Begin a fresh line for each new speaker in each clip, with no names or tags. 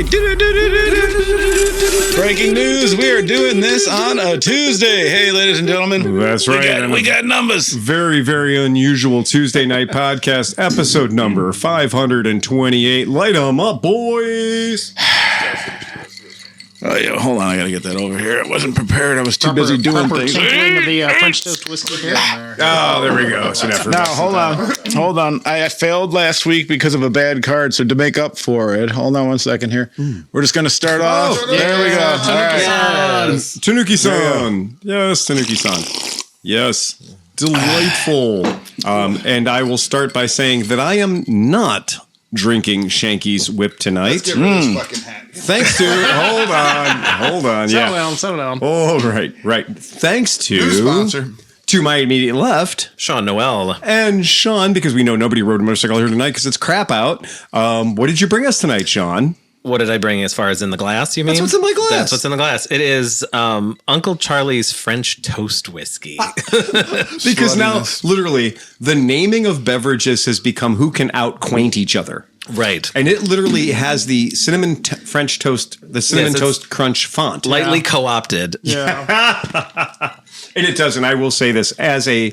Tuesday. Breaking news, we are doing this on a Tuesday. Hey, ladies and gentlemen.
That's right.
We got numbers.
Very, very unusual Tuesday night podcast, episode number 528. Light 'em up, boys.
Oh, yeah, hold on. I got to get that over here. I wasn't prepared. I was too busy doing things.
Tinkering of the French toast whiskey here.
Oh, there we go.
Now, hold on. I failed last week because of a bad card, so to make up for it, hold on one second here. We're just going to start off. There we go.
Tanuki-san. Yes, Tanuki-san. Yes. Delightful. And I will start by saying that I am not drinking Shanky's Whip tonight.
Let's get rid of this fucking hat.
Thanks to hold on.
Settle down.
Oh, right. Thanks
New sponsor.
to my immediate left,
Sean Noel.
and Sean, because we know nobody rode a motorcycle here tonight because it's crap out. What did you bring us tonight, Sean?
What did I bring as far as in the glass, you mean?
That's what's in my glass.
That's what's in the glass. It is Uncle Charlie's French toast whiskey.
Because now, literally, the naming of beverages has become who can outquaint each other.
Right.
And it literally has the cinnamon French toast, the cinnamon toast crunch font.
Lightly co-opted.
Yeah.
And it does. And I will say this as a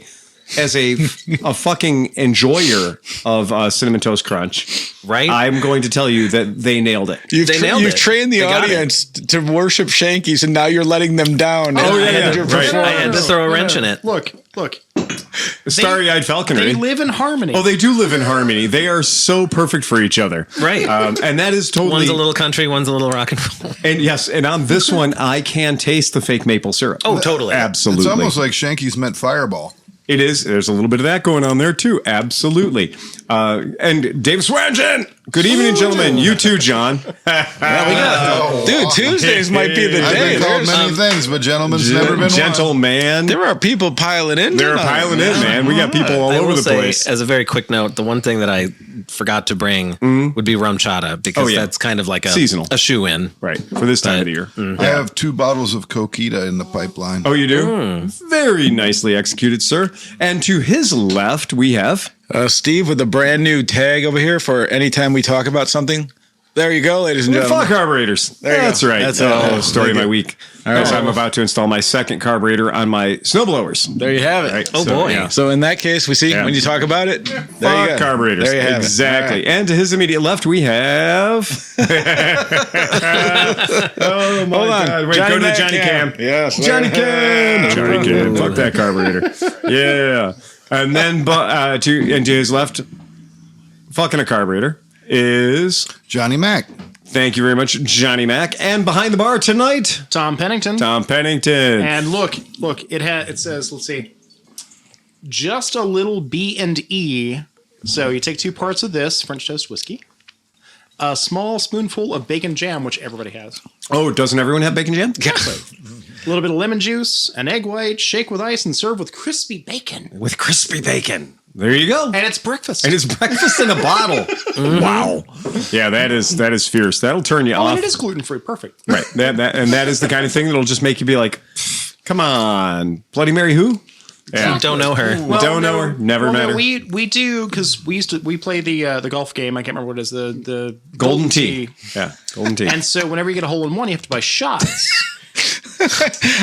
fucking enjoyer of Cinnamon Toast Crunch,
Right?
I'm going to tell you that they nailed it.
You've
nailed it.
trained the
They got
audience to worship Shanky's, and now you're letting them down.
Oh, yeah, yeah.
Right.
I had to throw a wrench in it.
Look.
Starry-eyed falconry.
They live in harmony.
Oh, they do live in harmony. They are so perfect for each other.
Right.
And that is totally...
One's a little country, one's a little rock and roll.
And yes, and on this one, I can taste the fake maple syrup.
Oh, totally.
Absolutely.
It's almost like Shanky's meant Fireball.
It is. There's a little bit of that going on there, too. Absolutely. And Dave Swanson. Good evening, gentlemen. You too, John.
Dude, Tuesdays might be the
I've
day.
been called many things, but gentleman's never been one.
Gentleman.
There are people piling in.
They're piling in, man. We got people all
I
over
will
the
say,
place.
as a very quick note, the one thing that I forgot to bring would be rum chata, because that's kind of like
seasonal.
a shoe-in.
Right. For this time of the year.
I have 2 bottles of Coquita in the pipeline.
Oh, you do? Very nicely executed, sir. And to his left, we have...
Steve with a brand new tag over here for anytime we talk about something. There you go, ladies and gentlemen.
Fuck carburetors.
There you
That's
go.
right.
That's
That's
it.
the story of my week. As I'm about to install my second carburetor on my snowblowers.
There you have it.
Right.
Oh, boy.
Yeah.
So in that case, we see
Yeah.
when you talk about it, there you
Fuck
go.
carburetors.
There you have
exactly.
it.
And to his immediate left, we have... oh, my
Hold on.
God. Wait,
Johnny
go to the
Mac
Johnny Cam.
Yes.
Johnny Cam. Johnny Cam. Fuck that carburetor. Yeah. And then to his left, fucking a carburetor, is...
Johnny Mac.
Thank you very much, Johnny Mac. And behind the bar tonight,
Tom Pennington.
Tom Pennington.
And look, it says, let's see, just a little B&E. So you take 2 parts of this French toast whiskey, a small spoonful of bacon jam, which everybody has,
Oh, doesn't everyone have bacon jam?
a little bit of lemon juice, an egg white, shake with ice, and serve with crispy bacon.
With crispy bacon. There you go.
And it's breakfast.
And it's breakfast in a bottle. Wow. Yeah, that is fierce. That'll turn you off.
and it is gluten-free. Perfect.
Right. That is the kind of thing that'll just make you be like, come on, Bloody Mary who? Yeah.
Don't know her.
Don't know her. Never met her.
We do, because we play the golf game. I can't remember what it is, the
Golden tea. Yeah, golden tea.
And so whenever you get a hole in one, you have to buy shots.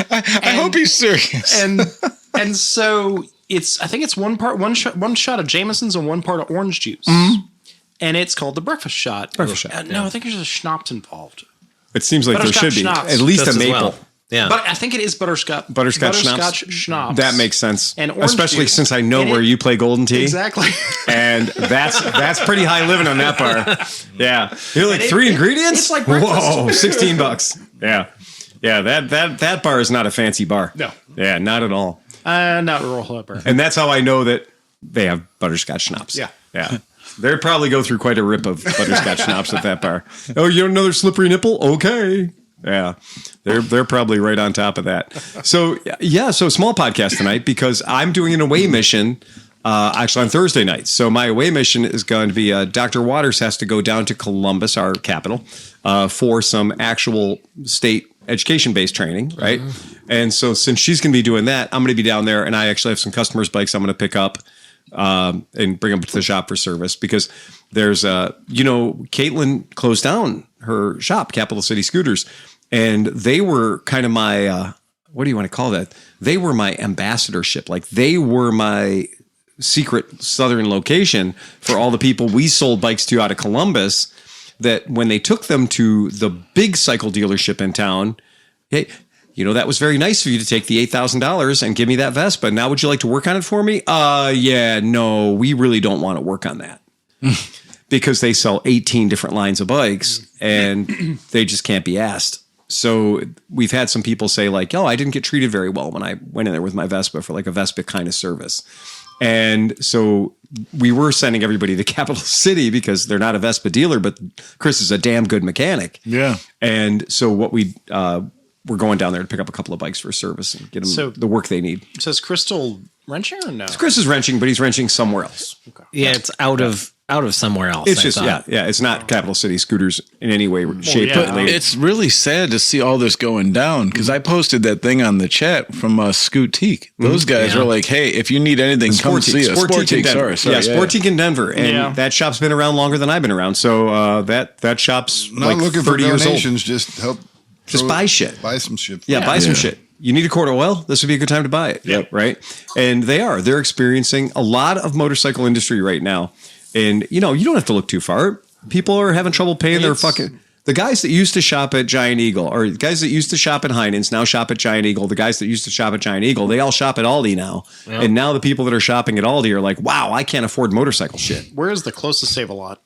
I hope he's serious.
and so I think it's one shot of Jameson's and 1 part of orange juice. And it's called the breakfast shot. No, I think there's a schnapps involved.
It seems like there should be.
Schnapps.
At least
Just
a
as
maple.
well. Yeah.
But I think it is butterscotch schnapps.
That makes sense.
And orange
especially
juice.
since I know
And
where
it-
you play golden tea.
Exactly.
And that's pretty high living on that bar. Yeah. You're like,
And
3
it-
ingredients?
it's like breakfast.
Whoa, $16. Yeah. Yeah, that bar is not a fancy bar.
No.
Yeah, not at all.
Not roll upper.
And that's how I know that they have butterscotch schnapps.
Yeah.
Yeah. They probably go through quite a rip of butterscotch schnapps at that bar. Oh, you want another slippery nipple? Okay. Yeah. They're probably right on top of that. So, so small podcast tonight because I'm doing an away mission actually on Thursday night. So my away mission is going to be Dr. Waters has to go down to Columbus, our capital, for some actual state education-based training, right? And so since she's going to be doing that, I'm going to be down there, and I actually have some customers' bikes I'm going to pick up and bring them to the shop for service because there's Caitlin closed down her shop, Capital City Scooters, and they were kind of my what do you want to call that? They were my ambassadorship. Like they were my secret southern location for all the people we sold bikes to out of Columbus, that when they took them to the big cycle dealership in town, hey, that was very nice of you to take the $8,000 and give me that Vespa. Now would you like to work on it for me? Yeah, no, we really don't want to work on that. Because they sell 18 different lines of bikes and they just can't be asked. So we've had some people say like, I didn't get treated very well when I went in there with my Vespa for like a Vespa kind of service. And so we were sending everybody to Capital City because they're not a Vespa dealer, but Chris is a damn good mechanic.
Yeah.
And so what we're going down there to pick up a couple of bikes for service and get them the work they need.
So is Chris still wrenching or no?
Chris is wrenching, but he's wrenching somewhere else.
Okay. Yeah, it's out of somewhere else.
It's just it's not Capital City Scooters in any way, shape,
yeah.
or related.
It's really sad to see all this going down because I posted that thing on the chat from Scootique. Those guys are like, hey, if you need anything, come see us. Sportique, sorry.
Sportique in Denver. And that shop's been around longer than I've been around. So that shop's
Not
like
looking
30
for
years old.
donations, just help.
Just buy shit.
Buy some shit.
Yeah, buy some shit. You need a quart of oil? This would be a good time to buy it.
Yep.
Right? And they're experiencing a lot of motorcycle industry right now. And, you don't have to look too far. People are having trouble paying their the guys that used to shop at Giant Eagle, or the guys that used to shop at Heinen's now shop at Giant Eagle. The guys that used to shop at Giant Eagle, they all shop at Aldi now. Yep. And now the people that are shopping at Aldi are like, wow, I can't afford motorcycle shit.
Where is the closest Save-A-Lot?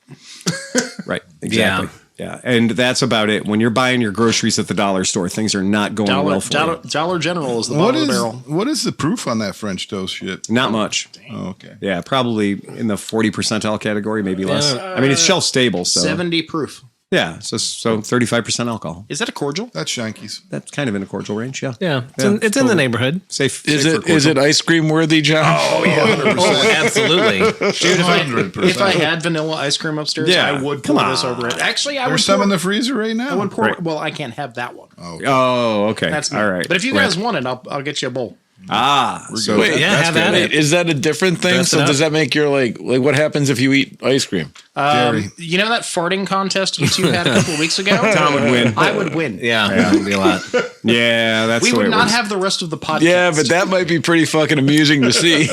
Right. Exactly. Yeah. And that's about it. When you're buying your groceries at the dollar store, things are not going well for you.
Dollar General is the bottom of the barrel.
What is the proof on that French toast shit?
Not much.
Oh, okay.
Yeah, probably in the 40 percentile category, maybe less. I mean, it's shelf stable. So
70 proof.
Yeah, so 35% alcohol.
Is that a cordial?
That's Shanky's.
That's kind of in a cordial range, yeah.
Yeah, it's in the neighborhood.
Safe.
Is it ice cream worthy, John?
Oh, yeah. 100%.
Oh, absolutely.
Dude, if I had vanilla ice cream upstairs, I would pour this over it. Actually, I would
There's some in the freezer right now.
I would pour. Well, I can't have that one.
Oh, okay.
That's me.
All right.
But if you guys want it, I'll get you a bowl.
So
wait,
have at it.
Is that a different thing?
That's
so
enough.
does that make your like what happens if you eat ice cream?
You know that farting contest you two had a couple of weeks ago?
Tom would win.
I would win.
Yeah, that would be a lot.
Yeah, that's
We
the way
would
it
not
works.
have the rest of the podcast.
Yeah, but that might be pretty fucking amusing to see.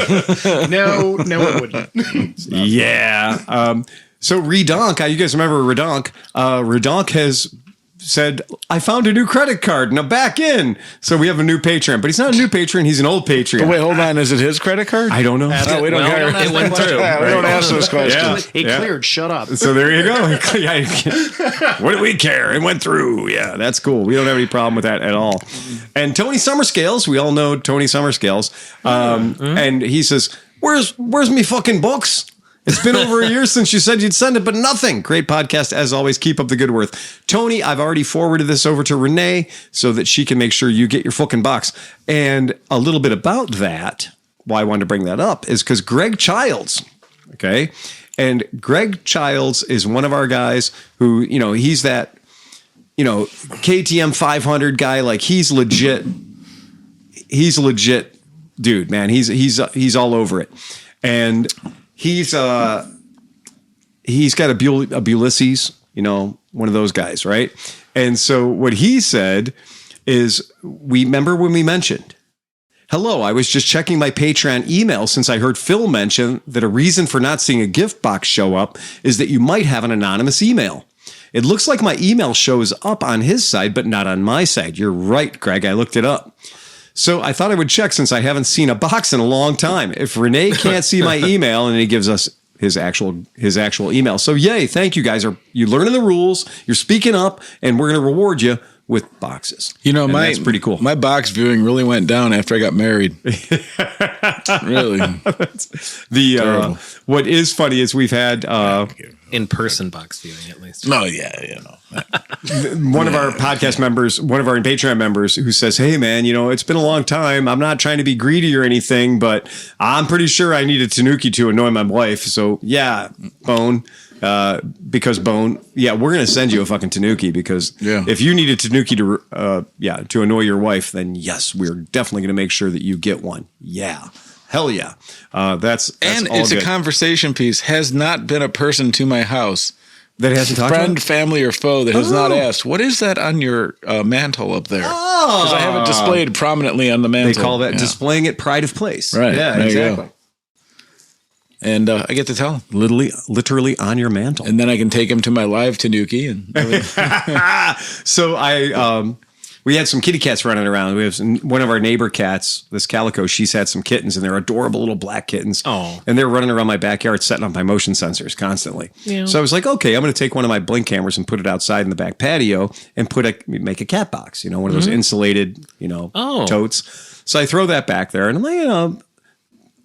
No, it wouldn't.
Yeah. So Redonk, you guys remember Redonk? Redonk has said, I found a new credit card and I'm back in. So we have a new patron, but he's not a new patron. He's an old patron.
But wait, hold on. Is it his credit card?
I don't know.
No, we don't
Well,
care.
it went through.
Yeah, we don't ask those questions.
It cleared. Shut up.
So there you go. What do we care? It went through. Yeah, that's cool. We don't have any problem with that at all. And Tony Summerscales, we all know Tony Summerscales. And he says, where's me fucking books? It's been over a year since you said you'd send it, but nothing. Great podcast as always. Keep up the good work. Tony, I've already forwarded this over to Renee so that she can make sure you get your fucking box. And a little bit about that, why I wanted to bring that up, is because Greg Childs, okay? And Greg Childs is one of our guys who, he's that, KTM 500 guy. Like he's legit. He's a legit dude, man. He's all over it. And He's got a Ulysses, one of those guys, right? And so what he said is, remember when we mentioned, hello, I was just checking my Patreon email since I heard Phil mention that a reason for not seeing a gift box show up is that you might have an anonymous email. It looks like my email shows up on his side, but not on my side. You're right, Greg. I looked it up. So I thought I would check since I haven't seen a box in a long time. If Renee can't see my email, and he gives us his actual email. So yay, thank you guys. You're learning the rules, you're speaking up, and we're going to reward you with boxes. That's pretty cool.
My box viewing really went down after I got married. Really.
What is funny is we've had
In-person box viewing, at least.
No, yeah.
One of our podcast members, one of our Patreon members who says, hey man, it's been a long time. I'm not trying to be greedy or anything, but I'm pretty sure I needed Tanuki to annoy my wife. So yeah, Bone, because Bone, we're going to send you a fucking Tanuki because if you needed Tanuki to annoy your wife, then yes, we're definitely going to make sure that you get one. Yeah. hell yeah. That's
And
all
it's
good.
a conversation piece. Has not been a person to my house,
that hasn't talked
friend,
about?
family, or foe, that has not asked, what is that on your mantle up there? Because I have it displayed prominently on the
They
mantle.
call that displaying it pride of place.
Right.
Yeah,
There you
exactly.
go. And I get to tell him.
Literally on your mantle.
And then I can take him to my live Tanuki. And
So we had some kitty cats running around. We have one of our neighbor cats, this Calico, she's had some kittens, and they're adorable little black kittens.
Oh.
And they're running around my backyard setting up my motion sensors constantly.
Yeah.
So I was like, okay, I'm going to take one of my Blink cameras and put it outside in the back patio and make a cat box, one of those insulated, totes. So I throw that back there, and I'm like,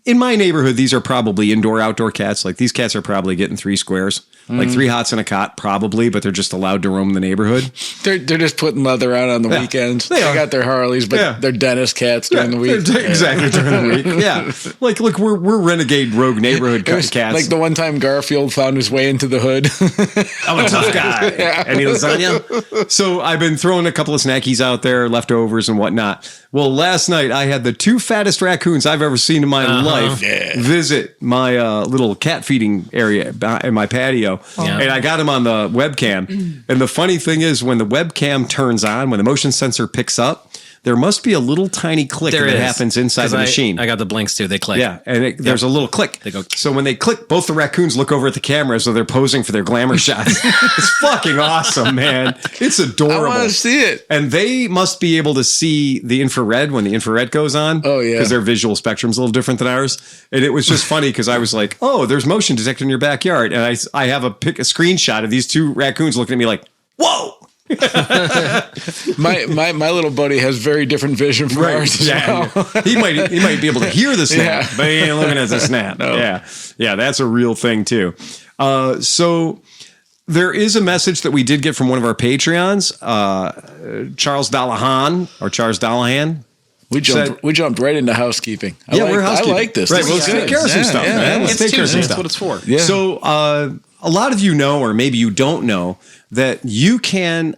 in my neighborhood, these are probably indoor-outdoor cats. Like, these cats are probably getting 3 squares. Like 3 hots and a cot, probably, but they're just allowed to roam the neighborhood.
they're just putting leather on the weekends. They
are.
got their Harleys, but they're dentist cats during the week.
Exactly, during the week. Yeah. Like, look, we're renegade rogue neighborhood cats.
Like the one time Garfield found his way into the hood.
I'm a tough guy. Any lasagna? So I've been throwing a couple of snackies out there, leftovers and whatnot. Well, last night I had the 2 fattest raccoons I've ever seen in my life visit my little cat feeding area in my patio.
Yeah.
And I got them on the webcam. And the funny thing is, when the webcam turns on, when the motion sensor picks up, there must be a little tiny click that happens inside the machine.
I got the blinks too. They click.
Yeah, and there's a little click.
They go.
So when they click, both the raccoons look over at the camera as though they're posing for their glamour shots. It's fucking awesome, man. It's adorable.
I want to see it.
And they must be able to see the infrared when the infrared goes on.
Oh, yeah.
Because their visual spectrum's a little different than ours. And it was just funny because I was like, oh, there's motion detected in your backyard. And I have a screenshot of these 2 raccoons looking at me like, whoa.
My little buddy has very different vision from ours as well.
he might be able to hear the snap,
Yeah.
but he ain't looking at the snap.
No.
Yeah, that's a real thing too. So there is a message that we did get from one of our Patreons, Charles Dallahan.
We jumped right into housekeeping.
We're housekeeping.
I like this.
Right,
This
let's
is
take
good.
care of some stuff, man. Let's
It's
take care of some
Tuesday.
stuff.
That's what it's for.
Yeah.
So a lot of you know, or maybe you don't know, that you can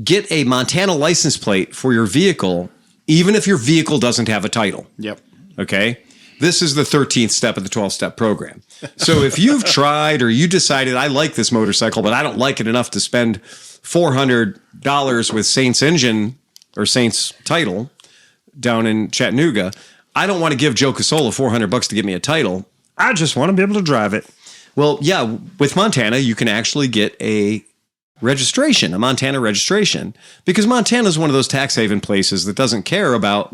get a Montana license plate for your vehicle, even if your vehicle doesn't have a title.
Yep.
Okay. This is the 13th step of the 12-step program. So if you've tried or you decided, I like this motorcycle, but I don't like it enough to spend $400 with Saints engine or Saints title down in Chattanooga, I don't want to give Joe Casola $400 to give me a title. I just want to be able to drive it. Well, yeah, with Montana, you can actually get a Montana registration, because Montana is one of those tax haven places that doesn't care about,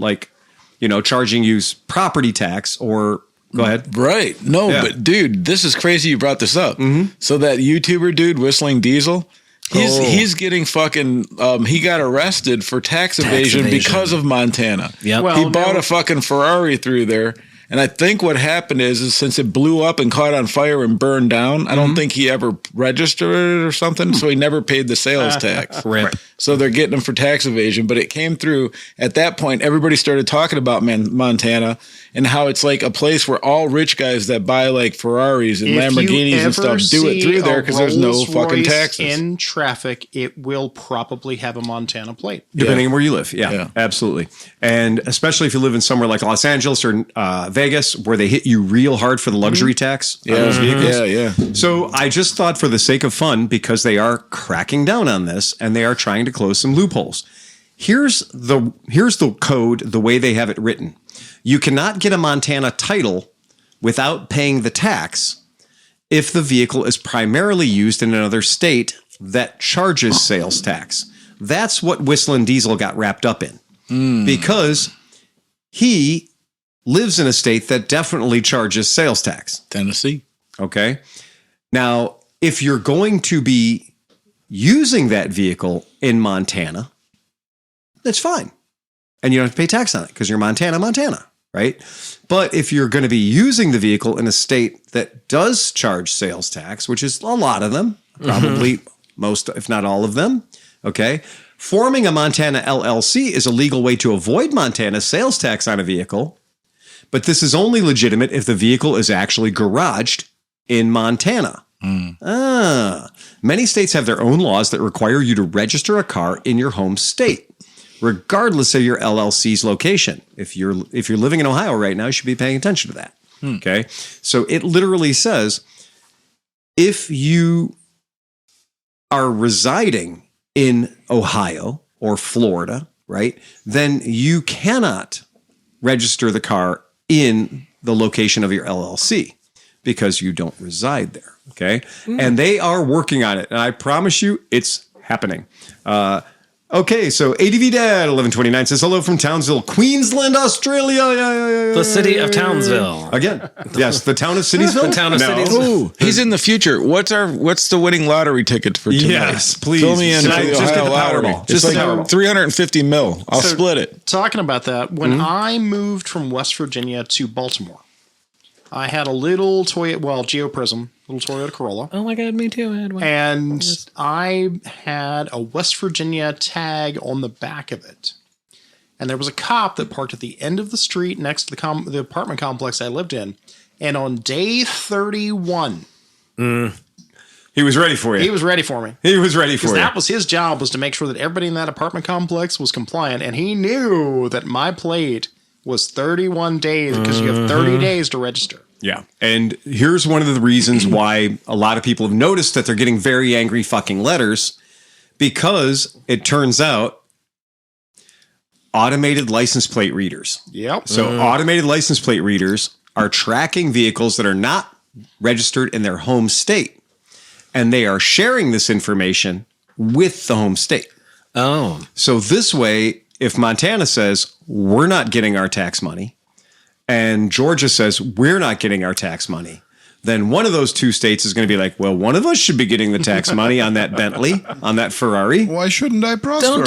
charging you property tax or go ahead.
Right. No,
Yeah.
but dude, this is crazy you brought this up. So that YouTuber dude, Whistling Diesel, he's getting fucking, he got arrested for tax evasion because of Montana.
Yep.
Well,
He bought a fucking Ferrari through there. And I think what happened is since it blew up and caught on fire and burned down, I don't think he ever registered it or something. So he never paid the sales tax.
Rip.
So they're getting him for tax evasion. But it came through at that point. Everybody started talking about Montana and how it's like a place where all rich guys that buy like Ferraris and Lamborghinis and stuff do it through there because there's no fucking taxes.
In traffic, it will probably have a Montana plate.
Depending on where you live. Yeah,
Yeah.
absolutely. And especially if you live in somewhere like Los Angeles or Vegas, where they hit you real hard for the luxury tax on those vehicles.
Yeah.
So I just thought, for the sake of fun, because they are cracking down on this and they are trying to close some loopholes. Here's the code, the way they have it written. You cannot get a Montana title without paying the tax if the vehicle is primarily used in another state that charges sales tax. That's what Whistling Diesel got wrapped up in, because he lives in a state that definitely charges sales tax.
Tennessee.
Okay. Now, if you're going to be using that vehicle in Montana, that's fine. And you don't have to pay tax on it because you're Montana, right? But if you're going to be using the vehicle in a state that does charge sales tax, which is a lot of them, probably most, if not all of them, okay, forming a Montana LLC is a legal way to avoid Montana sales tax on a vehicle. But this is only legitimate if the vehicle is actually garaged in Montana. Many states have their own laws that require you to register a car in your home state. regardless of your LLC's location. If you're living in Ohio right now, you should be paying attention to that. Okay. So it literally says, if you are residing in Ohio or Florida, right, then you cannot register the car in the location of your LLC because you don't reside there. Okay. And they are working on it. And I promise you it's happening. Okay, so ADV Dad 1129 says hello from Townsville, Queensland, Australia.
The city of Townsville.
Again, yes, the town of Citysville.
The town of Citysville.
Ooh, he's in the future. What's the winning lottery ticket for tonight?
Yes, please.
Fill me in.
Just
for the
get
Ohio
the
lottery.
Powerball.
Just
Just the
like
Powerball.
350 mil. I'll
So-
split it.
Talking about that, when I moved from West Virginia to Baltimore, I had a little GeoPrism, little Toyota Corolla.
Oh my God, me too. I had one.
And I had a West Virginia tag on the back of it. And there was a cop that parked at the end of the street next to the apartment complex I lived in. And on day 31,
He was ready for you.
he was ready for me.
He was ready for
Because
you.
that was his job, was to make sure that everybody in that apartment complex was compliant. And he knew that my plate was 31 days because you have 30 days to register.
Yeah. And here's one of the reasons why a lot of people have noticed that they're getting very angry fucking letters, because it turns out automated license plate readers.
Yep.
So automated license plate readers are tracking vehicles that are not registered in their home state, and they are sharing this information with the home state.
Oh,
So this way, if Montana says we're not getting our tax money, and Georgia says we're not getting our tax money, then one of those two states is going to be like, well, one of us should be getting the tax money on that Bentley, on that Ferrari.
Why shouldn't I prosper?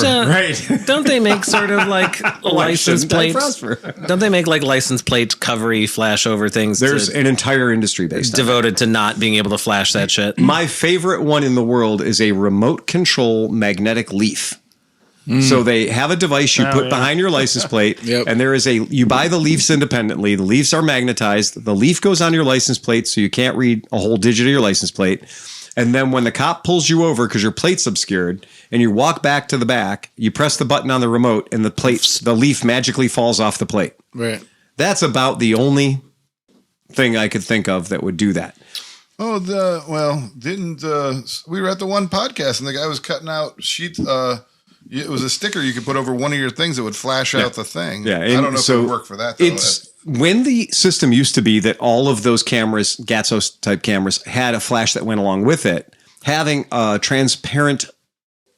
don't they make sort of like license
shouldn't I
plates?
prosper?
Don't they make like license plate covery flashover things?
There's an entire industry based on it.
devoted to not being able to flash that shit.
My favorite one in the world is a remote control magnetic leaf. So they have a device you put behind your license plate,
Yep.
and you buy the leaves independently. The leaves are magnetized. The leaf goes on your license plate, so you can't read a whole digit of your license plate. And then when the cop pulls you over because your plate's obscured, and you walk back to the back, you press the button on the remote, and the leaf magically falls off the plate.
Right.
That's about the only thing I could think of that would do that.
Oh, we were at the one podcast and the guy was cutting out sheets. It was a sticker you could put over one of your things that would flash out the thing.
Yeah,
I don't know if it would work for that, though.
It's when the system used to be that all of those cameras, Gatsos type cameras, had a flash that went along with it. Having a transparent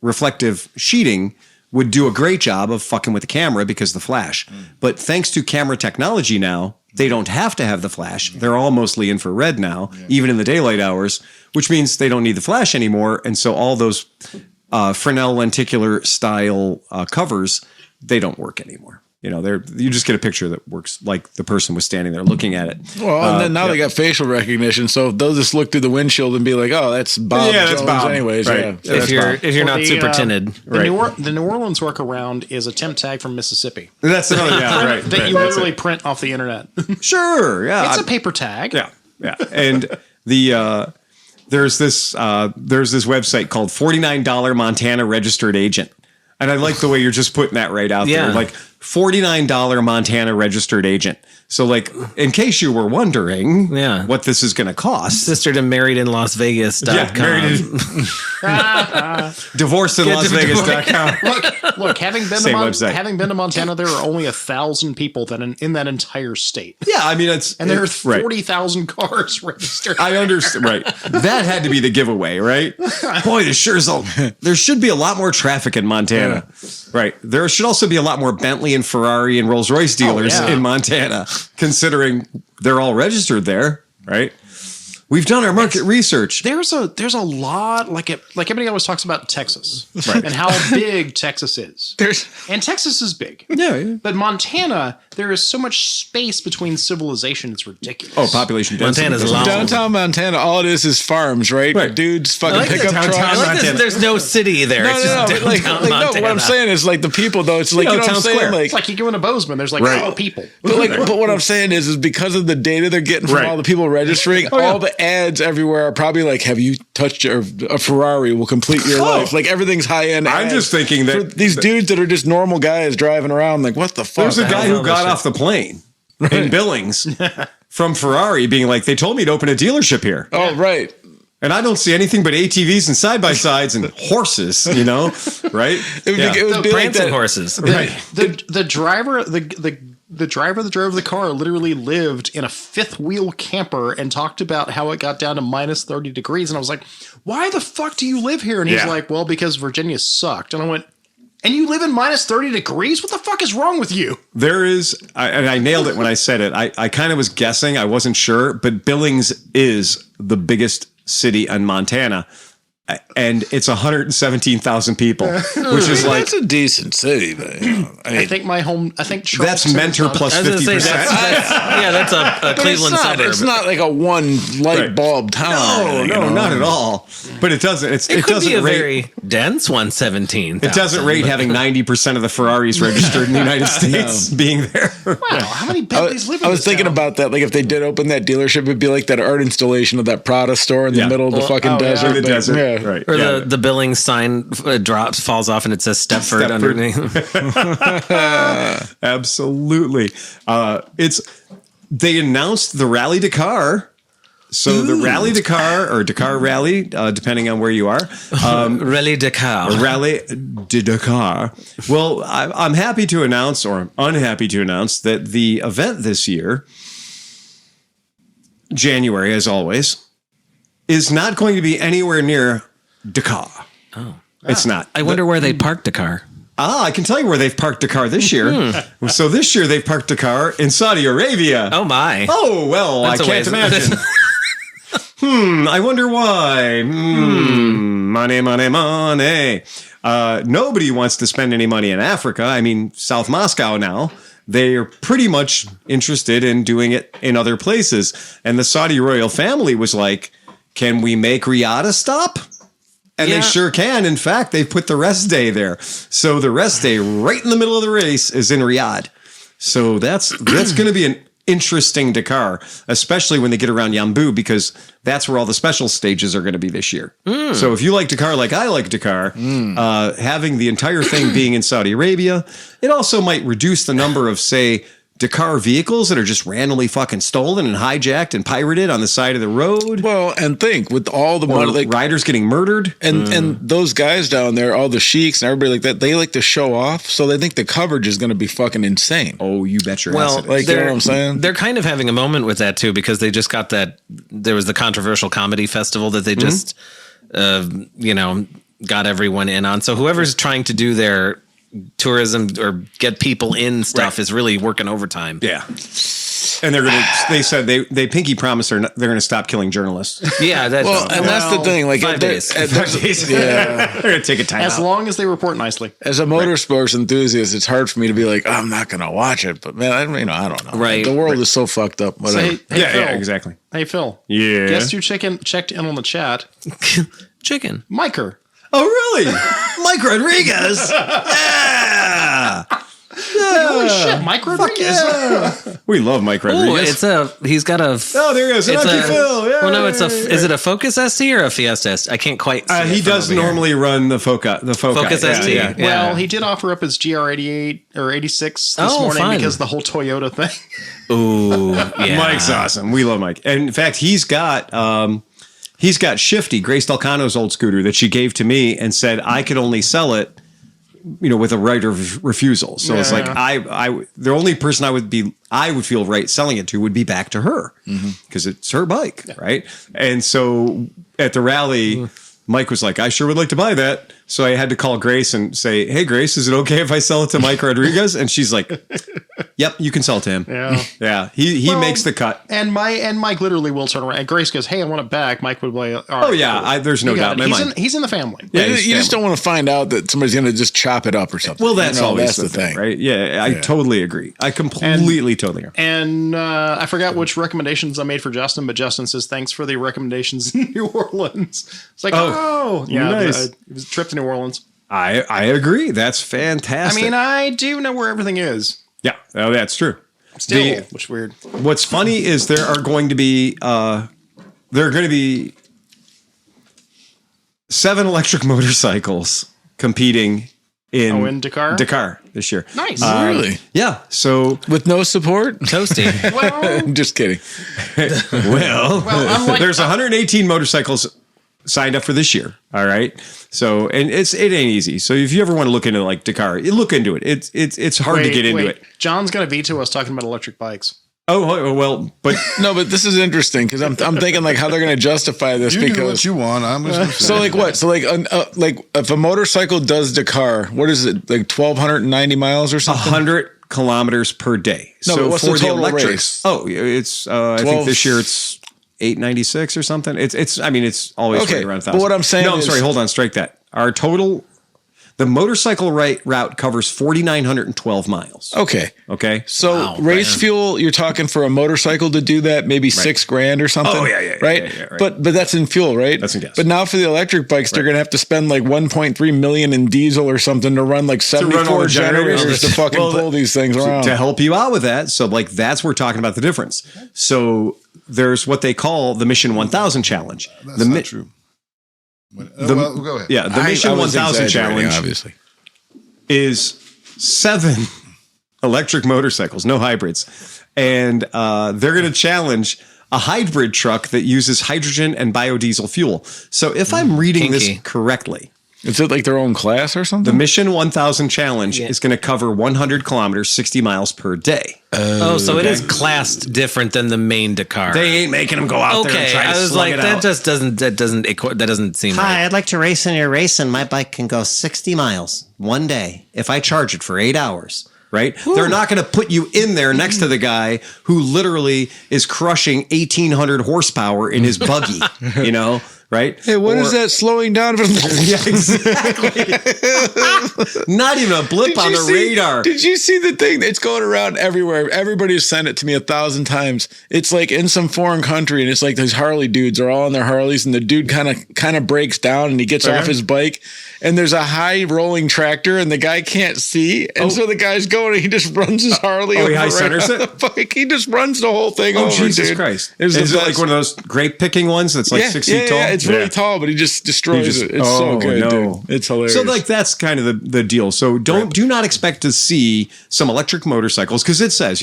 reflective sheeting would do a great job of fucking with the camera because of the flash. But thanks to camera technology now, they don't have to have the flash. They're all mostly infrared now, even in the daylight hours, which means they don't need the flash anymore. And so all those Fresnel lenticular style covers, they don't work anymore. You know, you just get a picture that works like the person was standing there looking at it.
Well, and then now they got facial recognition, so they'll just look through the windshield and be like, "Oh, that's Bob Jones."
Bob.
Anyways,
Right.
yeah.
If you're not super tinted,
The New Orleans workaround is a temp tag from Mississippi
That's another, right.
that you literally print off the internet.
Sure, yeah.
It's a paper tag.
Yeah. And there's this website called $49 Montana Registered Agent. And I like the way you're just putting that right out there. Like $49 Montana Registered Agent. So like, in case you were wondering what this is going to cost.
sister to marriedinlasvegas.com.
Divorced in LasVegas.com.
Look, having been
Same website.
having been to Montana, there are only 1,000 people that in that entire state.
Yeah, I mean,
And there are 40,000 cars registered.
I understand. Right. That had to be the giveaway, right? Boy, there should be a lot more traffic in Montana. Right. There should also be a lot more Bentley and Ferrari and Rolls Royce dealers in Montana, considering they're all registered there. Right. We've done our market research.
There's a lot like everybody always talks about Texas and how big Texas is. And Texas is big.
Yeah.
But Montana, there is so much space between civilization, it's ridiculous.
Oh, population density.
Montana's long.
Downtown Montana, all it is farms, right? Dudes fucking pick up trucks.
There's no city there.
No,
It's
no,
just
no. Like,
downtown
no, what I'm
Montana.
saying is like the people though. It's like you know what I'm saying.
square.
Like,
It's like you go into Bozeman, there's like 4 people.
but what I'm saying is because of the data they're getting from all the people registering, all the the ads everywhere are probably like, have you touched a Ferrari will complete your life. Like everything's high end.
I'm just thinking that
these dudes that are just normal guys driving around, like, what the fuck?
there's a guy who got off the plane in Billings from Ferrari being like, they told me to open a dealership here.
Oh, right.
And I don't see anything but ATVs and side-by-sides and horses, right?
It would be like
prancing
that.
horses.
Right.
The driver the driver that drove the car literally lived in a fifth wheel camper and talked about how it got down to minus 30 degrees. And I was like, why the fuck do you live here? And he's like, well, because Virginia sucked. And I went, and you live in minus 30 degrees? What the fuck is wrong with you?
There is, and I nailed it when I said it. I kind of was guessing. I wasn't sure, but Billings is the biggest city in Montana. And it's 117,000 people, which is like
that's a decent city. But,
I think Charleston
that's Mentor plus 50%.
That's a Cleveland suburb.
It's not like a one light bulb town.
No, not at all. But it doesn't.
It could
doesn't
be a
rate.
very dense 117.
It doesn't rate having 90% of the Ferraris registered in the United States being there.
Wow, how many Bentleys live in
I was
this
thinking
town?
about that. Like if they did open that dealership, it'd be like that art installation of that Prada store in the middle of the fucking desert.
The
Like,
desert.
yeah.
Right.
Or the Billings sign drops, falls off, and it says Stepford underneath.
Absolutely. They announced the Rally Dakar. So the Rally Dakar or Dakar Rally, depending on where you are.
Rally Dakar.
Rally de Dakar. Well, I'm happy to announce, or unhappy to announce, that the event this year, January as always, is not going to be anywhere near Dakar.
Oh.
It's not.
I wonder where they parked Dakar.
I can tell you where they've parked Dakar this year. So this year they've parked Dakar in Saudi Arabia.
Oh, my.
Oh, well,
That's
I
a
can't
ways.
imagine. I wonder why. Money, money, money. Nobody wants to spend any money in Africa. I mean, South Moscow now. They are pretty much interested in doing it in other places. And the Saudi royal family was like, can we make Riyadh a stop? And they sure can. In fact, they've put the rest day there. So the rest day right in the middle of the race is in Riyadh. So that's going to be an interesting Dakar, especially when they get around Yambu, because that's where all the special stages are going to be this year. So if you like Dakar like I like Dakar, having the entire thing being in Saudi Arabia, it also might reduce the number of, say, Dakar vehicles that are just randomly fucking stolen and hijacked and pirated on the side of the road.
Well, and think with all the money, like
riders getting murdered,
and those guys down there, all the sheiks and everybody like that, they like to show off, so they think the coverage is going to be fucking insane.
Oh, you bet your ass
Well,
it is.
Like, you know what I'm saying?
They're kind of having a moment with that, too, because they just got that. There was the controversial comedy festival that they just, got everyone in on. So whoever's trying to do their tourism or get people in stuff is really working overtime.
Yeah. And they said they pinky promised they're going to stop killing journalists.
Yeah. That's
the thing. Like
5 days.
5 days.
Yeah.
They're going to take a time
As
out.
long as they report nicely.
As a motorsports enthusiast, it's hard for me to be like, I'm not going to watch it. But man, I don't know.
Right.
The world is so fucked up.
So,
Whatever.
hey, Phil.
Exactly.
Hey, Phil.
Yeah.
Guess who checked in on the chat?
Chicken.
Miker.
Oh, really? Mike Rodriguez? Yeah.
Holy shit, Mike Rodriguez.
Yeah. We love Mike
Oh,
Rodriguez.
he's got a.
Oh, there he is.
It's
Lucky
a,
Phil. Yeah.
well, no, is it a Focus ST or a Fiesta ST? I can't quite see
He
it from
does
over here.
normally run the Focus
Focus ST.
Yeah.
Yeah.
Well, he did offer up his GR88 or 86 this morning
fun.
because of the whole Toyota thing.
Ooh, yeah.
Mike's awesome. We love Mike. And in fact, he's got Shifty, Grace Delcano's old scooter that she gave to me and said I could only sell it, with a right of refusal. So it's like the only person I would feel right selling it to would be back to her because it's her bike, right? And so at the rally, Mike was like, I sure would like to buy that. So I had to call Grace and say, hey, Grace, is it okay if I sell it to Mike Rodriguez? And she's like, yep, you can sell it to him.
Yeah.
Yeah. He makes the cut.
And Mike literally will turn around. And Grace goes, hey, I want it back. Mike would play.
Oh, yeah. There's no doubt in my mind.
He's in the family.
Yeah,
you just don't want to find out that somebody's going to just chop it up or something.
Well, that's always
that's
the thing, right? Yeah, I totally agree. I totally agree.
And I forgot which recommendations I made for Justin, but Justin says, thanks for the recommendations in New Orleans. It's like, yeah,
nice.
It was a trip to New Orleans.
I agree. That's fantastic.
I mean, I do know where everything is.
Yeah, that's true.
Still, which is weird.
What's funny is there are going to be there are going to be 7 electric motorcycles competing in
Dakar
this year.
Nice.
Really?
Yeah. So
With no support?
Toasty.
well,
Just kidding.
unlike,
there's 118 motorcycles signed up for this year. All right. So, and it ain't easy. So if you ever want to look into like Dakar, you look into it. It's hard to get into it.
John's going to veto us talking about electric bikes.
Oh, well, but
No, but this is interesting because I'm thinking like how they're going to justify this
You do
because
what you want. I'm just
so like what? So like if a motorcycle does Dakar, what is it like 1,290 miles or something?
100 kilometers per day.
No, but what's the total
electrics,
race?
oh, it's I think this year it's 896 or something. It's always
Okay,
right around 1,000.
but what I'm saying
no, I'm
is-
sorry, hold on, strike that. Our total, the motorcycle route covers 4,912 miles.
Okay.
Okay.
So race fuel, you're talking for a motorcycle to do that, maybe $6,000 or something.
Oh, yeah,
right?
right.
But that's in fuel, right?
That's in gas.
But now for the electric bikes, they're gonna have to spend like 1.3 million in diesel or something to run like
run all
74
the generators.
generators to fucking
Well,
pull these things around.
To help you out with that, so like that's where we're talking about the difference. So there's what they call the Mission 1000 challenge.
That's not true. Well, go ahead.
Yeah, the Mission
I was
1000
exaggerating,
challenge
obviously.
is 7 electric motorcycles, no hybrids. And they're going to challenge a hybrid truck that uses hydrogen and biodiesel fuel. So if I'm reading
Kinky.
this correctly,
Is it like their own class or
the
something?
Mission 1000 challenge is going to cover 100 kilometers, 60 miles per day.
Oh, so it is classed different than the main Dakar.
They ain't making them go out there and
Okay,
try to
I was
slug
like,
it
that
out.
just doesn't seem
Hi,
right.
I'd like to race in your race, and my bike can go 60 miles one day if I charge it for 8 hours.
Right? They're not going to put you in there next to the guy who literally is crushing 1,800 horsepower in his buggy, you know? Right?
Hey, what is that slowing down?
Yeah, exactly. Not even a blip on the radar.
Did you see the thing? It's going around everywhere. Everybody's sent it to me 1,000 times. It's like in some foreign country, and it's like these Harley dudes are all on their Harleys, and the dude kind of breaks down, and he gets off his bike, and there's a high rolling tractor, and the guy can't see, and so the guy's going, and he just runs his Harley.
Oh, he
over
high centers
on
it?
the bike. He just runs the whole thing
Oh,
over.
Jesus
dude.
Christ.
It was
Is
the
it like
best.
one of those grape picking ones that's like 6 feet tall?
Yeah, it's really tall, but he just destroys it. It's so good, dude. It's hilarious.
So like that's kind of the deal. So do not expect to see some electric motorcycles because it says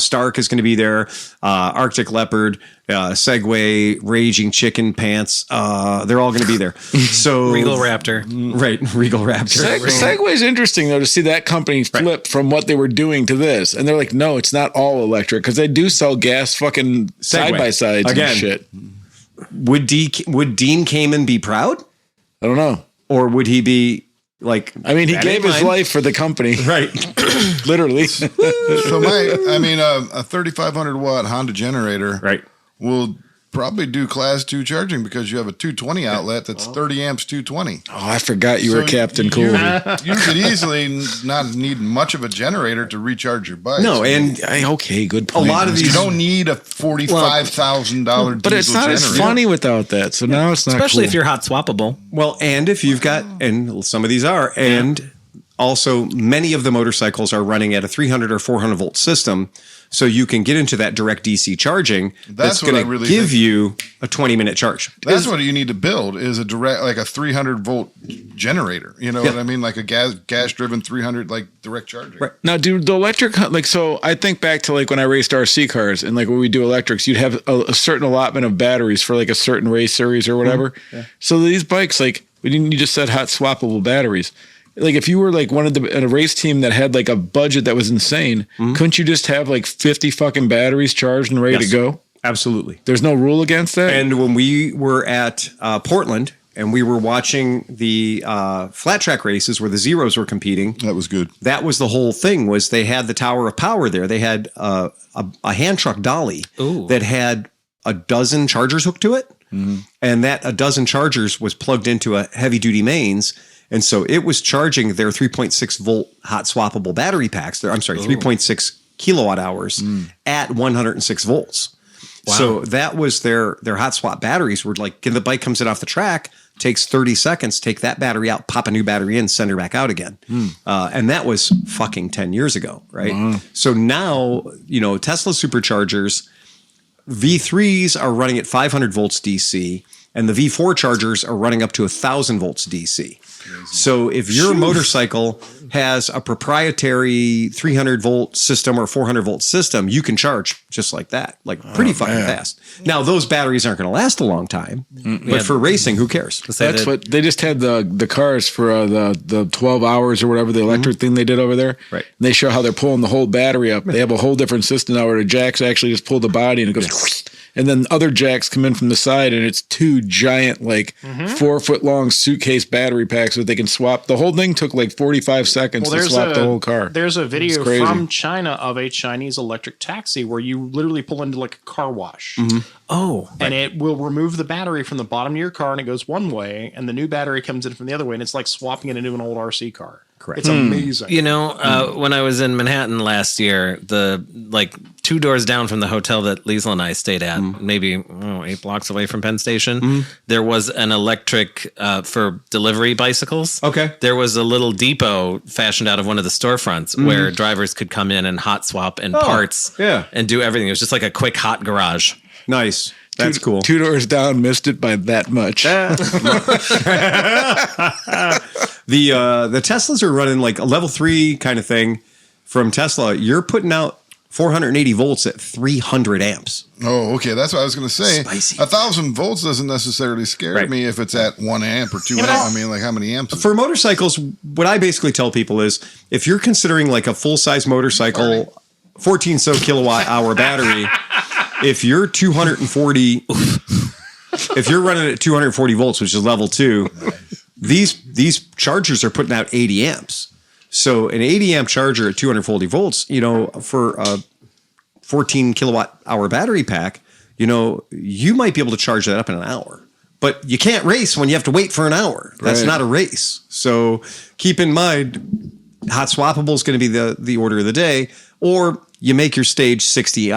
Stark is going to be there, Arctic Leopard, Segway, Raging Chicken Pants. They're all going to be there. So
Regal Raptor.
right? Regal Raptor.
Segway's interesting though to see that company flip from what they were doing to this, and they're like, no, it's not all electric because they do sell gas fucking side by sides
Again.
and shit.
Would Dean Kamen be proud,
I don't know.
or would he be like?
I mean, he
"That
gave
ain't
his
mine."
life for the company,
Right.
literally.
So a 3,500 watt Honda generator
Right.
will probably do class 2 charging because you have a 220 outlet that's 30 amps 220.
Oh, I forgot you were
So
Captain
you-
Cool.
You could easily not need much of a generator to recharge your bike.
No, and
Okay, good
a
point.
lot of
you
these
don't need a $45,000
but it's not as funny without that. So now it's not
Especially
cool.
if you're hot swappable.
Well, and if you've got, and some of these are, and also many of the motorcycles are running at a 300 or 400 volt system, so you can get into that direct DC charging. That's
what
going
I
to
really
give
think.
you a 20-minute charge.
That's what you need to build is a direct, like a 300 volt generator. You know what I mean? Like a gas driven 300 like direct charger.
Right.
Now, dude, the electric, like, so I think back to like when I raced RC cars and like when we do electrics, you'd have a certain allotment of batteries for like a certain race series or whatever. So these bikes, like, you just said hot swappable batteries. Like if you were like one of in a race team that had like a budget that was insane, couldn't you just have like 50 fucking batteries charged and ready to go?
Absolutely.
There's no rule against that.
And when we were at Portland and we were watching the flat track races where the Zeros were competing,
That was good.
that was the whole thing. Was they had the Tower of Power there? They had a hand truck dolly that had a dozen chargers hooked to it, and that a dozen chargers was plugged into a heavy duty mains. And so it was charging their 3.6 volt hot swappable battery packs. 3.6 kilowatt hours at 106 volts. Wow. So that was their hot swap batteries were like, the bike comes in off the track, takes 30 seconds, take that battery out, pop a new battery in, send her back out again. And that was fucking 10 years ago. Right. So now, Tesla superchargers, V3s are running at 500 volts DC, and the V4 chargers are running up to 1,000 volts DC. So if your motorcycle has a proprietary 300 volt system or 400 volt system, you can charge just like that, like pretty fucking fast. Now, those batteries aren't going to last a long time, but for racing, who cares?
That's what they just had the cars for the 12 hours or whatever, the electric thing they did over there.
Right.
And they show how they're pulling the whole battery up. They have a whole different system now where the jacks actually just pull the body and it goes. And then other jacks come in from the side, and it's two giant, 4 foot long suitcase battery packs that they can swap. The whole thing took like 45 seconds to swap the whole car.
There's a video from China of a Chinese electric taxi where you literally pull into like a car wash.
Oh,
And it will remove the battery from the bottom of your car, and it goes one way, and the new battery comes in from the other way, and it's like swapping it into an old RC car.
Correct.
It's amazing.
you know, when I was in Manhattan last year, the 2 doors down from the hotel that Liesl and I stayed at, maybe 8 blocks away from Penn Station, there was an electric for delivery bicycles.
Okay.
There was a little depot fashioned out of one of the storefronts where drivers could come in and hot swap and parts and do everything. It was just like a quick hot garage.
Nice. That's cool.
2 doors down, missed it by that much.
The Teslas are running like a level 3 kind of thing from Tesla. You're putting out 480 volts at 300 amps.
Oh, okay. That's what I was going to say.
Spicy.
1,000 volts doesn't necessarily scare me if it's at 1 amp or 2 amp. I mean, like how many amps?
For motorcycles, what I basically tell people is if you're considering like a full-size motorcycle, 14 kilowatt hour battery, if you're 240, if you're running at 240 volts, which is level 2, these chargers are putting out 80 amps. So an 80 amp charger at 240 volts, for a 14 kilowatt hour battery pack, you might be able to charge that up in an hour. But you can't race when you have to wait for an hour. That's not a race. So keep in mind, hot swappable is going to be the order of the day, or you make your stage 60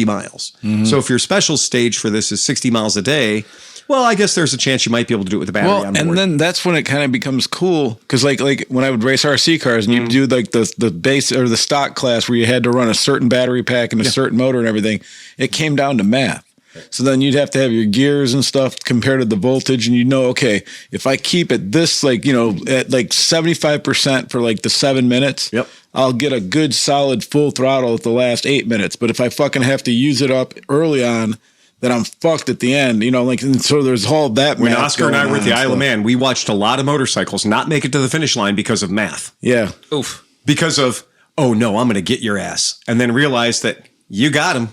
miles. So if your special stage for this is 60 miles a day, well, I guess there's a chance you might be able to do it with a battery on board.
And then that's when it kind of becomes cool because like when I would race RC cars and you do like the base or the stock class where you had to run a certain battery pack and a certain motor and everything, it came down to math. So then you'd have to have your gears and stuff compared to the voltage, and okay, if I keep it this at like 75% for like the 7 minutes, I'll get a good solid full throttle at the last 8 minutes. But if I fucking have to use it up early on, then I'm fucked at the end, and so there's all that.
When Oscar and I were at the Isle of Man, we watched a lot of motorcycles not make it to the finish line because of math.
Yeah.
Oof.
Because of, oh no, I'm going to get your ass. And then realize that you got him,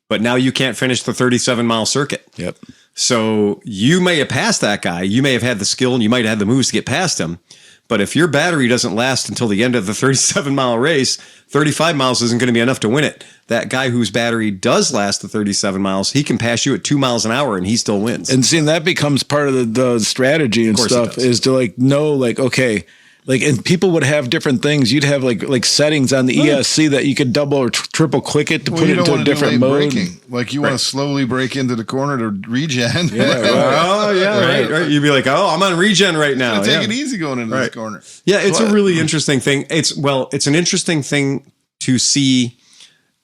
but now you can't finish the 37-mile circuit.
Yep.
So you may have passed that guy. You may have had the skill and you might have had the moves to get past him. But if your battery doesn't last until the end of the 37-mile race, 35 miles isn't going to be enough to win it. That guy whose battery does last the 37 miles, he can pass you at 2 miles an hour and he still wins.
And seeing that becomes part of the strategy and stuff is to know okay, and people would have different things. You'd have like settings on the ESC that you could double or triple click it to put it into a different mode.
Braking. Like you want to slowly brake into the corner to regen.
Right. You'd be like, oh, I'm on regen right now.
Take it easy going into this corner.
Yeah, it's a really interesting thing. It's an interesting thing to see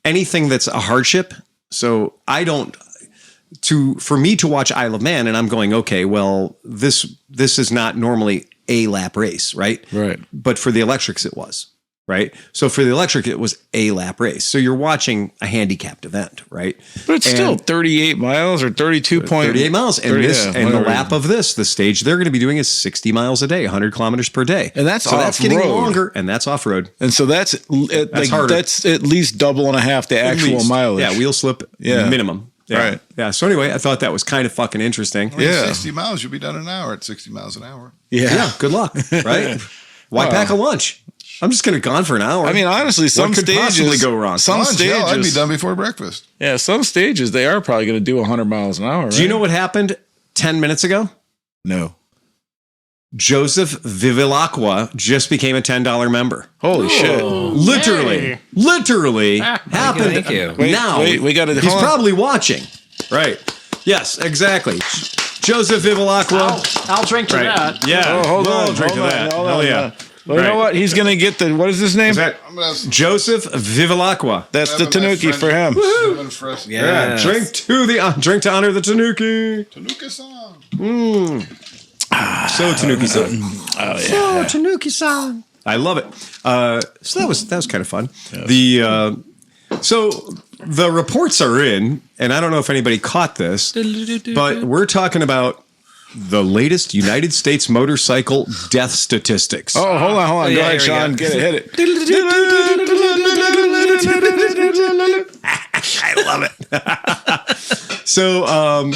anything that's a hardship. So for me to watch Isle of Man and I'm going, okay, well, this is not normally a lap race, right?
Right.
But for the electrics, it was, right? So for the electric, it was a lap race. So you're watching a handicapped event, right?
But it's still 38 miles or 32.38
miles. And the lap of the stage they're going to be doing is 60 miles a day, 100 kilometers per day.
And that's
that's getting longer, and that's off-road.
And so that's
harder.
That's at least double and a half the actual mileage.
Yeah, wheel slip minimum. Yeah.
Right.
Yeah. So anyway, I thought that was kind of fucking interesting.
60 miles, you'll be done in an hour at 60 miles an hour.
Yeah. Good luck. Right. Why pack a lunch? I'm just going to gone for an hour.
I mean, honestly, some
what could
stages
possibly go wrong.
Some stages,
I'd be done before breakfast.
Yeah, some stages they are probably going to do 100 miles an hour. Right?
Do you know what happened 10 minutes ago?
No.
Joseph Vivilacqua just became a $10 member.
Holy shit!
Literally happened.
Thank you.
Now
we got to.
He's probably watching. Right. Yes. Exactly. Joseph Vivilacqua.
I'll drink to that.
Yeah.
Oh, hold on.
We'll drink to that.
Hold
Hell
on,
yeah.
Well, you know what? He's going to get the, what is his name?
Is that
I'm gonna have
Joseph Vivalacqua?
That's the Tanuki for him.
Yeah, drink to honor the Tanuki.
Tanuki-san.
So Tanuki-san.
Oh, Tanuki-san.
I love it. So that was kind of fun. Yeah. So the reports are in, and I don't know if anybody caught this, but we're talking about the latest United States motorcycle death statistics.
Oh, hold on. Go ahead, Sean. Get it. Hit it.
I love it. So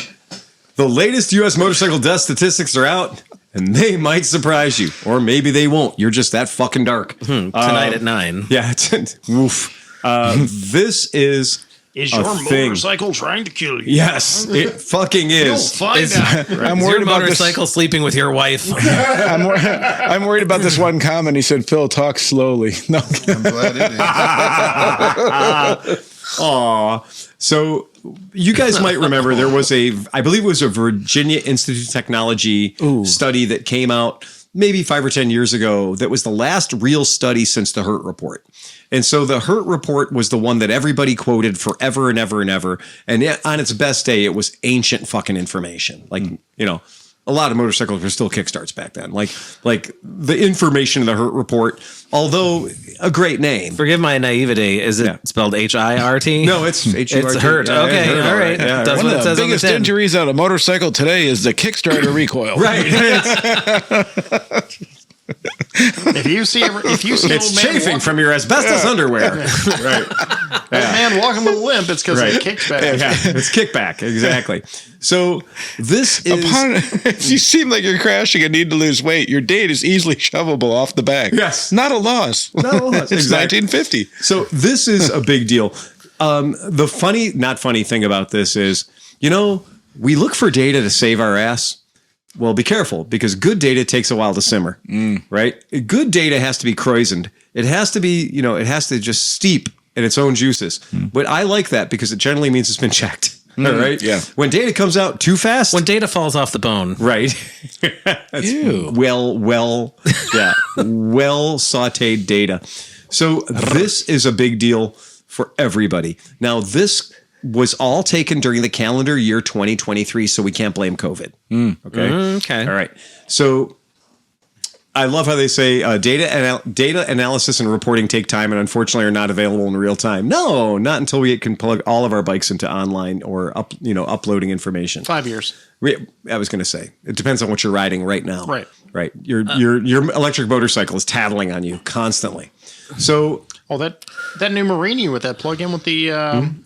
the latest U.S. motorcycle death statistics are out, and they might surprise you, or maybe they won't. You're just that fucking dark.
Tonight at 9.
Yeah. Woof. This is
your
thing.
motorcycle trying to kill you?
Yes, it fucking is.
Find out.
I'm
Is
worried
your
about this.
motorcycle sleeping with your wife?
I'm worried about this one comment. He said, Phil, talk slowly. No.
I'm glad it is.
Aw. So you guys might remember there was I believe it was a Virginia Institute of Technology study that came out maybe 5 or 10 years ago that was the last real study since the Hurt Report. And so the Hurt Report was the one that everybody quoted forever and ever and ever. And on its best day, it was ancient fucking information. Like, a lot of motorcycles were still kickstarts back then. Like the information in the Hurt Report, although a great name.
Forgive my naivety. Is it spelled HIRT?
No, it's H-U-R-T.
It's Hurt.
Yeah,
Okay,
Hurt,
all right.
Yeah,
That's
One
what
of
it
the
says on the
biggest
tin.
injuries on a motorcycle today is the Kickstarter recoil.
Right.
If you see
It's
an old man
chafing from your asbestos underwear. Right.
man walking with a limp, it's because
Right.
it kicks back.
Yeah, it's kickback. Exactly. So this is.
If you seem like you're crashing and need to lose weight, your date is easily shovable off the back.
Yes.
Not a loss.
No,
It's
exactly.
1950.
So this is a big deal. The not funny thing about this is, we look for data to save our ass. Well, be careful because good data takes a while to simmer, right? Good data has to be croissant. It has to be, it has to just steep in its own juices. But I like that because it generally means it's been checked. All right.
Yeah.
When data comes out too fast.
When data falls off the bone.
Right. That's
Ew.
well sauteed data. So this is a big deal for everybody. Now, this was all taken during the calendar year 2023, so we can't blame COVID. Okay.
Okay.
All right. So I love how they say data analysis and reporting take time and unfortunately are not available in real time. No, not until we can plug all of our bikes into online or uploading information.
5 years.
I was going to say it depends on what you're riding right now.
Right.
Your electric motorcycle is tattling on you constantly. So
That new Marini with that plug-in with the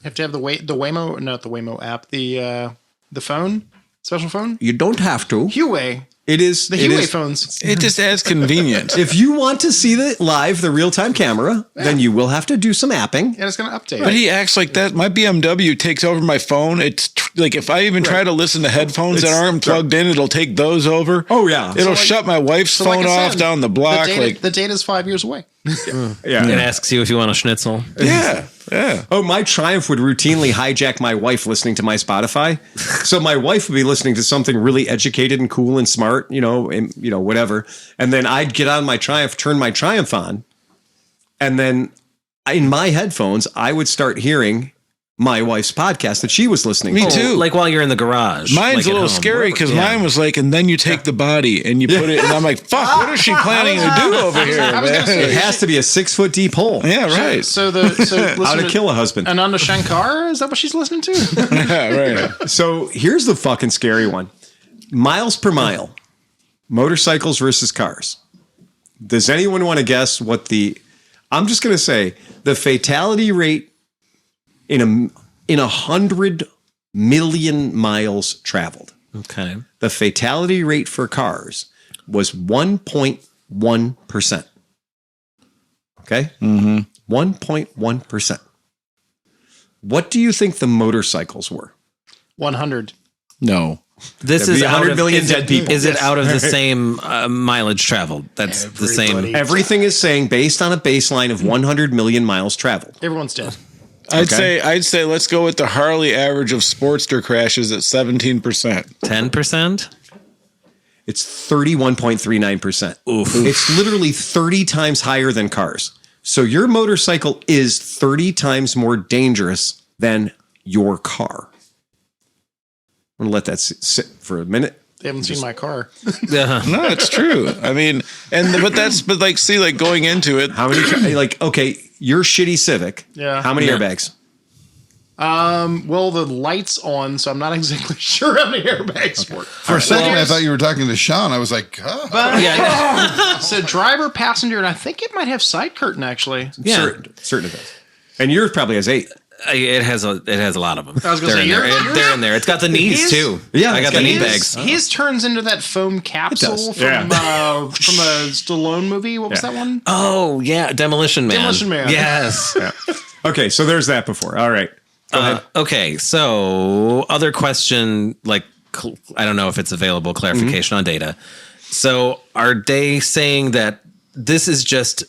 have to have the Waymo, not the Waymo app, the phone, special phone.
you don't have to.
Huawei.
It is
The
it
Huawei
is-
phones.
It just adds convenience.
If you want to see the real-time camera, then you will have to do some apping.
And it's going to update.
But he acts like that. My BMW takes over my phone. It's like if I even try to listen to headphones that aren't plugged in, it'll take those over.
Oh, yeah.
It'll shut my wife's phone off down the block.
The data's 5 years away.
Yeah.
It asks you if you want a schnitzel.
Yeah.
Oh, my Triumph would routinely hijack my wife listening to my Spotify. So my wife would be listening to something really educated and cool and smart, and whatever. And then I'd get on my Triumph, turn my Triumph on, and then in my headphones, I would start hearing my wife's podcast that she was listening
Me
to.
too.
Like while you're in the garage.
Mine's
like
a
at
little
home.
scary because
Yeah.
mine was like, and then you take the body and you put it, and I'm like, fuck, what is she planning to do over here?
I was gonna say,
It has to be a 6 foot deep hole.
Yeah, right.
So
How
listen
to kill a husband.
Ananda Shankar, is that what she's listening to?
Yeah, right.
So here's the fucking scary one. Miles per mile. Motorcycles versus cars. Does anyone want to guess what I'm just going to say the fatality rate in 100 million miles traveled.
Okay.
The fatality rate for cars was 1.1%. Okay? 1.1%. What do you think the motorcycles were?
100.
No.
This
There'd
is
be 100
out of,
million
is
dead
it,
people.
Is it
Yes.
out of the same mileage traveled? That's the same.
Everything is saying based on a baseline of 100 million miles traveled.
Everyone's dead.
I'd say let's go with the Harley average of Sportster crashes at 17%.
10%?
It's 31.39%. Oof. It's literally 30 times higher than cars. So your motorcycle is 30 times more dangerous than your car. I'm going to let that sit for a minute.
They haven't seen my car.
No, it's true. I mean, but like, see, like going into it,
How many, like, okay, your shitty Civic.
Yeah.
How many airbags?
Well, the light's on, so I'm not exactly sure how many airbags work.
For a second, I thought you were talking to Sean. I was like, huh?
So driver, passenger, and I think it might have side curtain actually.
Certain it does. And yours probably has 8.
It has a lot of them.
I was gonna say,
they're in there. It's got the knees too.
Yeah,
I got the knee bags.
His turns into that foam capsule
does.
from a Stallone movie. What was that one?
Oh yeah, Demolition Man.
Demolition Man.
Yes.
Okay, so there's that before. All right. Go ahead.
Okay, so other question, like I don't know if it's available clarification on data. So are they saying that this is just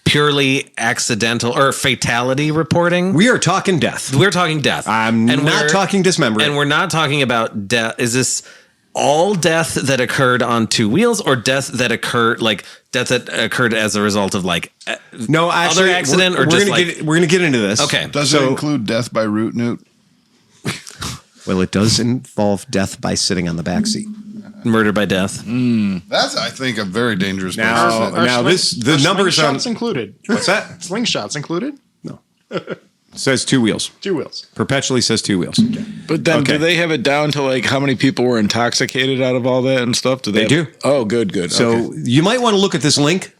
purely accidental or fatality reporting?
We are talking death.
We're talking death.
I'm not talking dismemberment.
And we're not talking about death. Is this all death that occurred on 2 wheels or death that occurred as a result of like
no, actually,
other accident
we're
or just
we're going to get into this.
Okay.
Does it include death by root, Newt?
Well, it does involve death by sitting on the back seat.
murder by death?
That's, I think, a very dangerous place.
The numbers on
slingshots included.
What's that?
Slingshots included.
Says 2 wheels.
2 wheels.
Perpetually says 2 wheels.
but then
Okay.
do they have it down to like how many people were intoxicated out of all that and stuff?
They do.
Oh, good.
So
Okay.
you might want to look at this link.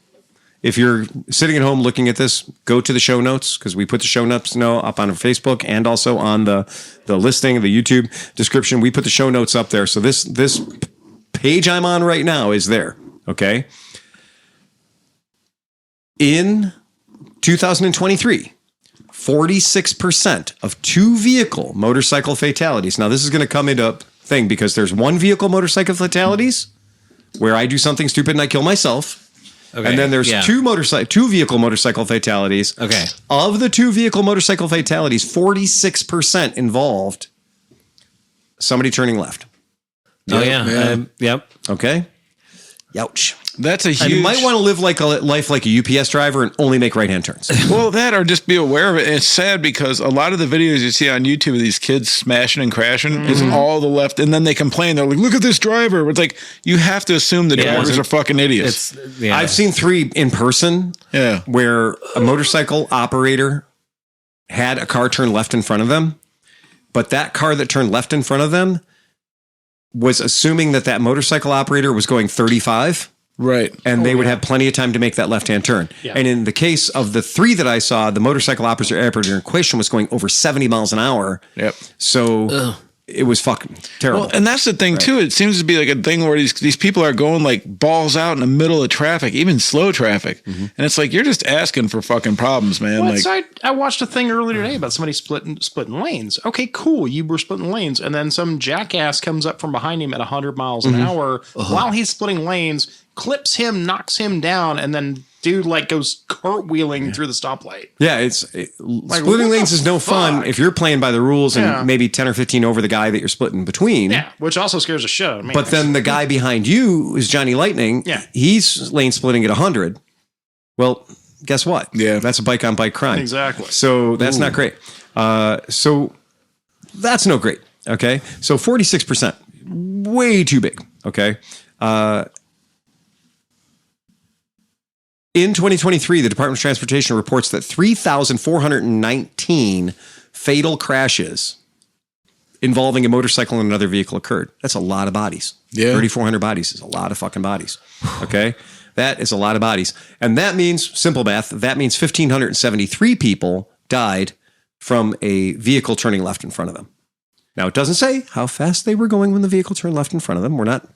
If you're sitting at home looking at this, go to the show notes because we put the show notes up on our Facebook and also on the listing, the YouTube description. We put the show notes up there. So this page I'm on right now is there. Okay. In 2023, 46% of 2-vehicle motorcycle fatalities. Now, this is going to come into a thing because there's 1-vehicle motorcycle fatalities where I do something stupid and I kill myself. Okay. And then there's 2-vehicle motorcycle fatalities.
Okay.
Of the 2-vehicle motorcycle fatalities, 46% involved somebody turning left.
Oh yeah. Yep.
Okay. Youch.
That's a huge.
You might want to live like a life like a UPS driver and only make right-hand turns.
Well, that or just be aware of it. And it's sad because a lot of the videos you see on YouTube of these kids smashing and crashing is all the left, and then they complain. They're like, "Look at this driver." It's like you have to assume the drivers are fucking idiots.
I've seen 3 in person.
Yeah,
where a motorcycle operator had a car turn left in front of them, but that car that turned left in front of them was assuming that motorcycle operator was going 35.
right.
And they would have plenty of time to make that left-hand turn. Yeah. And in the case of the 3 that I saw, the motorcycle operator in question was going over 70 miles an hour.
Yep.
So it was fucking terrible.
Well, and that's the thing too. It seems to be like a thing where these people are going like balls out in the middle of traffic, even slow traffic, and it's like you're just asking for fucking problems, man.
Well,
like
so I watched a thing earlier today about somebody splitting lanes. Okay, cool. You were splitting lanes, and then some jackass comes up from behind him at 100 miles an hour while he's splitting lanes, clips him, knocks him down, and then dude like goes cartwheeling through the stoplight.
Yeah, splitting lanes is no fun if you're playing by the rules and maybe 10 or 15 over the guy that you're splitting between.
Yeah, which also scares the shit out of me.
But then the guy behind you is Johnny Lightning.
Yeah.
He's lane splitting at 100. Well, guess what?
Yeah.
That's a bike on bike crime.
Exactly.
So that's not great. So that's no great. Okay. So 46%, way too big. Okay. In 2023, the Department of Transportation reports that 3,419 fatal crashes involving a motorcycle and another vehicle occurred. That's a lot of bodies.
Yeah.
3,400 bodies is a lot of fucking bodies. Okay? That is a lot of bodies. And that means, simple math, that means 1,573 people died from a vehicle turning left in front of them. Now, it doesn't say how fast they were going when the vehicle turned left in front of them. We're not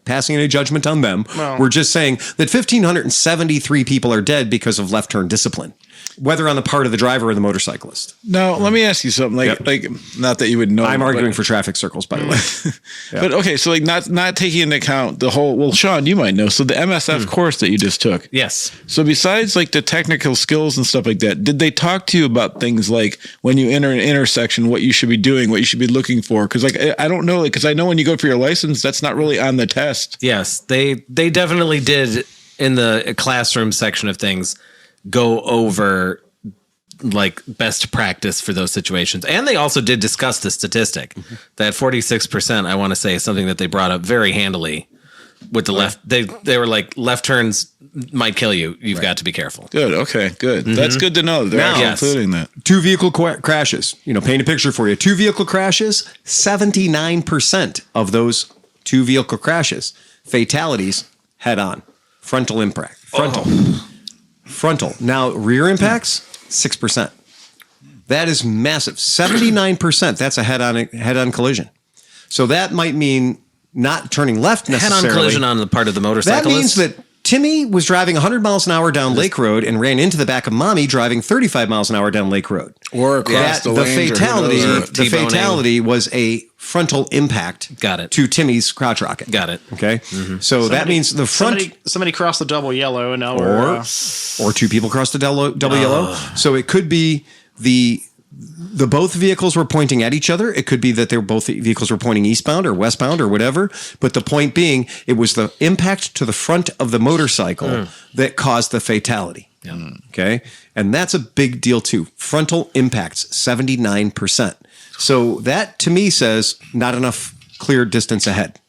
passing any judgment on them.
No.
We're just saying that 1,573 people are dead because of left turn discipline. whether on the part of the driver or the motorcyclist.
Now, let me ask you something. Like, not that you would know.
I'm arguing for traffic circles, by the way.
But okay, so like not taking into account the whole. Well, Sean, you might know. So the MSF course that you just took.
Yes.
So besides like the technical skills and stuff like that, did they talk to you about things like when you enter an intersection, what you should be doing, what you should be looking for? Because like I don't know, because I know when you go for your license, that's not really on the test.
Yes, they definitely did in the classroom section of things go over like best practice for those situations. And they also did discuss the statistic that 46%, I want to say, is something that they brought up very handily with the left. They were like, left turns might kill you. You've got to be careful.
Good. Okay, good. That's good to know. They're actually including that.
2 vehicle crashes. Paint a picture for you. 2 vehicle crashes, 79% of those 2 vehicle crashes, fatalities, head on. Frontal impact. Frontal. Now, rear impacts, 6%. That is massive. 79%. That's a head-on collision. So that might mean not turning left necessarily.
Head-on collision on the part of the motorcyclist.
That means that Timmy was driving 100 miles an hour down Lake Road and ran into the back of Mommy driving 35 miles an hour down Lake Road.
Or across the lane.
The fatality was a frontal impact.
Got it.
To Timmy's crotch rocket.
Got it.
Okay. So that means the front.
Somebody crossed the double yellow, and now
or 2 people crossed the double yellow. So it could be the both vehicles were pointing at each other. It could be that both vehicles were pointing eastbound or westbound or whatever. But the point being, it was the impact to the front of the motorcycle that caused the fatality. Yeah. Okay. And that's a big deal too. Frontal impacts, 79%. So that to me says not enough clear distance ahead.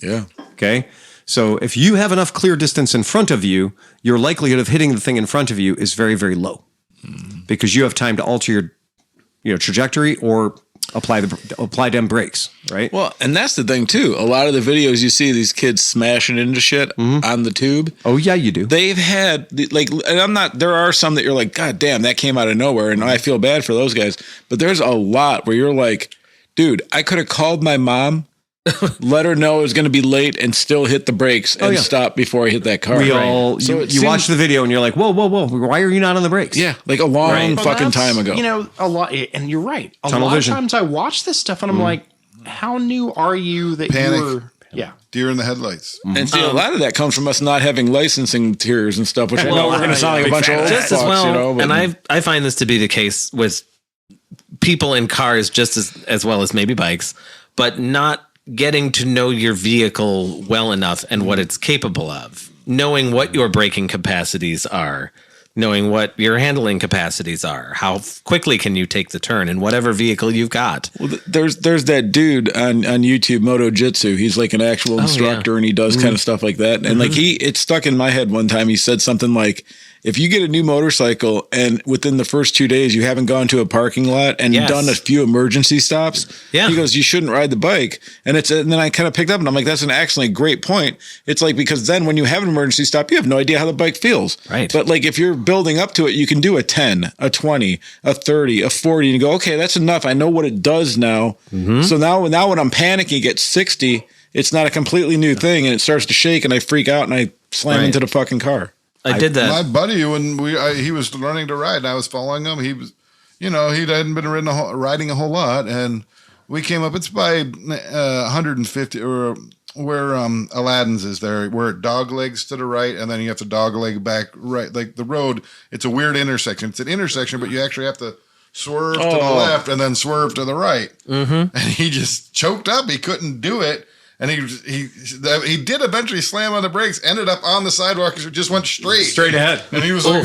Yeah.
Okay. So if you have enough clear distance in front of you, your likelihood of hitting the thing in front of you is very, very low because you have time to alter your trajectory or apply them brakes, right?
Well, and that's the thing too. A lot of the videos you see these kids smashing into shit on the tube.
Oh yeah, you do.
They've had and there are some that you're like, God damn, that came out of nowhere. And I feel bad for those guys, but there's a lot where you're like, dude, I could have called my mom, let her know it was going to be late and still hit the brakes and stop before I hit that car.
You watch the video and you're like, whoa, why are you not on the brakes?
Yeah, like a long fucking time ago.
A lot, and you're right. A lot of times I watch this stuff and I'm like, how new are you that
Panic.
you were? Yeah.
Deer in the headlights.
And see, a lot of that comes from us not having licensing tiers and stuff, which I know we're going to sound like a bunch of old
just
fucks,
as well.
But,
and I find this to be the case with people in cars just as well as maybe bikes, but not getting to know your vehicle well enough and what it's capable of, knowing what your braking capacities are, knowing what your handling capacities are, how quickly can you take the turn in whatever vehicle you've got.
Well, there's that dude on YouTube, Moto Jitsu. He's like an actual instructor and he does kind of stuff like that. And like it stuck in my head one time. He said something like, if you get a new motorcycle and within the first 2 days you haven't gone to a parking lot and done a few emergency stops, he goes, you shouldn't ride the bike. And then I kind of picked up and I'm like, that's an actually great point. It's like, because then when you have an emergency stop, you have no idea how the bike feels.
Right.
But like if you're building up to it, you can do a 10, a 20, a 30, a 40, and you go, okay, that's enough. I know what it does now. So now when I'm panicking at 60, it's not a completely new thing and it starts to shake and I freak out and I slam into the fucking car.
I did that.
My buddy, when he was learning to ride, and I was following him. He was, he hadn't been riding a whole lot, and we came up. It's by 150 or where Aladdin's is there, where it dog legs to the right, and then you have to dog leg back right. Like the road, it's a weird intersection. It's an intersection, but you actually have to swerve to the left and then swerve to the right. And he just choked up. He couldn't do it. And he did eventually slam on the brakes, ended up on the sidewalk, just went straight
ahead.
And he was like,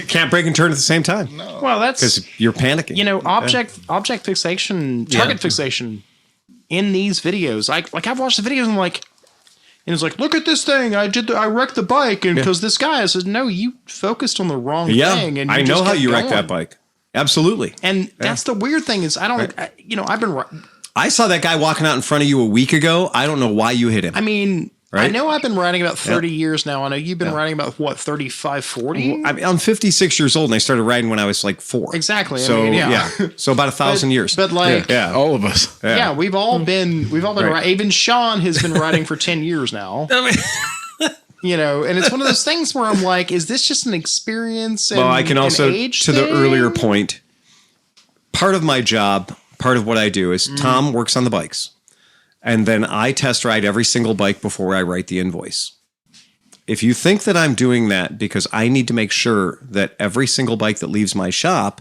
can't brake and turn at the same time.
No.
Well, that's
because you're panicking.
Object fixation, target fixation in these videos. I've watched the videos and and it's like, look at this thing. I wrecked the bike, and because this guy says, no, you focused on the wrong thing. And
I know how you wrecked that bike. Absolutely.
And that's the weird thing is I've been.
I saw that guy walking out in front of you a week ago. I don't know why you hit him.
I mean, I know I've been riding about 30 years now. I know you've been riding about, 35, 40?
I'm 56 years old, and I started riding when I was like 4.
Exactly.
So, So about 1,000 years.
But
all of us.
Yeah, we've all been riding. Even Sean has been riding for 10 years now. And it's one of those things where I'm like, is this just an experience? And,
well, I can also,
age
to
thing?
the earlier point, part of my job, part of what I do is Tom works on the bikes. And then I test ride every single bike before I write the invoice. If you think that I'm doing that because I need to make sure that every single bike that leaves my shop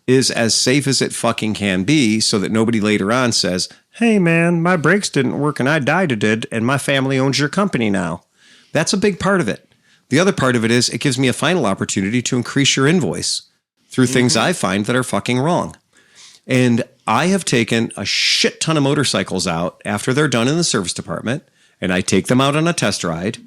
is as safe as it fucking can be so that nobody later on says, hey man, my brakes didn't work and I died it did and my family owns your company now. That's a big part of it. The other part of it is it gives me a final opportunity to increase your invoice through things I find that are fucking wrong. And I have taken a shit ton of motorcycles out after they're done in the service department, and I take them out on a test ride,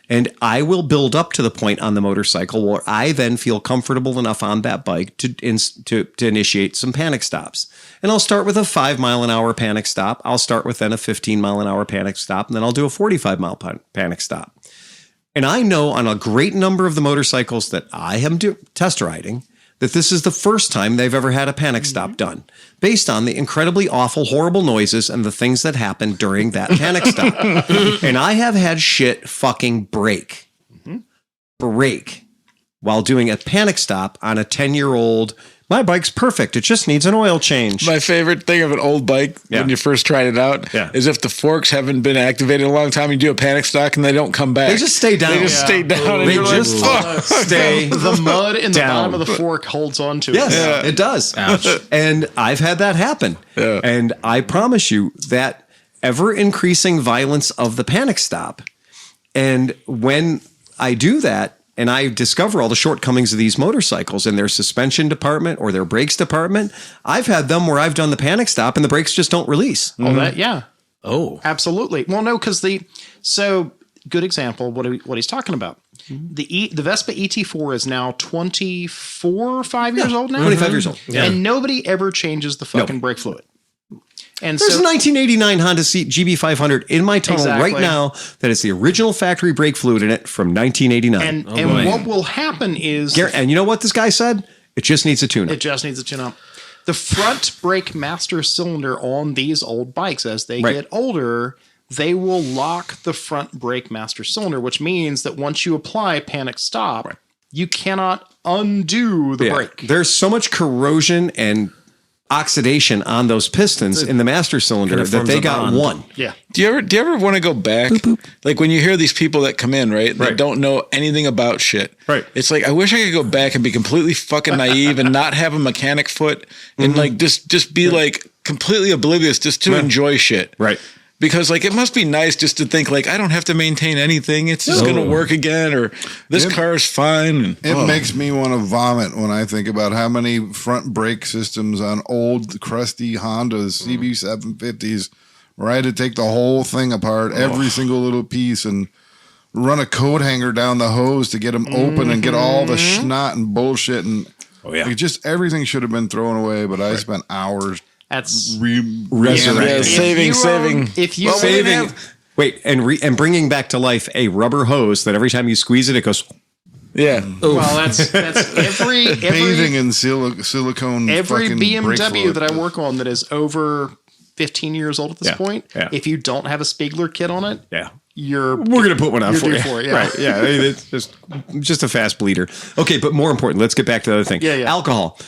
and I will build up to the point on the motorcycle where I then feel comfortable enough on that bike to initiate some panic stops. And I'll start with a 5 mile an hour panic stop. I'll start with then a 15 mile an hour panic stop, and then I'll do a 45 mile panic stop. And I know on a great number of the motorcycles that I am test riding that this is the first time they've ever had a panic stop done based on the incredibly awful, horrible noises and the things that happen during that panic stop. And I have had shit fucking break while doing a panic stop on a 10-year-old. My bike's perfect. It just needs an oil change.
My favorite thing of an old bike when you first tried it out is if the forks haven't been activated in a long time, you do a panic stop and they don't come back.
They just stay down.
They just stay down.
They just stay
The mud in the
down.
bottom of the fork holds on to
Yes,
it.
it does.
Ouch.
And I've had that happen.
Yeah.
And I promise you that ever increasing violence of the panic stop. And when I do that, and I discover all the shortcomings of these motorcycles in their suspension department or their brakes department, I've had them where I've done the panic stop and the brakes just don't release.
Oh, that, yeah.
Oh,
Absolutely. Well, no, because good example, what he's talking about. The Vespa ET4 is now 24, 5 years old now?
25 years old.
Yeah.
And nobody ever changes the fucking brake fluid. And
There's
so,
a 1989 Honda GB500 in my tunnel
Exactly.
right now that is the original factory brake fluid in it from 1989.
and what will happen is
And you know what this guy said? It just needs a tune-up.
it just needs a tune up. The front brake master cylinder on these old bikes, as they
Right.
get older, they will lock the front brake master cylinder, which means that once you apply panic stop, you cannot undo the brake.
There's so much corrosion and oxidation on those pistons in the master cylinder
Kind of
that
forms
they
a
got
bond.
one.
Yeah.
Do you ever want to go back? Like when you hear these people that come in, right? That don't know anything about shit.
Right.
It's like I wish I could go back and be completely fucking naive and not have a mechanic foot and like just be like completely oblivious just to enjoy shit.
Right.
Because like it must be nice just to think like I don't have to maintain anything. It's just gonna work again, or this car is fine. And,
It makes me want to vomit when I think about how many front brake systems on old crusty Hondas CB750s where I had to take the whole thing apart, every single little piece, and run a coat hanger down the hose to get them open and get all the schnot and bullshit. And like, just everything should have been thrown away, but I spent hours
That's
Resurrecting.
saving.
If you
Saving. Wait, and bringing back to life a rubber hose that every time you squeeze it, it goes.
Yeah.
well, that's every
bathing in silicone.
every
fucking brake
BMW
fluid.
that I work on that is over 15 years old at this point.
yeah.
If you don't have a Spiegler kit on it,
Yeah.
we're
gonna put one on
you're
for
due
you.
for it, yeah.
Right? Yeah, it's just a fast bleeder. Okay, but more important, let's get back to the other thing.
Yeah.
Alcohol.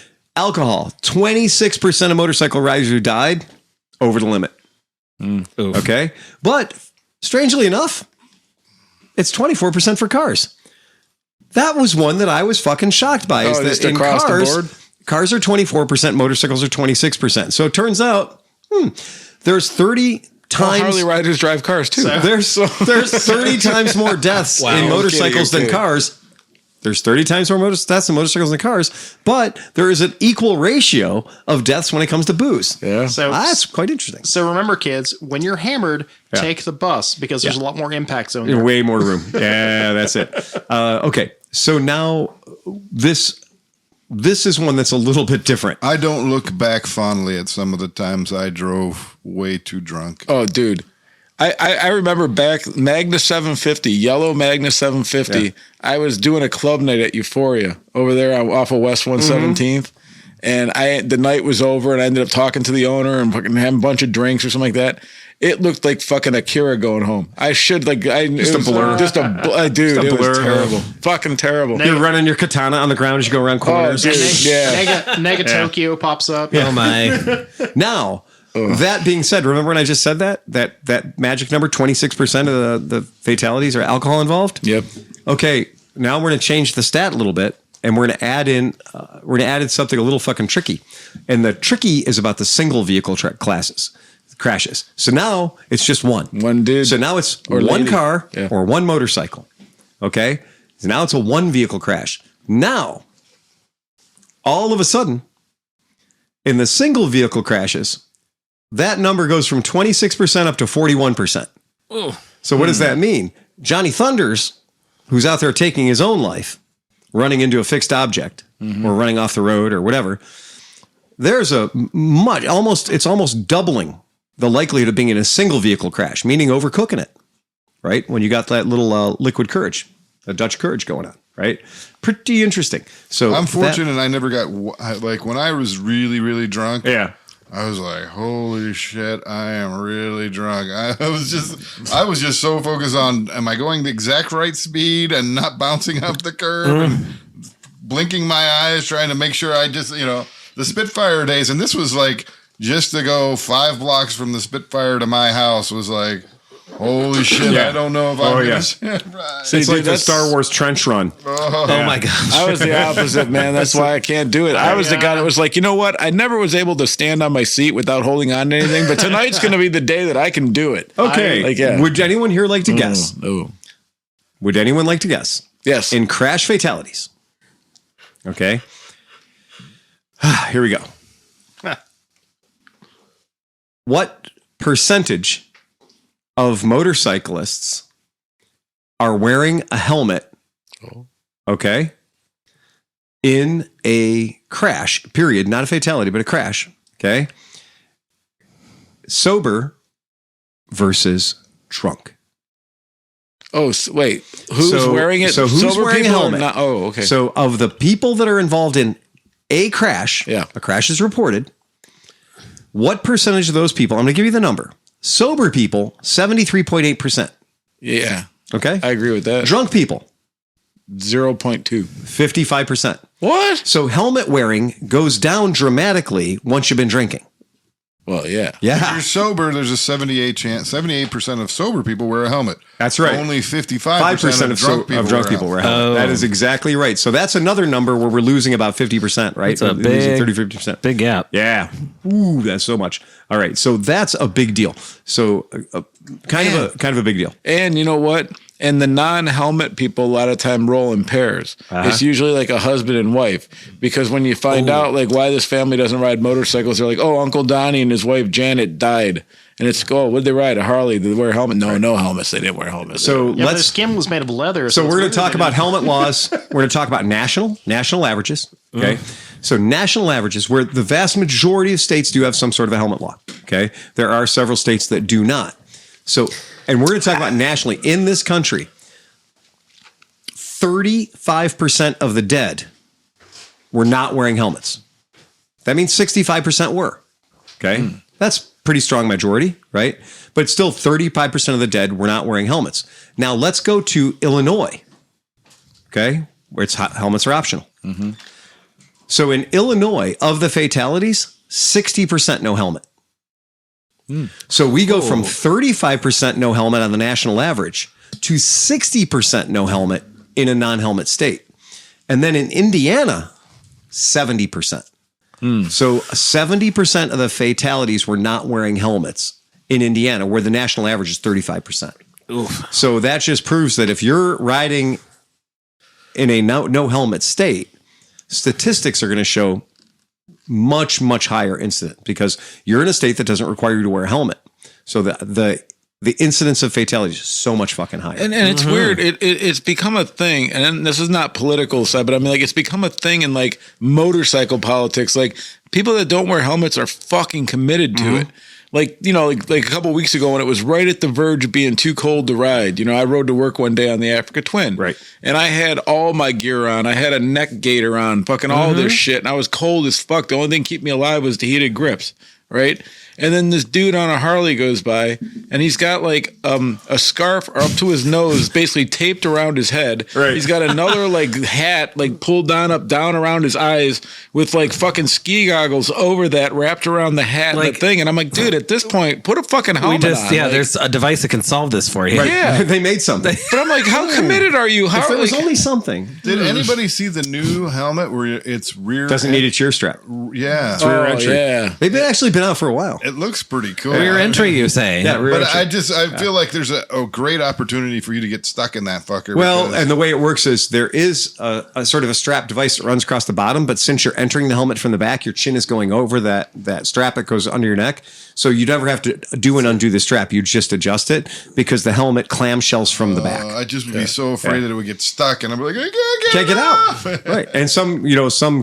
26% of motorcycle riders who died over the limit. Okay, but strangely enough, it's 24% for cars. That was one that I was fucking shocked by. Is that
just
in
across the
cars,
board?
cars are 24%, motorcycles are 26%. So it turns out there's 30 times.
Harley riders drive cars too.
There's 30 times more deaths in motorcycles than cars. There's 30 times more deaths in motorcycles than cars, but there is an equal ratio of deaths when it comes to booze.
Yeah.
So
That's quite interesting.
So remember, kids, when you're hammered, take the bus because there's a lot more impact zone there.
Way more room. Yeah, that's it. Okay, so now this is one that's a little bit different.
I don't look back fondly at some of the times I drove way too drunk.
Oh, dude. I remember back Magna 750, yellow Magna 750.
Yeah.
I was doing a club night at Euphoria over there off of West 117th. And the night was over and I ended up talking to the owner and fucking having a bunch of drinks or something like that. It looked like fucking Akira going home. I should like just
a blur.
Just a dude.
Just a
it was
blur.
terrible. Fucking terrible.
You're running your katana on the ground as you go around corners.
dude. Yeah.
Nega Tokyo pops up.
Oh my.
Now, that being said, remember when I just said that magic number, 26% of the fatalities are alcohol involved?
Yep.
Okay, now we're going to change the stat a little bit, and we're going to add in something a little fucking tricky. And the tricky is about the single vehicle crashes. So now it's just one.
One dude.
So now it's
Or
one
lady.
car
Yeah.
or one motorcycle. Okay? So now it's a one vehicle crash. Now, all of a sudden, in the single vehicle crashes, that number goes from 26% up to 41%. So what does that mean? Johnny Thunders, who's out there taking his own life, running into a fixed object or running off the road or whatever, there's it's almost doubling the likelihood of being in a single vehicle crash, meaning overcooking it, right? When you got that little liquid courage, a Dutch courage going on, right? Pretty interesting. So
I'm fortunate I never got, like, when I was really, really drunk.
Yeah.
I was like, holy shit, I am really drunk. I was just so focused on, am I going the exact right speed and not bouncing off the curb and blinking my eyes, trying to make sure I just, the Spitfire days. And this was like, just to go 5 blocks from the Spitfire to my house was like, holy shit,
Yeah.
I don't know if I'm going to right.
It's like the Star Wars trench run.
Oh my gosh.
I was the opposite, man. That's why I can't do it. I was the guy that was like, you know what? I never was able to stand on my seat without holding on to anything, but tonight's going to be the day that I can do it.
Okay. Would anyone here like to guess?
Oh.
Would anyone like to guess?
Yes.
In crash fatalities. Okay. Here we go. What percentage of motorcyclists are wearing a helmet? Okay. In a crash, period, not a fatality, but a crash. Okay. Sober versus drunk.
Oh, wait. Who's wearing it?
So who's
Sober
wearing a
people or
helmet?
not? Oh, okay.
So of the people that are involved in a crash,
Yeah.
a crash is reported. What percentage of those people? I'm going to give you the number. Sober people, 73.8%.
Yeah.
Okay.
I agree with that.
Drunk people,
0.2.
55%.
What?
So helmet wearing goes down dramatically once you've been drinking.
Well, yeah.
If
Yeah.
you're sober, there's a 78% of sober people wear a helmet.
That's right.
Only 55%
5%
of drunk people
wear
wear
a
a helmet.
helmet. That is exactly right. So that's another number where we're losing about 50%, right?
It's a
We're losing
big,
30-50%.
big gap.
Yeah. Ooh, that's so much. All right. So that's a big deal. So kind of a big deal.
And you know what? And the non-helmet people a lot of time roll in pairs. It's usually like a husband and wife, because when you find out like why this family doesn't ride motorcycles, they're like, oh, Uncle Donnie and his wife Janet died, and it's what'd they ride? A Harley? Did they wear a helmet? No helmets. They didn't wear helmets.
So
Yeah, their
let's.
skin was made of leather.
So
it's
we're going
weird
to talk
they
about
didn't-
helmet laws. We're going to talk about national averages. Okay. So national averages, where the vast majority of states do have some sort of a helmet law. Okay. There are several states that do not. So, and we're going to talk about nationally in this country. 35% of the dead were not wearing helmets. That means 65% were. Okay. That's pretty strong majority, right? But still 35% of the dead were not wearing helmets. Now let's go to Illinois. Okay. Where helmets are optional. So in Illinois, of the fatalities, 60% no helmet. So we go from 35% no helmet on the national average to 60% no helmet in a non-helmet state. And then in Indiana, 70%. So 70% of the fatalities were not wearing helmets in Indiana, where the national average is 35%. So that just proves that if you're riding in a no helmet state, statistics are going to show much, much higher incident, because you're in a state that doesn't require you to wear a helmet. So the incidence of fatalities is so much fucking higher.
And it's weird. It's become a thing. And this is not political side, but I mean, like, it's become a thing in like motorcycle politics. Like, people that don't wear helmets are fucking committed to it. Like, like a couple of weeks ago when it was right at the verge of being too cold to ride, I rode to work one day on the Africa Twin.
Right.
And I had all my gear on. I had a neck gaiter on, fucking all this shit. And I was cold as fuck. The only thing keeping me alive was the heated grips. right? And then this dude on a Harley goes by, and he's got like a scarf up to his nose, basically taped around his head.
Right.
He's got another like hat, like pulled down around his eyes, with like fucking ski goggles over that, wrapped around the hat and the thing. And I'm like, dude, at this point, put a fucking helmet on.
Yeah,
like,
there's a device that can solve this for you.
Right.
Yeah.
They made something.
But I'm like, how committed are you? How
If it was
like,
only something.
Did anybody see the new helmet where it's rear?
Doesn't need a cheer strap.
Yeah.
Rear
oh,
entry.
yeah.
They've actually been out for a while.
It looks pretty cool.
Rear entry, you say?
Yeah, rear
But
entry.
I feel like there's a great opportunity for you to get stuck in that fucker.
Well,
because-
and the way it works is there is a sort of a strap device that runs across the bottom, but since you're entering the helmet from the back, your chin is going over that strap that goes under your neck. So you never have to do and undo the strap. You just adjust it because the helmet clamshells from the back.
I just would be so afraid that it would get stuck, and I'd be like, I
Can't get
off.
out. Right. And some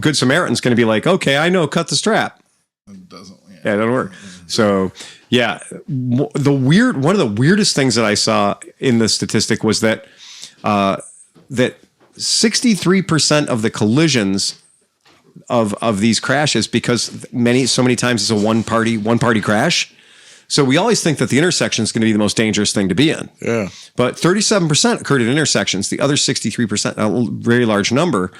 good Samaritan's going to be like, okay, I know, cut the strap.
It doesn't.
Yeah, it doesn't work. So, yeah, one of the weirdest things that I saw in the statistic was that 63% of the collisions of these crashes, because so many times it's a one party crash. So we always think that the intersection is going to be the most dangerous thing to be in.
Yeah.
But 37% occurred at intersections. The other 63%, a very large number,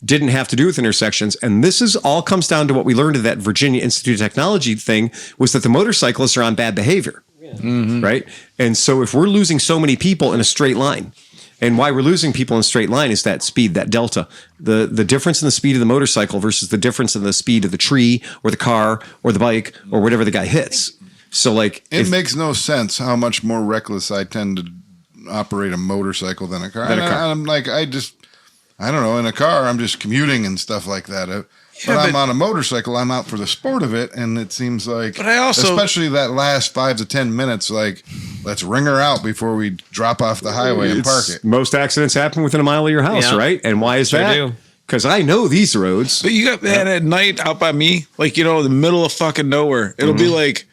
didn't have to do with intersections. And this is all comes down to what we learned at that Virginia Institute of Technology thing, was that the motorcyclists are on bad behavior, right? And so if we're losing so many people in a straight line, and why we're losing people in a straight line is that speed, that delta, the difference in the speed of the motorcycle versus the difference in the speed of the tree or the car or the bike or whatever the guy hits. So like
It makes no sense how much more reckless I tend to operate a motorcycle than a car. I'm like, I don't know. In a car, I'm just commuting and stuff like that. But I'm on a motorcycle. I'm out for the sport of it, and it seems like,
But I also-
especially that last 5 to 10 minutes, like, let's ring her out before we drop off the highway and park it.
Most accidents happen within a mile of your house,
Yeah.
right? And why is
Sure
that?
do.
Because I know these roads.
But you got man at night out by me, like in the middle of fucking nowhere. It'll be like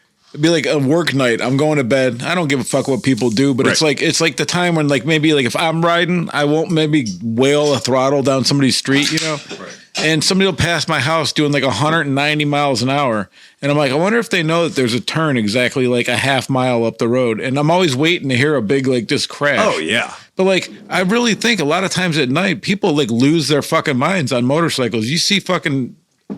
a work night. I'm going to bed. I don't give a fuck what people do, but it's like the time when like maybe like if I'm riding, I won't maybe whale a throttle down somebody's street, and somebody will pass my house doing like 190 miles an hour, and I'm like, I wonder if they know that there's a turn exactly like a half mile up the road, and I'm always waiting to hear a big like just crash.
Oh yeah.
But like, I really think a lot of times at night, people like lose their fucking minds on motorcycles. You see fucking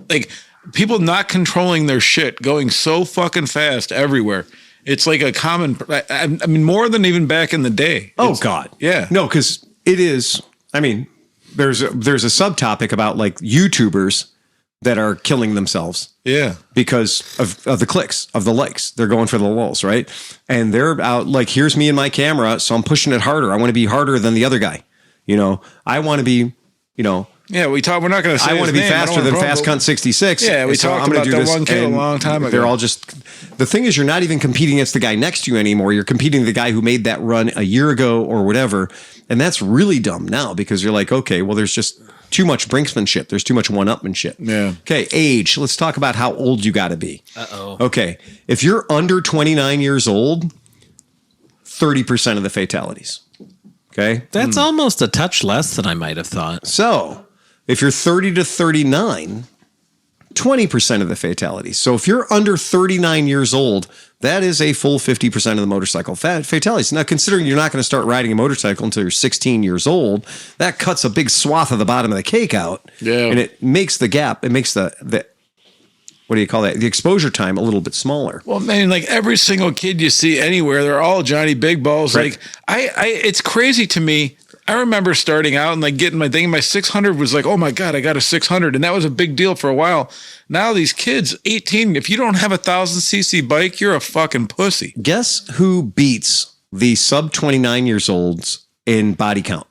like people not controlling their shit, going so fucking fast everywhere. It's like a common, I mean, more than even back in the day.
Oh God.
Yeah.
No, because it is. I mean, there's a subtopic about like YouTubers that are killing themselves.
Yeah.
Because of the clicks, of the likes. They're going for the lulz, right? And they're out like, here's me and my camera, so I'm pushing it harder. I want to be harder than the other guy. I want to be,
Yeah, we're not going to say
I want to be
his name. I don't
faster than
wanna
Fast
promote-
Cunt 66.
Yeah, we
And so
talked
I'm gonna
about
do
that
this,
one kid a
and
long time ago.
They're all just, the thing is, you're not even competing against the guy next to you anymore. You're competing with the guy who made that run a year ago or whatever. And that's really dumb now because you're like, okay, well, there's just too much brinksmanship. There's too much one-upmanship.
Yeah.
Okay, age. Let's talk about how old you got to be.
Uh-oh.
Okay, if you're under 29 years old, 30% of the fatalities. Okay?
That's almost a touch less than I might have thought.
So, if you're 30 to 39, 20% of the fatalities. So, if you're under 39 years old, that is a full 50% of the motorcycle fatalities. Now, considering you're not going to start riding a motorcycle until you're 16 years old, that cuts a big swath of the bottom of the cake out.
Yeah.
And it makes the gap, it makes the what do you call that? The exposure time a little bit smaller.
Well, man, like every single kid you see anywhere, they're all Johnny Big Balls.
Right.
Like it's crazy to me. I remember starting out and like getting my thing. My 600 was like, oh my God, I got a 600. And that was a big deal for a while. Now these kids, 18, if you don't have 1,000cc bike, you're a fucking pussy.
Guess who beats the sub 29 years olds in body count?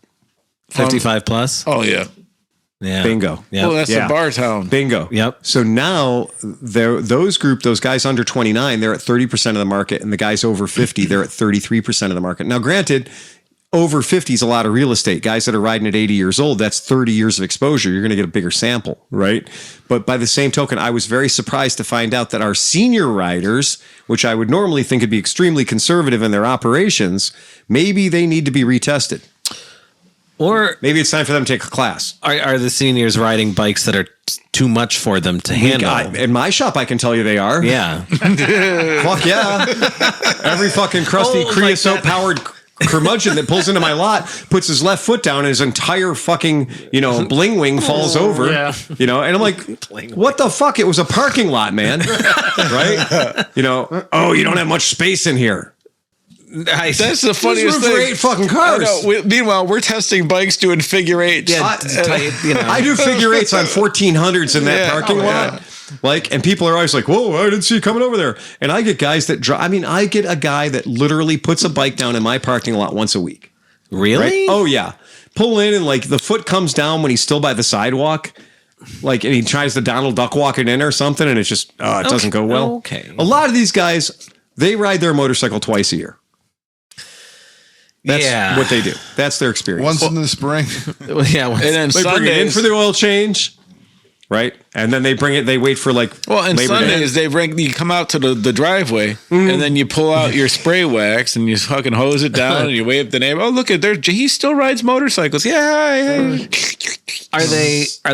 55 plus?
Oh, yeah.
Yeah.
Bingo.
Yeah.
Well, that's
Yeah.
the bar town.
Bingo.
Yep.
So now those guys under 29, they're at 30% of the market, and the guys over 50, they're at 33% of the market. Now, granted, over 50 is a lot of real estate. Guys that are riding at 80 years old, that's 30 years of exposure. You're going to get a bigger sample, right? But by the same token, I was very surprised to find out that our senior riders, which I would normally think would be extremely conservative in their operations, maybe they need to be retested.
Or
maybe it's time for them to take a class.
are the seniors riding bikes that are too much for them to handle?
In my shop, I can tell you they are.
Yeah.
Fuck yeah. Every fucking crusty creosote-powered curmudgeon that pulls into my lot puts his left foot down and his entire fucking, bling wing falls over.
Yeah.
And I'm like, what the fuck? It was a parking lot, man. Right? You don't have much space in here.
That's the funniest
room for
thing.
8 fucking cars.
Meanwhile, we're testing bikes doing figure eights.
Yeah,
I do figure eights on 1400s in that parking lot. And people are always like, whoa, I didn't see you coming over there. And I get guys that drive. I mean, I get a guy that literally puts a bike down in my parking lot once a week.
Really?
Right? Oh, yeah. Pull in and the foot comes down when he's still by the sidewalk. And he tries to Donald Duck walk it in or something. And it's just, it doesn't go well.
Okay.
A lot of these guys, they ride their motorcycle twice a year. That's what they do. That's their experience.
Once in the spring.
Yeah.
And then
They bring it in for the oil change, right? And then they bring it. They wait for
and
Labor
Sundays
Day.
you come out to the driveway and then you pull out your spray wax and you fucking hose it down and you wave the neighbor. Oh, look at he still rides motorcycles. Yeah.
Are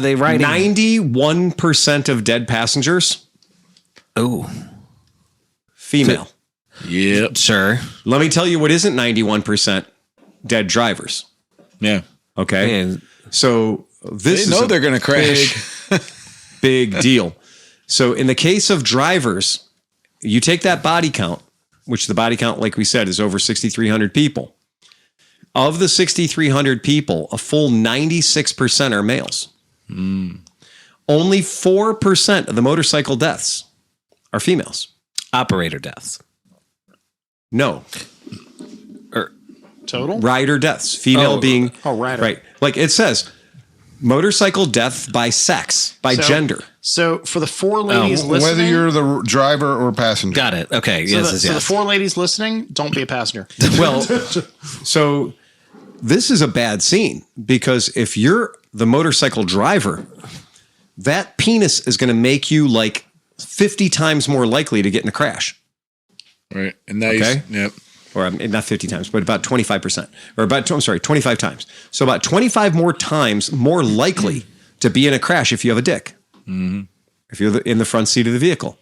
they riding
91% of dead passengers?
Oh,
Female.
Yep.
sure.
Let me tell you what isn't 91% dead drivers.
Yeah.
Okay.
Yeah.
So this
They know
is
they're going to crash.
big deal. So in the case of drivers, you take that body count, which the body count, like we said, is over 6,300 people. Of the 6,300 people, a full 96% are males. Only 4% of the motorcycle deaths are females.
Operator deaths.
No.
Total?
Rider deaths. Female being...
rider.
Right. Like it says, motorcycle death by sex, by gender.
So for the 4 ladies listening...
Whether you're the driver or passenger.
Got it. Okay.
So,
Yes.
the 4 ladies listening, don't be a passenger.
Well, so this is a bad scene because if you're the motorcycle driver, that penis is going to make you 50 times more likely to get in a crash.
Right. And now
Okay. Or not 50 times, but about 25%. Or 25 times. So about 25 more times more likely to be in a crash if you have a dick. Mm-hmm. If you're in the front seat of the vehicle.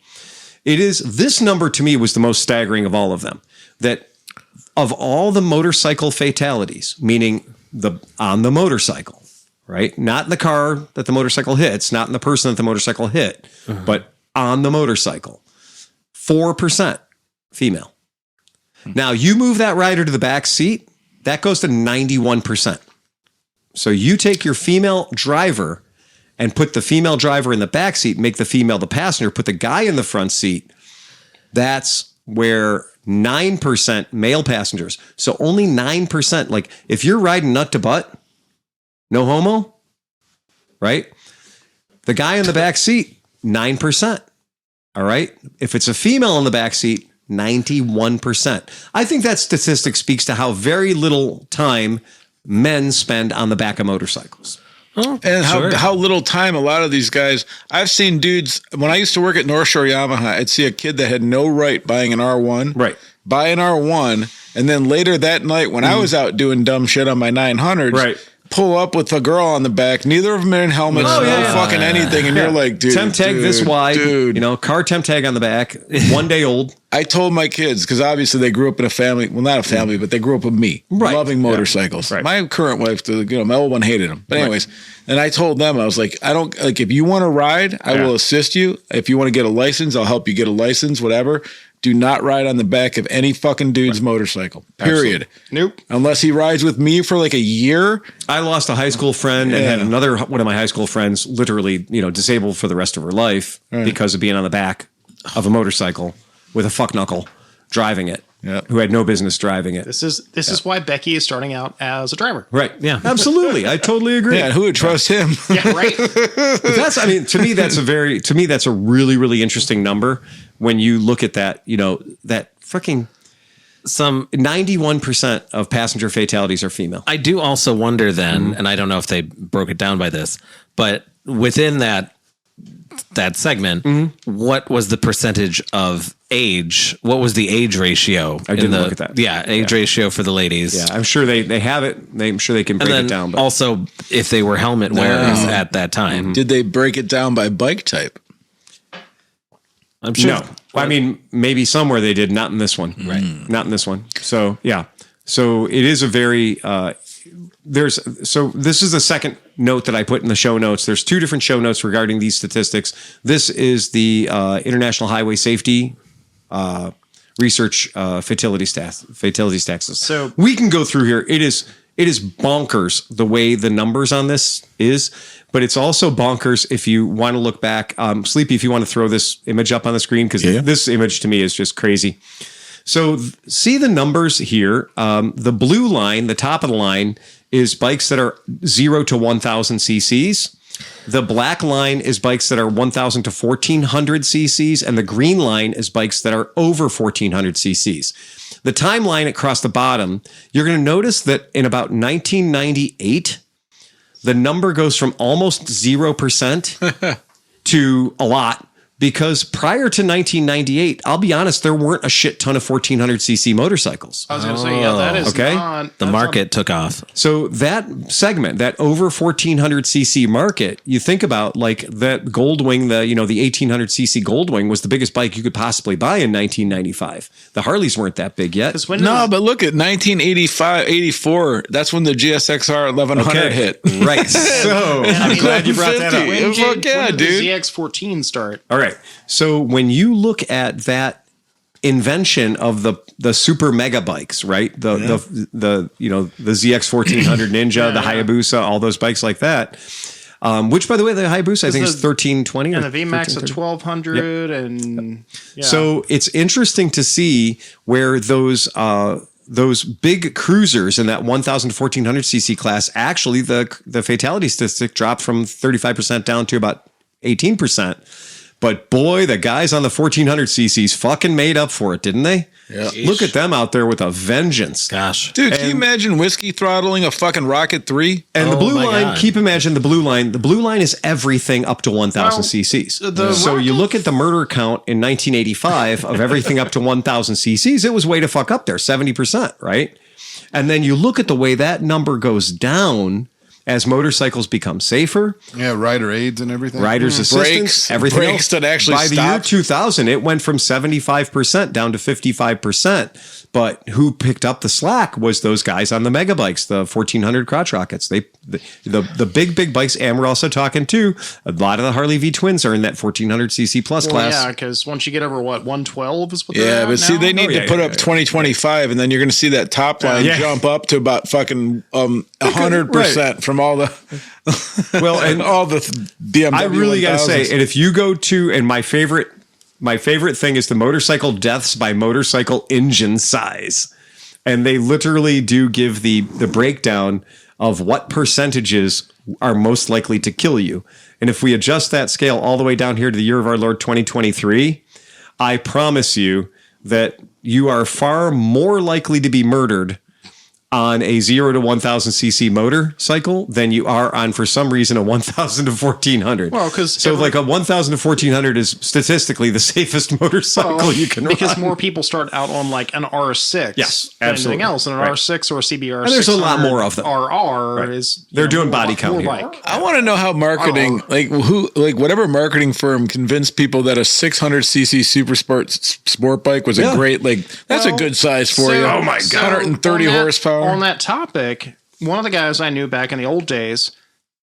This number to me was the most staggering of all of them. That of all the motorcycle fatalities, meaning on the motorcycle, right? Not in the car that the motorcycle hits, not in the person that the motorcycle hit, but on the motorcycle. 4% female. Now, you move that rider to the back seat, that goes to 91%. So you take your female driver and put the female driver in the back seat, make the female the passenger, put the guy in the front seat. That's where 9% male passengers. So only 9%. If you're riding nut to butt, no homo, right? The guy in the back seat, 9%. All right. If it's a female in the back seat, 91%. I think that statistic speaks to how very little time men spend on the back of motorcycles.
And how little time a lot of these guys, I've seen dudes, when I used to work at North Shore Yamaha, I'd see a kid that had no right buying an R1.
Right.
Buy an R1. And then later that night when I was out doing dumb shit on my 900s,
Right.
pull up with a girl on the back. Neither of them are in helmets. Fucking anything. And you're like, dude.
Temp tag this wide.
Dude.
Car temp tag on the back. 1 day old.
I told my kids, because obviously they grew up in a family, well, not a family, but they grew up with me,
Right.
loving motorcycles.
Right.
My current wife, my old one hated them. But anyways, and I told them, I was like, if you want to ride, I will assist you. If you want to get a license, I'll help you get a license, whatever. Do not ride on the back of any fucking dude's motorcycle, period.
Absolutely. Nope.
Unless he rides with me for a year.
I lost a high school friend and had another one of my high school friends literally, disabled for the rest of her life because of being on the back of a motorcycle with a fuck knuckle driving it, who had no business driving it.
This is why Becky is starting out as a driver.
Right. Yeah. Absolutely. I totally agree.
Yeah, who would trust him?
Yeah, right.
To me, that's a really, really interesting number when you look at that, that freaking
Some
91% of passenger fatalities are female.
I do also wonder then, and I don't know if they broke it down by this, but within that that segment, what was the percentage of age? What was the age ratio?
I didn't look at that.
Yeah, age ratio for the ladies.
Yeah, I'm sure they have it. I'm sure they can break it down. But
Also, if they were helmet wearers at that time.
Did they break it down by bike type?
I'm sure.
no, I mean maybe somewhere they did, not in this one. Right, not in this one. So yeah, so it is a very this is the second note that I put in the show notes. There's two different show notes regarding these statistics. This is the International Highway Safety Research fatality stats.
So
we can go through here. It is bonkers the way the numbers on this is, but it's also bonkers if you want to look back. Sleepy, if you want to throw this image up on the screen, because this image to me is just crazy. So see the numbers here. The blue line, the top of the line, is bikes that are 0 to 1,000 cc's. The black line is bikes that are 1,000 to 1,400 cc's, and the green line is bikes that are over 1,400 cc's. The timeline across the bottom, you're going to notice that in about 1998, the number goes from almost 0% to a lot. Because prior to 1998, I'll be honest, there weren't a shit ton of 1,400cc motorcycles.
I was going to say, yeah, that is
okay.
not...
The market took off.
So that segment, that over 1,400cc market, you think about like that Goldwing, the 1,800cc Goldwing was the biggest bike you could possibly buy in 1995. The Harleys weren't that big yet.
But look at 1985, 84. That's when the GSXR 1100 hit.
Right. So I'm glad you brought that up.
When did
dude.
the ZX14 start?
All right. So when you look at that invention of the super mega bikes, right? The ZX 1400 Ninja, the Hayabusa, all those bikes like that. Which, by the way, the Hayabusa I think is 1320
and the VMAX at 1200, and
so it's interesting to see where those big cruisers in that 1,000 to 1,400cc class actually the fatality statistic dropped from 35% down to about 18%. But boy, the guys on the 1,400cc's fucking made up for it, didn't they?
Yeah.
Look at them out there with a vengeance.
Gosh.
Dude, can you imagine whiskey throttling a fucking Rocket 3?
And the blue
my
line,
God.
keep imagine the blue line. The blue line is everything up to 1,000 cc's. So you look at the murder count in 1985 of everything up to 1,000 cc's, it was way to fuck up there, 70%, right? And then you look at the way that number goes down as motorcycles become safer.
Yeah, rider aids and everything.
Riders assistance,
Brakes,
everything
brakes
else.
that actually
By the year
stop.
2000, it went from 75% down to 55%. But who picked up the slack was those guys on the mega bikes, the 1400 crotch rockets. The big bikes, and we're also talking too, a lot of the Harley V twins are in that 1400cc plus class.
Yeah, because once you get over 112 is what
Yeah,
they're
but
at
see,
now?
they need to put up 2025, and then you're going to see that top line jump up to about fucking 100% from all the
Well, and
all the BMW.
I really got to
1000s.
say, and if you go to, and my favorite thing is the motorcycle deaths by motorcycle engine size. And they literally do give the breakdown of what percentages are most likely to kill you. And if we adjust that scale all the way down here to the year of our Lord 2023, I promise you that you are far more likely to be murdered on a 0 to 1,000cc motorcycle than you are on, for some reason, a 1,000 to 1,400.
Well, because
so like a 1,000 to 1,400 is statistically the safest motorcycle you can
because
ride.
more people start out on like an R6
Yes,
than
absolutely.
anything else, and an
Right.
R6 or a CBR.
And there's a lot more of them.
RR is
They're doing body count here.
bike.
I want to know how marketing, whatever marketing firm convinced people that a 600cc super sport bike was a great, that's a good size for you.
Oh my God.
130 horsepower.
On that topic, one of the guys I knew back in the old days,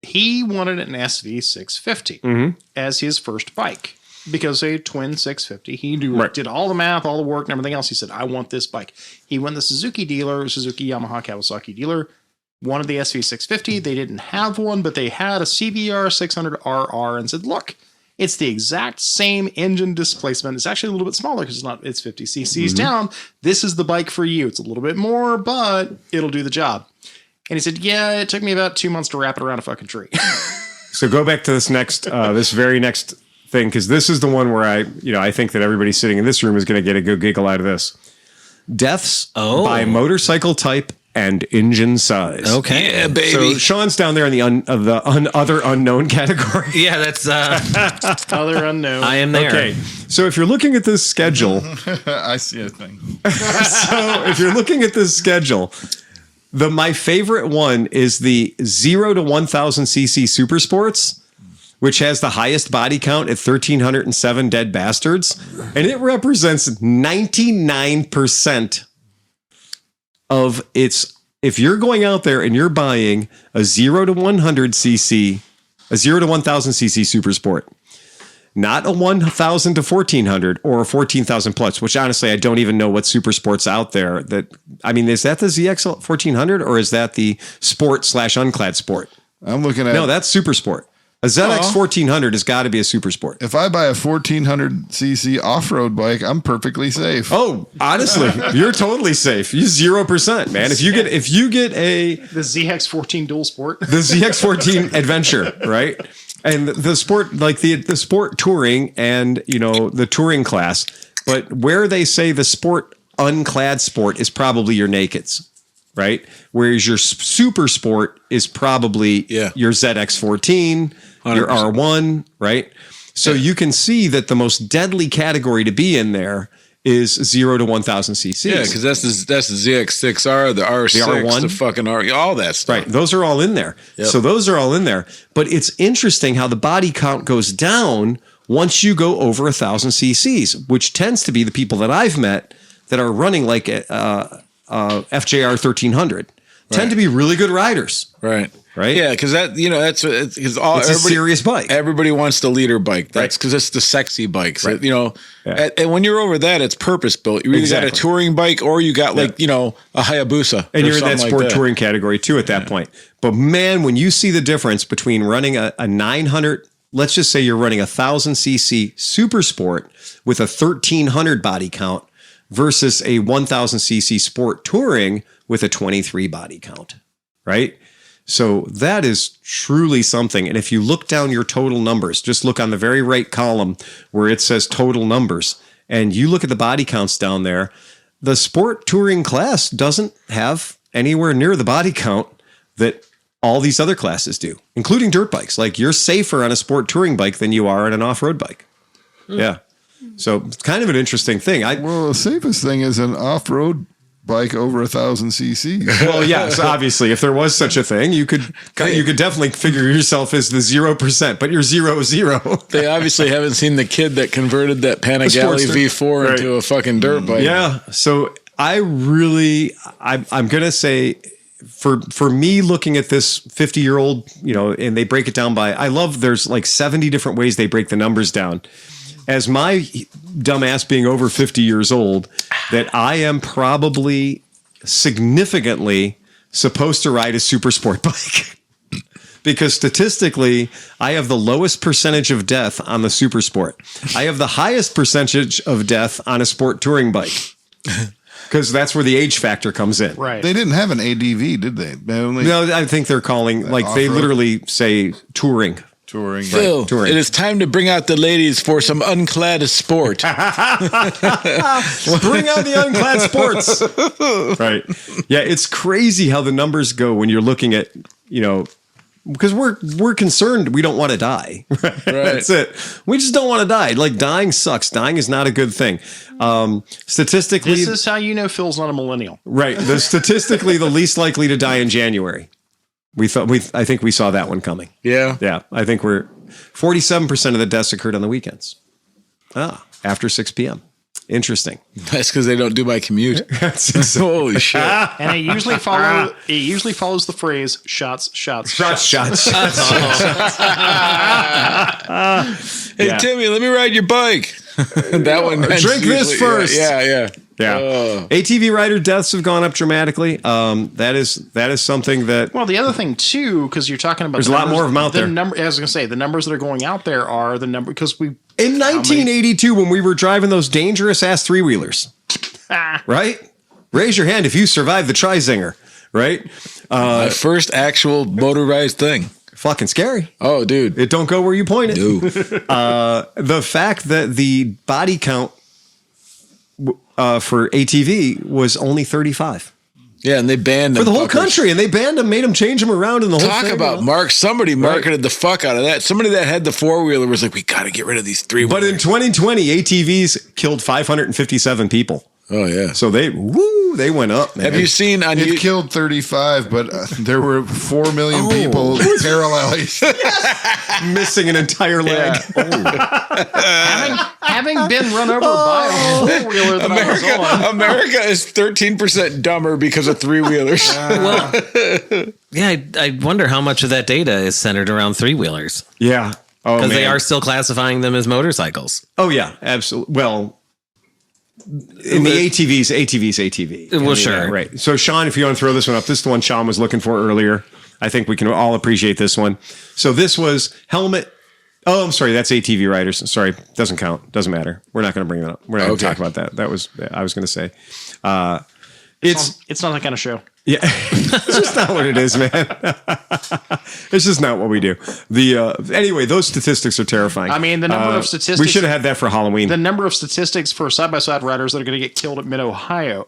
he wanted an SV650 as his first bike because a twin 650. He did all the math, all the work, and everything else. He said, I want this bike. He went to the Suzuki dealer, Suzuki, Yamaha, Kawasaki dealer, wanted the SV650. They didn't have one, but they had a CBR 600RR and said, look, it's the exact same engine displacement. It's actually a little bit smaller because it's 50 cc's down. This is the bike for you. It's a little bit more, but it'll do the job. And he said, yeah, it took me about 2 months to wrap it around a fucking tree.
So go back to this very next thing, because this is the one where I think that everybody sitting in this room is going to get a good giggle out of this. Deaths by motorcycle type and engine size.
Okay.
Yeah, baby.
So Sean's down there in the other unknown category.
Yeah, that's
Other unknown.
I am there.
Okay. So if you're looking at this schedule,
I see a thing.
so if you're looking at this schedule, my favorite one is the 0 to 1000 cc Super Sports, which has the highest body count at 1,307 dead bastards, and it represents 99% of its. If you're going out there and you're buying a 0 to 100 cc, a 0 to 1000 cc Super Sport, not a 1,000 to 1,400 or a 14,000 plus, which honestly, I don't even know what Super Sports out there is that the ZX 1400 or is that the sport / unclad sport?
I'm looking at
No, that's Super Sport. A ZX 1400 has got to be a Super Sport.
If I buy a 1,400 cc off-road bike, I'm perfectly safe.
Oh, honestly, you're totally safe. You 0%, man. If you get
the ZX14 dual sport.
the ZX14 Adventure, right? And the sport, like the sport touring and, the touring class, but where they say the sport unclad sport is probably your nakeds, right? Whereas your super sport is probably your ZX14, 100%. Your R1, right? So you can see that the most deadly category to be in there is 0 to 1,000 cc's.
Yeah, because that's the ZX6R, the R6, the
R1,
the fucking R, all that stuff.
Right, those are all in there. Yep. So those are all in there. But it's interesting how the body count goes down once you go over 1,000 cc's, which tends to be the people that I've met that are running like FJR 1300 tend to be really good riders.
Right.
Right.
Yeah, because that's because
it's a serious bike.
Everybody wants the leader bike. That's because it's the sexy bikes.
Right.
And when you're over that, it's purpose built. You either got a touring bike or you got a Hayabusa,
and you're in that sport
like
touring category too at that point. But man, when you see the difference between running a 900, let's just say you're running 1,000 cc Super Sport with a 1,300 body count versus a 1,000 cc Sport Touring with a 23 body count, right? So that is truly something. And if you look down your total numbers, just look on the very right column where it says total numbers, and you look at the body counts down there, the sport touring class doesn't have anywhere near the body count that all these other classes do, including dirt bikes. Like you're safer on a sport touring bike than you are on an off-road bike. Yeah. So it's kind of an interesting thing.
Well, the safest thing is an off-road bike over 1,000 cc.
Well, yes, obviously, if there was such a thing, you could definitely figure yourself as the 0%, but you're 0-0.
They obviously haven't seen the kid that converted that Panigale V4 into a fucking dirt bike.
Yeah. So I'm gonna say for me looking at this 50-year-old, and they break it down by there's like 70 different ways they break the numbers down. As my dumbass being over 50 years old, that I am probably significantly supposed to ride a super sport bike. Because statistically, I have the lowest percentage of death on the super sport. I have the highest percentage of death on a sport touring bike. Because that's where the age factor comes in.
Right.
They didn't have an ADV, did they?
No, I think they're calling, they literally say touring.
Touring.
Phil,
right, touring.
It is time to bring out the ladies for some unclad sport.
Bring out the unclad sports. Right. Yeah, it's crazy how the numbers go when you're looking at, because we're concerned we don't want to die. Right? That's it. We just don't want to die. Like dying sucks. Dying is not a good thing. Statistically,
this is how you know Phil's not a millennial.
Right. Statistically the least likely to die in January. I think we saw that one coming.
Yeah.
Yeah. I think 47% of the deaths occurred on the weekends. After 6 p.m. Interesting.
That's because they don't do my commute. Holy shit.
And it usually follows the phrase shots.
Hey, Timmy, let me ride your bike. That one.
Drink this first.
Yeah.
ATV rider deaths have gone up dramatically. That is something that.
Well, the other thing too, because you're talking about
there's a lot more of them out there.
As I was going to say, the numbers that are going out there are the number because we
in 1982 when we were driving those dangerous ass 3-wheelers, right? Raise your hand if you survived the Tri-Zinger, right?
My first actual motorized thing.
Fucking scary.
Oh, dude.
It don't go where you point it.
No.
The fact that the body count for ATV was only 35.
Yeah, and they banned
for
them
the whole
fuckers.
country, and they banned them, made them change them around in the whole
Talk
thing.
about Mark. Somebody marketed the fuck out of that. Somebody that had the 4-wheeler was like, we got to get rid of these 3-wheelers.
But in 2020, ATVs killed 557 people.
Oh, yeah.
So they went up, man.
Have you seen on
It killed 35, but there were 4 million people parallel.
missing an entire leg?
Having been run over by a four-wheeler that I was on.
America is 13% dumber because of 3-wheelers.
Well, yeah, I wonder how much of that data is centered around 3-wheelers.
Yeah. Oh,
Because they
man.
are still classifying them as motorcycles.
Oh, yeah, absolutely. Well, in the ATV.
Well, sure.
Right. So, Sean, if you want to throw this one up, this is the one Sean was looking for earlier. I think we can all appreciate this one. So this was helmet. Oh, I'm sorry. That's ATV riders. Sorry. Doesn't count. Doesn't matter. We're not going to bring that up. We're not going to talk about that. That was, I was going to say.
It's not that kind of show.
Yeah, it's just not what it is, man. It's just not what we do. Anyway, those statistics are terrifying.
I mean, the number of statistics.
We should have had that for Halloween.
The number of statistics for side-by-side riders that are going to get killed at Mid-Ohio.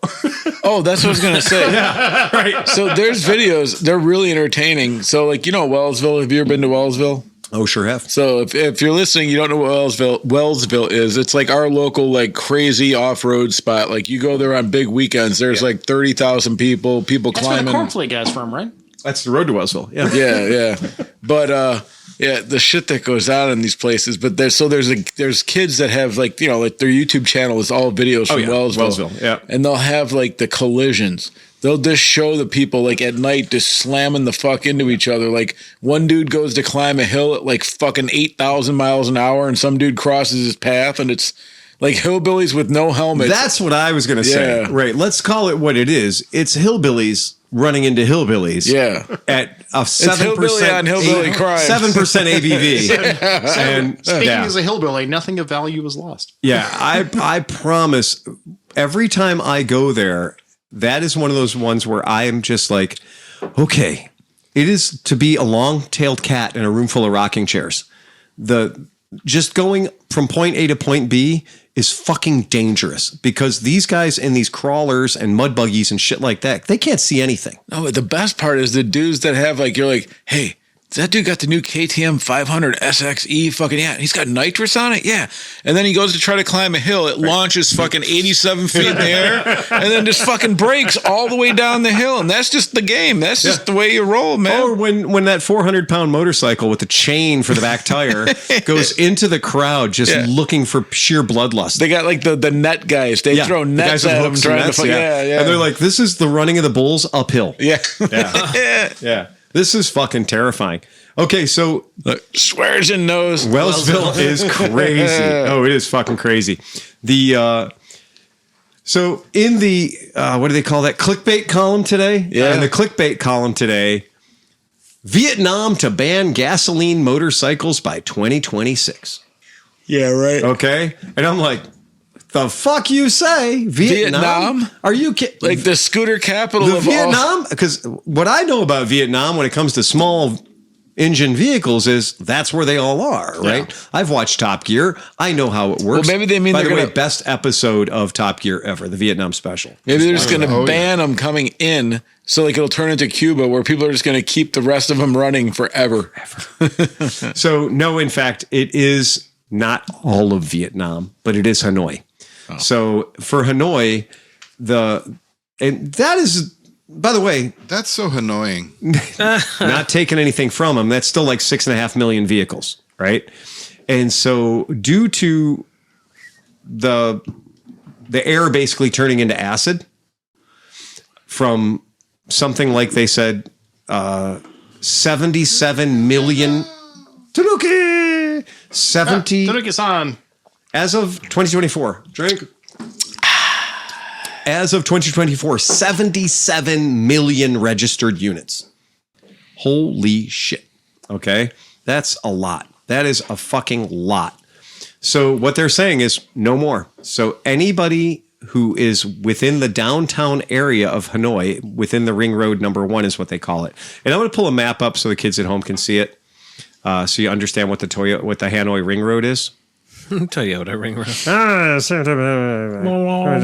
Oh, that's what I was going to say.
Yeah, right.
So there's videos. They're really entertaining. So, like, you know, Wellsville. Have you ever been to Wellsville?
Oh, sure have.
So if you're listening, you don't know what Wellsville is. It's like our local, like, crazy off-road spot. Like, you go there on big weekends. There's like 30,000 people
That's where the
climbing.
cornflake guy's from, right?
That's the road to Wellsville. Yeah.
Yeah. But yeah, the shit that goes on in these places. But there's kids that have, like, you know, like their YouTube channel is all videos from Wellsville.
Yeah.
And they'll have, like, the collisions. They'll just show the people, like, at night just slamming the fuck into each other. Like, one dude goes to climb a hill at like fucking 8,000 miles an hour, and some dude crosses his path, and it's like hillbillies with no helmets.
That's what I was going to say.
Yeah.
Right. Let's call it what it is. It's hillbillies running into hillbillies.
Yeah.
At a 7%
hillbilly on hillbilly crime.
7% ABV. And
Speaking
yeah.
as a hillbilly, nothing of value was lost.
Yeah, I promise every time I go there, that is one of those ones where I am just like, okay, it is to be a long-tailed cat in a room full of rocking chairs. Just going from point A to point B is fucking dangerous because these guys in these crawlers and mud buggies and shit like that, they can't see anything.
No, but the best part is the dudes that have, like, you're like, hey, that dude got the new KTM 500 SXE fucking, yeah, he's got nitrous on it, yeah. And then he goes to try to climb a hill, it launches fucking 87 feet in the air, and then just fucking breaks all the way down the hill. And that's just the game. That's just the way you roll, man.
Or when that 400-pound motorcycle with the chain for the back tire goes into the crowd just looking for sheer bloodlust.
They got, like, the net guys. They throw
the
nets
guys with
at them
hooks
trying
and nets,
to yeah.
And they're like, this is the running of the bulls uphill.
Yeah.
Yeah. This is fucking terrifying. Okay, so
Look, swears and knows.
Wellsville is crazy. Oh, it is fucking crazy. So in the what do they call that? Clickbait column today?
Yeah.
In the clickbait column today, Vietnam to ban gasoline motorcycles by 2026.
Yeah, right.
Okay? And I'm like, the fuck you say? Vietnam? Are you kidding?
Like the scooter capital
The
of
Vietnam? Because what I know about Vietnam when it comes to small engine vehicles is that's where they all are, right? Yeah. I've watched Top Gear. I know how it works.
Well, maybe they mean
By
they're
the way,
gonna,
best episode of Top Gear ever, the Vietnam special.
Maybe they're just going to ban them coming in, so like it'll turn into Cuba, where people are just going to keep the rest of them running forever.
So no, in fact, it is not all of Vietnam, but it is Hanoi. Oh. So for Hanoi, and that is, by the way,
that's so annoying.
Not taking anything from them. That's still like 6.5 million vehicles, right? And so due to the air basically turning into acid from something like they said 77 million Tanuki 70
Tanuki-san.
As of 2024, drink. As of 2024, 77 million registered units. Holy shit. Okay. That's a lot. That is a fucking lot. So what they're saying is no more. So anybody who is within the downtown area of Hanoi, within the Ring Road number 1 is what they call it. And I'm going to pull a map up so the kids at home can see it. So you understand what the Hanoi Ring Road is.
Toyota Ring Road.
I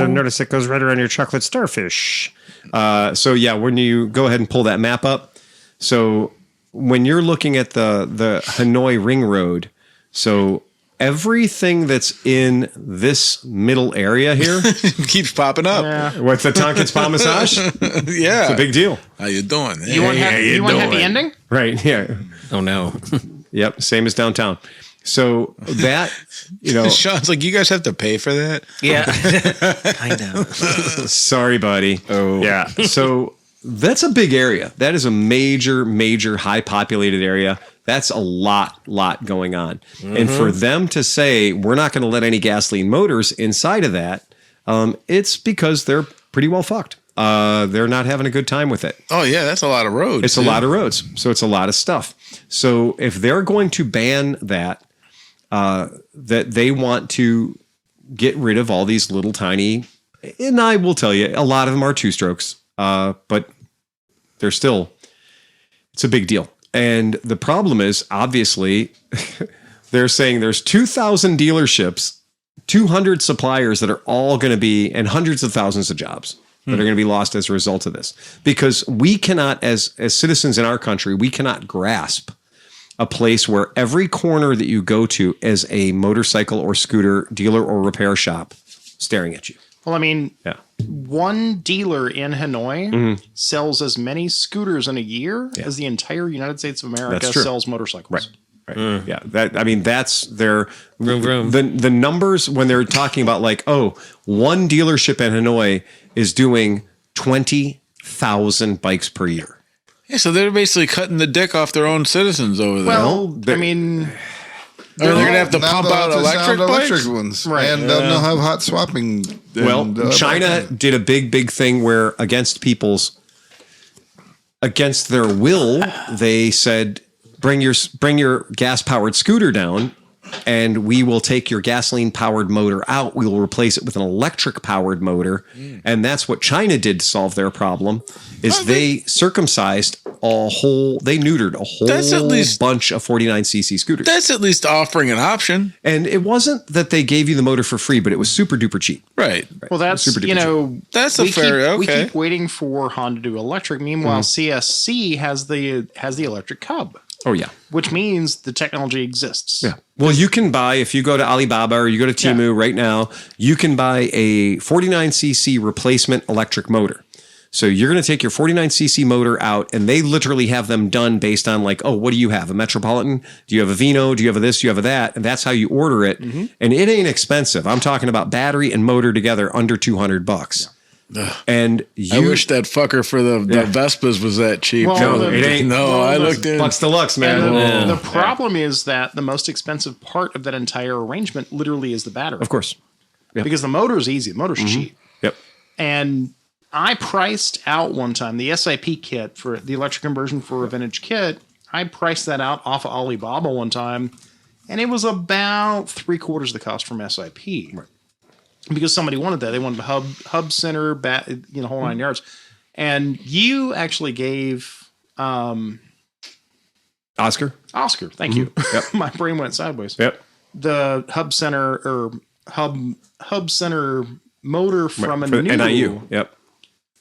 notice it goes right around your chocolate starfish. So yeah, when you go ahead and pull that map up, so when you're looking at the Hanoi Ring Road, so everything that's in this middle area here
keeps popping up.
what's the Tonkin Spa massage?
Yeah.
It's a big deal.
How you doing?
You want happy ending?
Right. Yeah.
Oh no.
Yep. Same as downtown. So that,
Sean's like, you guys have to pay for that?
Yeah.
Kind of.
sorry, buddy.
Oh.
Yeah. So that's a big area. That is a major high populated area. That's a lot going on. Mm-hmm. And for them to say, we're not going to let any gasoline motors inside of that, it's because they're pretty well fucked. They're not having a good time with it.
Oh, yeah, that's a lot of roads.
It's a lot of roads. So it's a lot of stuff. So if they're going to ban that, that they want to get rid of all these little tiny, and I will tell you, a lot of them are two strokes, but they're still, it's a big deal. And the problem is, obviously, they're saying there's 2,000 dealerships, 200 suppliers that are all going to be, and hundreds of thousands of jobs that are going to be lost as a result of this. Because we cannot, as citizens in our country, we cannot grasp a place where every corner that you go to is a motorcycle or scooter dealer or repair shop staring at you.
Well, I mean,
Yeah.
one dealer in Hanoi sells as many scooters in a year as the entire United States of America
That's true.
sells motorcycles.
Right. Yeah. That's their
vroom.
the numbers when they're talking about like, oh, one dealership in Hanoi is doing 20,000 bikes per year.
Yeah, so they're basically cutting the dick off their own citizens over there.
Well, I mean,
they're going to have to
Now
pump
they'll
out
have to sound
electric bikes?
ones.
Right.
And they'll have hot swapping.
Well, China did a big thing where against their will, they said, bring your gas powered scooter down and we will take your gasoline powered motor out. We will replace it with an electric powered motor. And that's what China did to solve their problem is they circumcised they neutered a whole bunch of 49cc scooters.
That's at least offering an option.
And it wasn't that they gave you the motor for free, but it was super duper cheap.
Right.
well, that's,
Super duper
That's a fair,
we
okay.
keep waiting for Honda to do electric. Meanwhile, CSC has the electric Cub,
Oh yeah.
which means the technology exists.
Yeah. Well, you can buy, if you go to Alibaba or you go to Temu right now, you can buy a 49cc replacement electric motor. So you're going to take your 49cc motor out and they literally have them done based on like, oh, what do you have? A Metropolitan? Do you have a Vino? Do you have a this? Do you have a that? And that's how you order it. And it ain't expensive. I'm talking about battery and motor together under $200. And
I wish that fucker for the Vespas was that cheap.
Well,
No, it ain't.
I looked in.
Bucks deluxe,
And
man.
the problem is that the most expensive part of that entire arrangement literally is the battery.
Of course.
Because the motor is easy. The motor's cheap.
Yep.
And I priced out one time the SIP kit for the electric conversion for a vintage kit. I priced that out off of Alibaba one time, and it was about 3/4 of the cost from SIP. Right. Because somebody wanted that. They wanted the hub center, whole 9 yards. And you actually gave
Oscar?
Oscar, thank you.
Yep.
My brain went sideways.
Yep.
The hub center motor from a
For
new
NIU. Yep.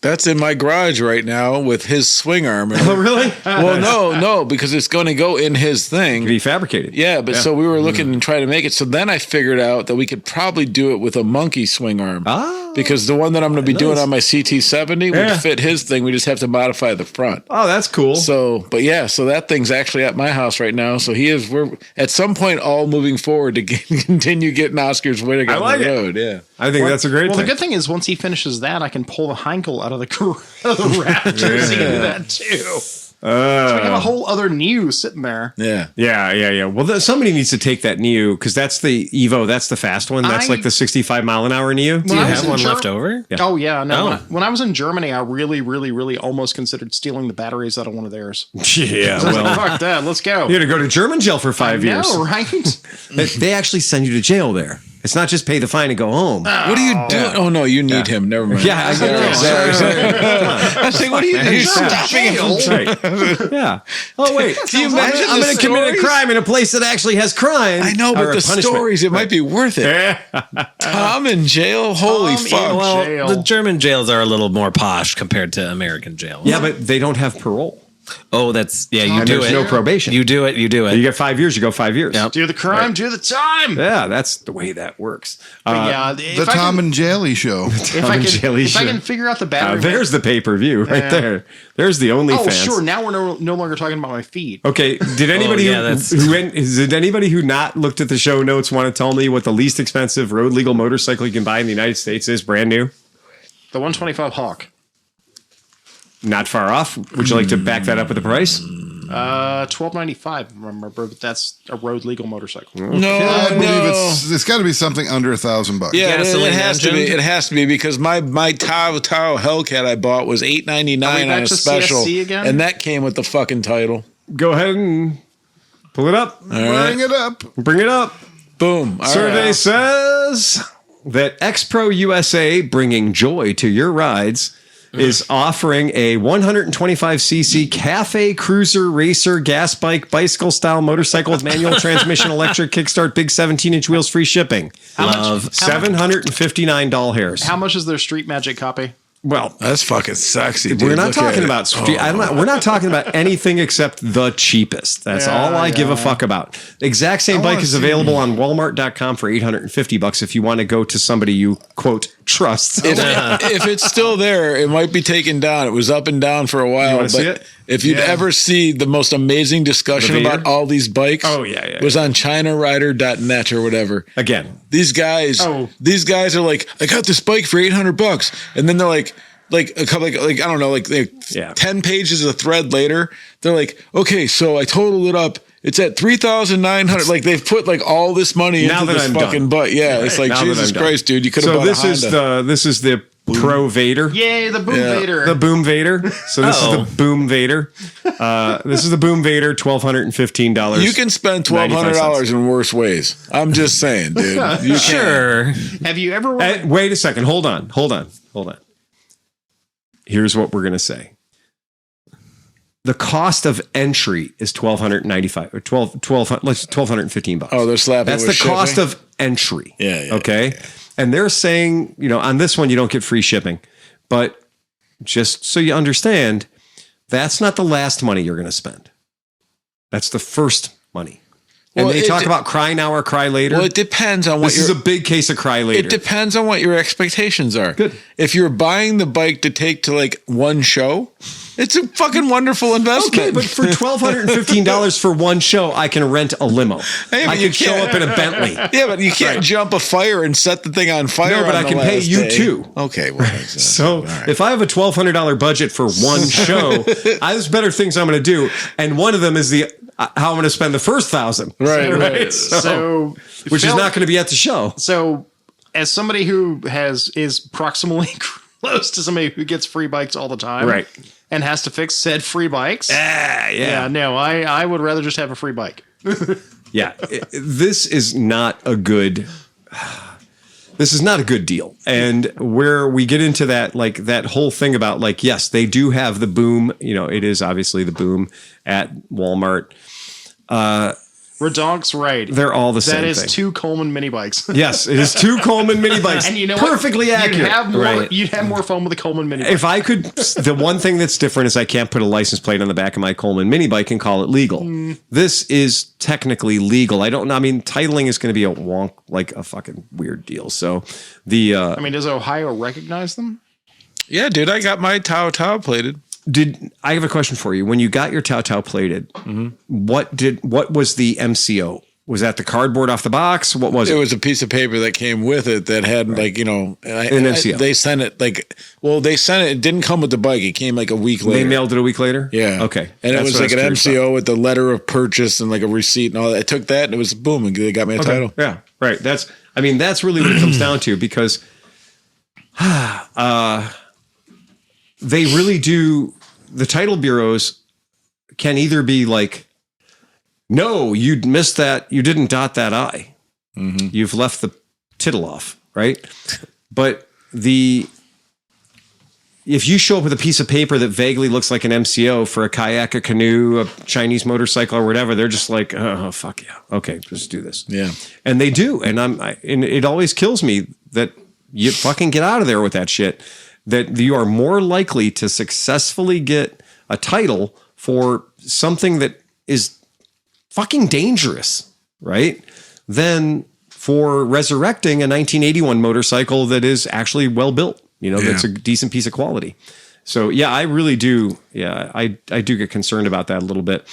That's in my garage right now with his swing arm.
Oh, really?
Well, no, because it's going to go in his thing.
Be fabricated.
Yeah, but so we were looking and trying to make it. So then I figured out that we could probably do it with a monkey swing arm. Because the one that I'm going to be doing on my CT70 would fit his thing. We just have to modify the front.
Oh, that's cool.
So that thing's actually at my house right now. So we're at some point all moving forward to continue getting Oscar's way to go on the road. Yeah.
I think that's a great
Well,
thing.
the good thing is once he finishes that, I can pull the Heinkel out of the Raptors. He can do that too. So I got a whole other new sitting there.
Yeah.
Yeah. Well, somebody needs to take that Neo because that's the Evo. That's the fast one. That's like the 65 mile an hour Neo.
Do you
I was
have
in
one
Ger-
left over?
Yeah.
Oh yeah, no.
Oh.
When I was in Germany, I really, really, really almost considered stealing the batteries out of one of theirs.
Yeah.
I was like,
Well,
fuck that, let's go.
you're going to go to German jail for 5 years.
No, right?
They actually send you to jail there. It's not just pay the fine and go home.
What are you doing? Oh no, you need him. Never mind.
Yeah, I get it.
I was saying, what are you doing? You're stopping him.
That's right. Yeah. Oh wait.
Can you imagine
I'm going to commit a
stories?
crime in a place that actually has crime.
I know, but
Or
the
a punishment.
stories, it might be worth it. Tom in jail? Holy
Tom in
fuck.
Well,
jail.
the German jails are a little more posh compared to American jails.
Yeah, but they don't have parole.
Oh, that's you
And
do
there's
it.
no probation.
You do it. You do it.
You get 5 years, you go 5 years.
Yep.
Do the crime, do the time.
Yeah, that's the way that works.
Yeah,
The Tom and Jelly Show.
If I can figure out the battery.
There's the pay-per-view right there. There's the OnlyFans.
Oh, sure. Now we're no longer talking about my feed.
Okay, did anybody did anybody who not looked at the show notes want to tell me what the least expensive road legal motorcycle you can buy in the United States is brand new?
The 125 Hawk.
Not far off. Would you like to back that up with the price?
$12.95. Remember, but that's a road legal motorcycle.
No,
I believe
no.
it's got to be something under $1,000.
Yeah,
Gasoline
it has to be.
engine?
It has to be because my Tao Hellcat I bought was $8.99
Are we back
on a
to
special,
CSC again?
and that came with the fucking title.
Go ahead and pull it up.
Bring it up.
Bring it up.
Boom. All
Survey
right.
says that X-Pro USA, bringing joy to your rides, is offering a 125cc Cafe Cruiser Racer gas bike, bicycle style motorcycle with manual transmission, electric kickstart, big 17-inch wheels, free shipping.
Love.
$759 hairs.
How much is their Street Magic copy?
Well,
That's fucking sexy, dude.
we're not
Look at
talking
it.
about we're not talking about anything except the cheapest. That's all I give a fuck about. The exact same bike is available on Walmart.com for $850 if you want to go to somebody you quote trust.
If it's still there, it might be taken down. It was up and down for a while.
wanna
But
see it?
if you'd ever see the most amazing discussion
The Vader?
about all these bikes,
Yeah.
was on ChinaRider.net or whatever.
Again,
These guys are like, I got this bike for $800, and then they're like a couple, I don't know, 10 pages of thread later, they're like, okay, so I totaled it up. It's at 3,900. Like they've put like all this money
Now
into
that
this
I'm
fucking
done.
butt. Yeah, it's like
now that
Jesus
I'm done.
Christ, dude. You could have
So
bought
this
a
is
Honda.
this is the Pro Vader.
Yay, the Boom Vader.
The Boom Vader. So this is the Boom Vader. This is the Boom Vader, $1,215.
You can spend $1,200 in worse ways. I'm just saying, dude. You can.
Sure.
Have you ever...
Wait a second. Hold on. Here's what we're gonna say. The cost of entry is $1,295 or $1,215.
Oh, they're slapping.
That's
with
the cost
shipping?
of entry.
Yeah.
Okay. And they're saying, on this one, you don't get free shipping. But just so you understand, that's not the last money you're going to spend. That's the first money. And
Well,
they talk about cry now or cry later.
Well, it depends on what
This is a big case of cry later.
It depends on what your expectations are.
Good.
If you're buying the bike to take to like one show, it's a fucking wonderful investment.
Okay, but for $1,215 for one show, I can rent a limo.
Hey, but
I
you
can show
can't-
up in a Bentley.
Yeah, but you can't jump a fire and set the thing on fire.
No, but
on
I
the
can pay
last
you
day.
too.
Okay, well,
So if I have a $1,200 budget for one show, there's better things I'm going to do, and one of them is how I'm going to spend the first $1,000.
right.
So,
Which
Phil,
is not going to be at the show.
So, as somebody who is proximally close to somebody who gets free bikes all the time,
Right.
and has to fix said free bikes,
Yeah.
no, I would rather just have a free bike.
Yeah. This is not a good. This is not a good deal. And where we get into that, like that whole thing about like, yes, they do have the Boom. It is obviously the Boom at Walmart.
Redonk's right.
They're all the same
That is
thing.
2 Coleman mini bikes.
Yes, it is 2 Coleman mini bikes.
And you know
perfectly
what?
accurate.
You'd have more fun with a Coleman mini bike.
If I could, the one thing that's different is I can't put a license plate on the back of my Coleman mini bike and call it legal. This is technically legal. Titling is going to be a wonk, like a fucking weird deal. So
does Ohio recognize them?
Yeah, dude, I got my Tao plated.
I have a question for you. When you got your Tao plated, what was the MCO? Was that the cardboard off the box? What was it?
It was a piece of paper that came with it that had
an MCO.
They sent it it didn't come with the bike. It came like a week later.
They mailed it a week later?
Yeah.
Okay.
And it
That's
was
what
like
I
an
curious about.
MCO with the letter of purchase and like a receipt and all that. I took that and it was boom and they got me a title.
Yeah, right. That's really what it comes down to, because they really do. The title bureaus can either be like, no, you'd missed that. You didn't dot that I. You've left the tittle off, right? But if you show up with a piece of paper that vaguely looks like an MCO for a kayak, a canoe, a Chinese motorcycle, or whatever, they're just like, oh fuck yeah, okay, let's do this.
Yeah,
and they do, and and it always kills me that you fucking get out of there with that shit. That you are more likely to successfully get a title for something that is fucking dangerous, right? Than for resurrecting a 1981 motorcycle that is actually well built. That's a decent piece of quality. So yeah, I really do. Yeah, I do get concerned about that a little bit.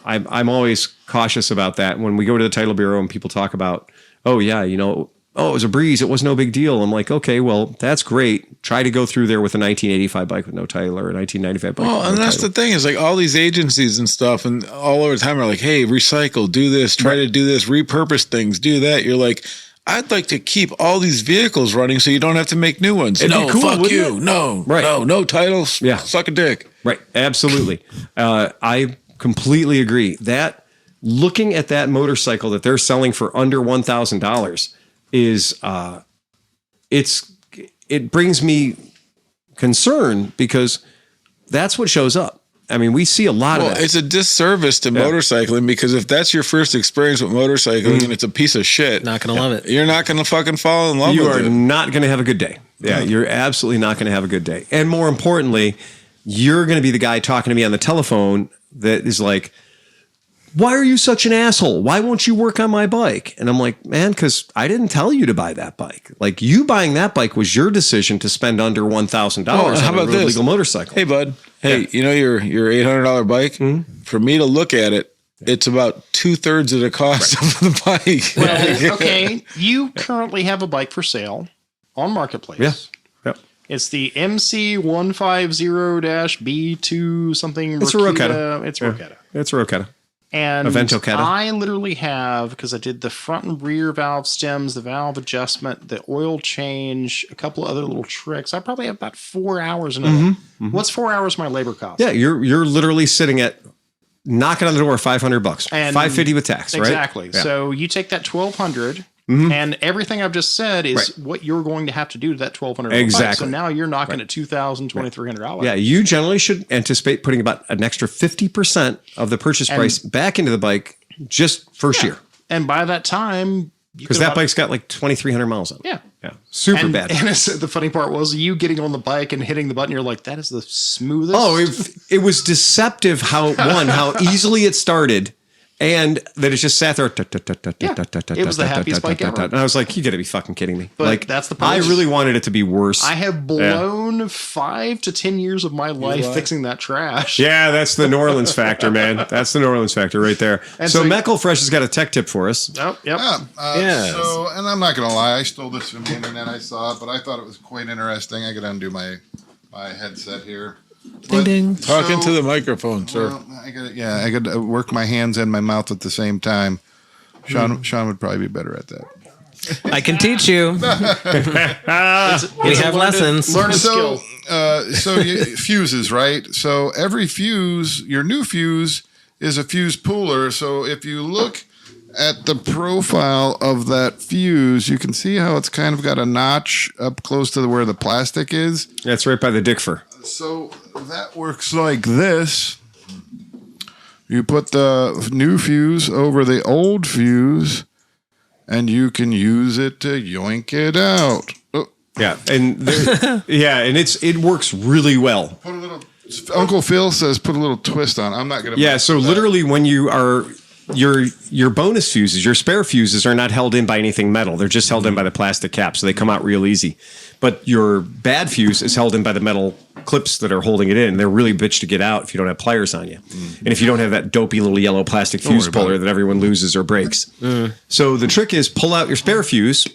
I'm always cautious about that when we go to the title bureau and people talk about, oh yeah, it was a breeze. It was no big deal. I'm like, okay, well, that's great. Try to go through there with a 1985 bike with no title or a 1995 bike.
Well, and that's the thing is like all these agencies and stuff and all over the time are like, hey, recycle, do this, try to do this, repurpose things, do that. You're like, I'd like to keep all these vehicles running so you don't have to make new ones.
It'd
no,
be cool,
fuck you.
it?
No,
right.
No titles.
Yeah.
Suck a dick.
Right. Absolutely. I completely agree. That looking at that motorcycle that they're selling for under $1,000 is it brings me concern because that's what shows up. I mean, we see a lot of that.
It's a disservice to motorcycling because if that's your first experience with motorcycling and it's a piece of shit,
Not going to love it.
you're not going to fucking fall in love
You
with
are
it.
not going to have a good day. Yeah, you're absolutely not going to have a good day. And more importantly, you're going to be the guy talking to me on the telephone that is like, why are you such an asshole? Why won't you work on my bike? And I'm like, man, because I didn't tell you to buy that bike. Like you buying that bike was your decision to spend under $1,000
how
on
about
a road
this?
legal motorcycle.
Hey, bud. Hey, your $800 bike? For me to look at it, it's about 2/3 of the cost of the bike.
Well, okay, you currently have a bike for sale on Marketplace.
Yeah. Yep.
It's the MC150-B2 something.
It's a Roketta.
It's Roketta.
It's a Roketta.
And
Ventoketta.
I literally have, because I did the front and rear valve stems, the valve adjustment, the oil change, a couple of other little tricks. I probably have about 4 hours in it. What's 4 hours of my labor cost?
Yeah, you're literally sitting at knocking on the door $500,
And
$550 with tax, right?
Exactly.
Yeah.
So you take that $1,200, and everything I've just said is what you're going to have to do to that $1,200.
Exactly.
So now you're knocking at $2,000, $2,300.
Yeah, you generally should anticipate putting about an extra 50% of the purchase price back into the bike just first year.
And by that time,
because that bike's got like 2,300 miles on it.
Yeah.
Super bad.
And the funny part was you getting on the bike and hitting the button. You're like, that is the smoothest.
Oh, it was deceptive how easily it started. And that it just sat there. It
was the happiest bike ever.
And I was like, you got to be fucking kidding me.
But
like,
that's the problem.
I really wanted it to be worse.
I have blown 5 to 10 years of my life fixing that trash.
Yeah, that's the New Orleans factor, man. That's the New Orleans factor right there.
And
so
so-
Meckel Fresh has got a tech tip for us.
Oh, yep.
Yes.
So, and I'm not going to lie, I stole this from the internet. I saw it, but I thought it was quite interesting. I got to undo my headset here.
Ding, ding.
Talk into the microphone, sir.
Well, I got to work my hands and my mouth at the same time. Sean would probably be better at that.
I can teach you. We have lessons.
Learn a skill.
Fuses, right? So every fuse, your new fuse is a fuse pooler. So if you look at the profile of that fuse, you can see how it's kind of got a notch up close to where the plastic is.
That's right by the Dickfer.
So that works like this. You put the new fuse over the old fuse, and you can use it to yoink it out. Oh,
Yeah, and it works really well.
put a little. Uncle Phil says put a little twist on. I'm not gonna.
Yeah, so literally when you are your bonus fuses, your spare fuses are not held in by anything metal. They're just held in by the plastic cap, so they come out real easy. But your bad fuse is held in by the metal clips that are holding it in. They're really bitch to get out if you don't have pliers on you. And if you don't have that dopey little yellow plastic fuse puller that everyone loses or breaks. So the trick is pull out your spare fuse,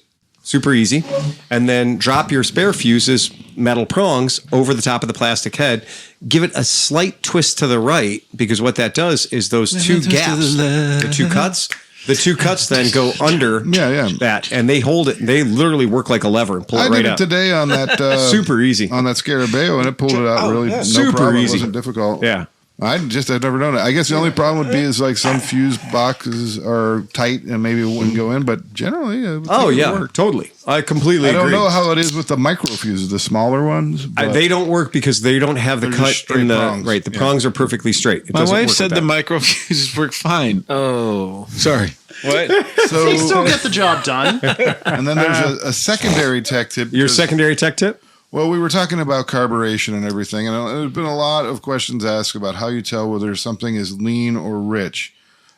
super easy, and then drop your spare fuse's metal prongs over the top of the plastic head. Give it a slight twist to the right, because what that does is those two gaps, the two cuts then go under that, and they hold it. They literally work like a lever and pull it
I
right
did it
out.
today on that
Super easy.
on that Scarabeo, and it pulled it out really no
super
problem.
easy.
It wasn't difficult.
Yeah.
I've never known it. I guess the only problem would be is like some fuse boxes are tight and maybe it wouldn't go in, but generally, it would work.
Totally. I completely agree.
I don't know how it is with the micro fuses, the smaller ones.
They don't work because they don't have the cut in the
prongs.
Right. The prongs are perfectly straight.
My wife said the micro fuses work fine.
Oh,
sorry. What?
So
They still get the job done.
And then there's a secondary tech tip.
Your secondary tech tip?
Well, we were talking about carburation and everything, and there's been a lot of questions asked about how you tell whether something is lean or rich.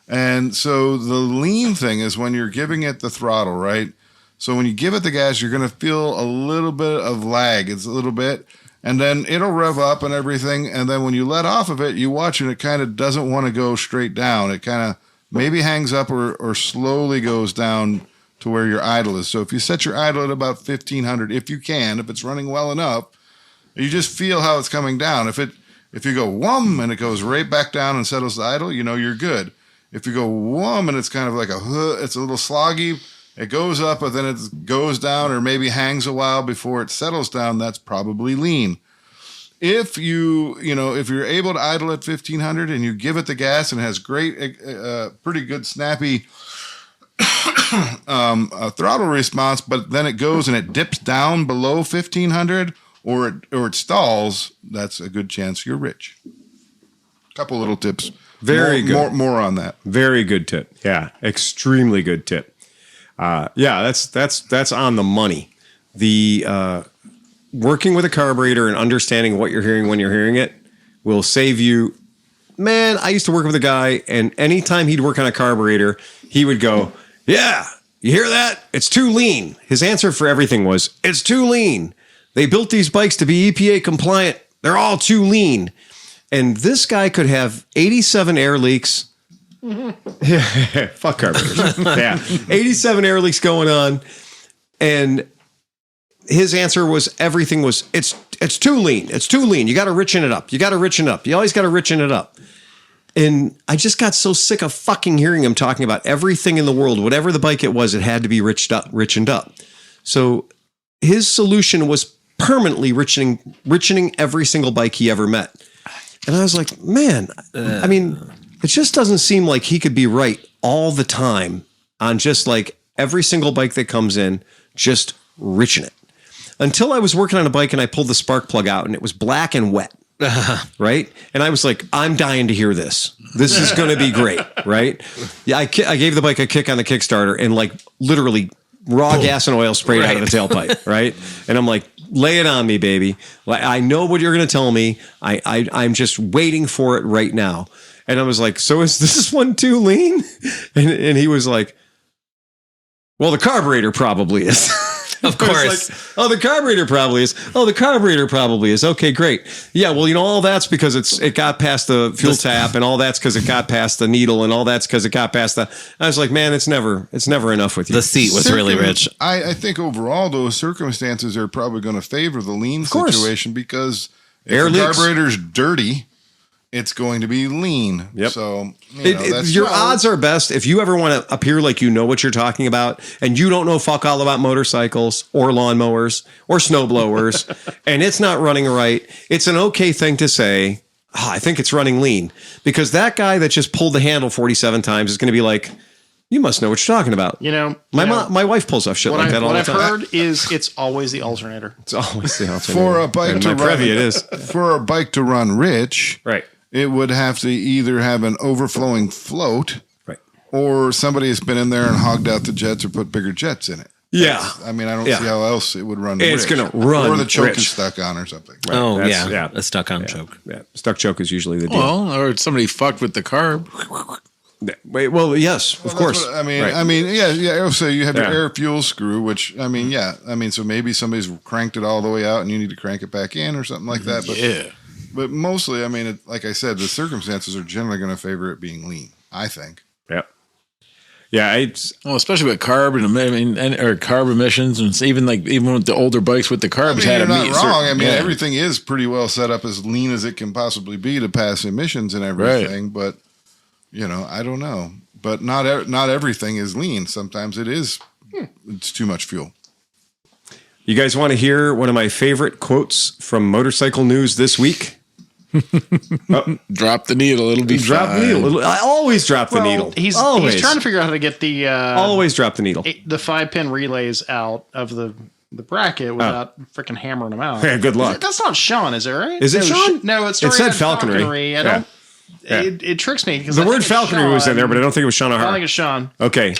And so the lean thing is when you're giving it the throttle, right? So when you give it the gas, you're going to feel a little bit of lag. It's a little bit, and then it'll rev up and everything. And then when you let off of it, you watch and it kind of doesn't want to go straight down. It kind of maybe hangs up or slowly goes down to where your idle is. So if you set your idle at about 1500, if you can, if it's running well enough, you just feel how it's coming down. If you go whum and it goes right back down and settles the idle, you're good. If you go whum and it's kind of like it's a little sloggy, it goes up and then it goes down or maybe hangs a while before it settles down, that's probably lean. If you're able to idle at 1500 and you give it the gas and it has great, pretty good snappy throttle response, but then it goes and it dips down below 1500 or it stalls, that's a good chance you're rich. Couple little tips.
Very good.
More on that.
Very good tip. Yeah, extremely good tip. That's on the money. The working with a carburetor and understanding what you're hearing when you're hearing it will save you. Man, I used to work with a guy, and anytime he'd work on a carburetor, he would go, "Yeah, you hear that? It's too lean." His answer for everything was, "It's too lean. They built these bikes to be EPA compliant. They're all too lean." And this guy could have 87 air leaks. Fuck carburetors. Yeah. 87 air leaks going on. And his answer was it's too lean. It's too lean. You got to richen it up. You always got to richen it up. And I just got so sick of fucking hearing him talking about everything in the world, whatever the bike it was, it had to be richened up. So his solution was permanently richening every single bike he ever met. And I was like, man, I mean, it just doesn't seem like he could be right all the time on just like every single bike that comes in, just richen it. Until I was working on a bike and I pulled the spark plug out and it was black and wet. Right. And I was like, I'm dying to hear this. This is going to be great. Right. Yeah. I gave the bike a kick on the Kickstarter and like literally raw gas and oil sprayed out of the tailpipe. Right. And I'm like, lay it on me, baby. I know what you're going to tell me. I'm just waiting for it right now. And I was like, so is this one too lean? And he was like, well, the carburetor probably is.
Of course.
Like, oh, the carburetor probably is. Oh, the carburetor probably is. Okay, great. Yeah, well, all that's because it got past the fuel tap, and all that's because it got past the needle, and all that's because it got past the. I was like, man, it's never enough with you.
The seat was really rich.
I think overall, those circumstances are probably going to favor the lean situation because if the carburetor's dirty, it's going to be lean.
Yep.
So
your odds are best if you ever want to appear like you know what you're talking about and you don't know fuck all about motorcycles or lawnmowers or snowblowers and it's not running right. It's an okay thing to say, I think it's running lean, because that guy that just pulled the handle 47 times is going to be like, you must know what you're talking about. My wife pulls off shit like that all the time.
What I've heard is it's always the alternator.
It's always the alternator.
For a bike to run,
it is.
For a bike to run rich,
right?
It would have to either have an overflowing float,
right,
or somebody has been in there and hogged out the jets or put bigger jets in it.
Yeah.
I don't see how else it would run.
It's going to run.
Or the choke
rich.
is stuck on or something.
Right.
Oh, yeah. A stuck on choke.
Yeah. Stuck choke is usually the deal.
Well, or somebody fucked with the carb.
Wait, well, yes, of course.
Yeah. So you have your air fuel screw, which, so maybe somebody's cranked it all the way out and you need to crank it back in or something like that. But, But mostly, like I said, the circumstances are generally going to favor it being lean, I think.
Yep. Yeah.
Especially with carb or carb emissions, and it's even with the older bikes with the carbs
you're not wrong. Everything is pretty well set up as lean as it can possibly be to pass emissions and everything. Right. But I don't know. But not everything is lean. Sometimes it is. It's too much fuel.
You guys want to hear one of my favorite quotes from motorcycle news this week?
Drop the needle. It'll be
Drop the
fine.
needle. I always drop the needle.
He's trying to figure out how to get the
always drop the needle.
the 5-pin relays out of the bracket without freaking hammering them out.
Yeah, good luck.
That's not Sean, is it right?
Is it Sean?
No, it
said falconry.
I don't. It tricks me because
The word falconry was in there, but I don't think it was Sean
I don't
O'Hara.
think it's Sean.
Okay.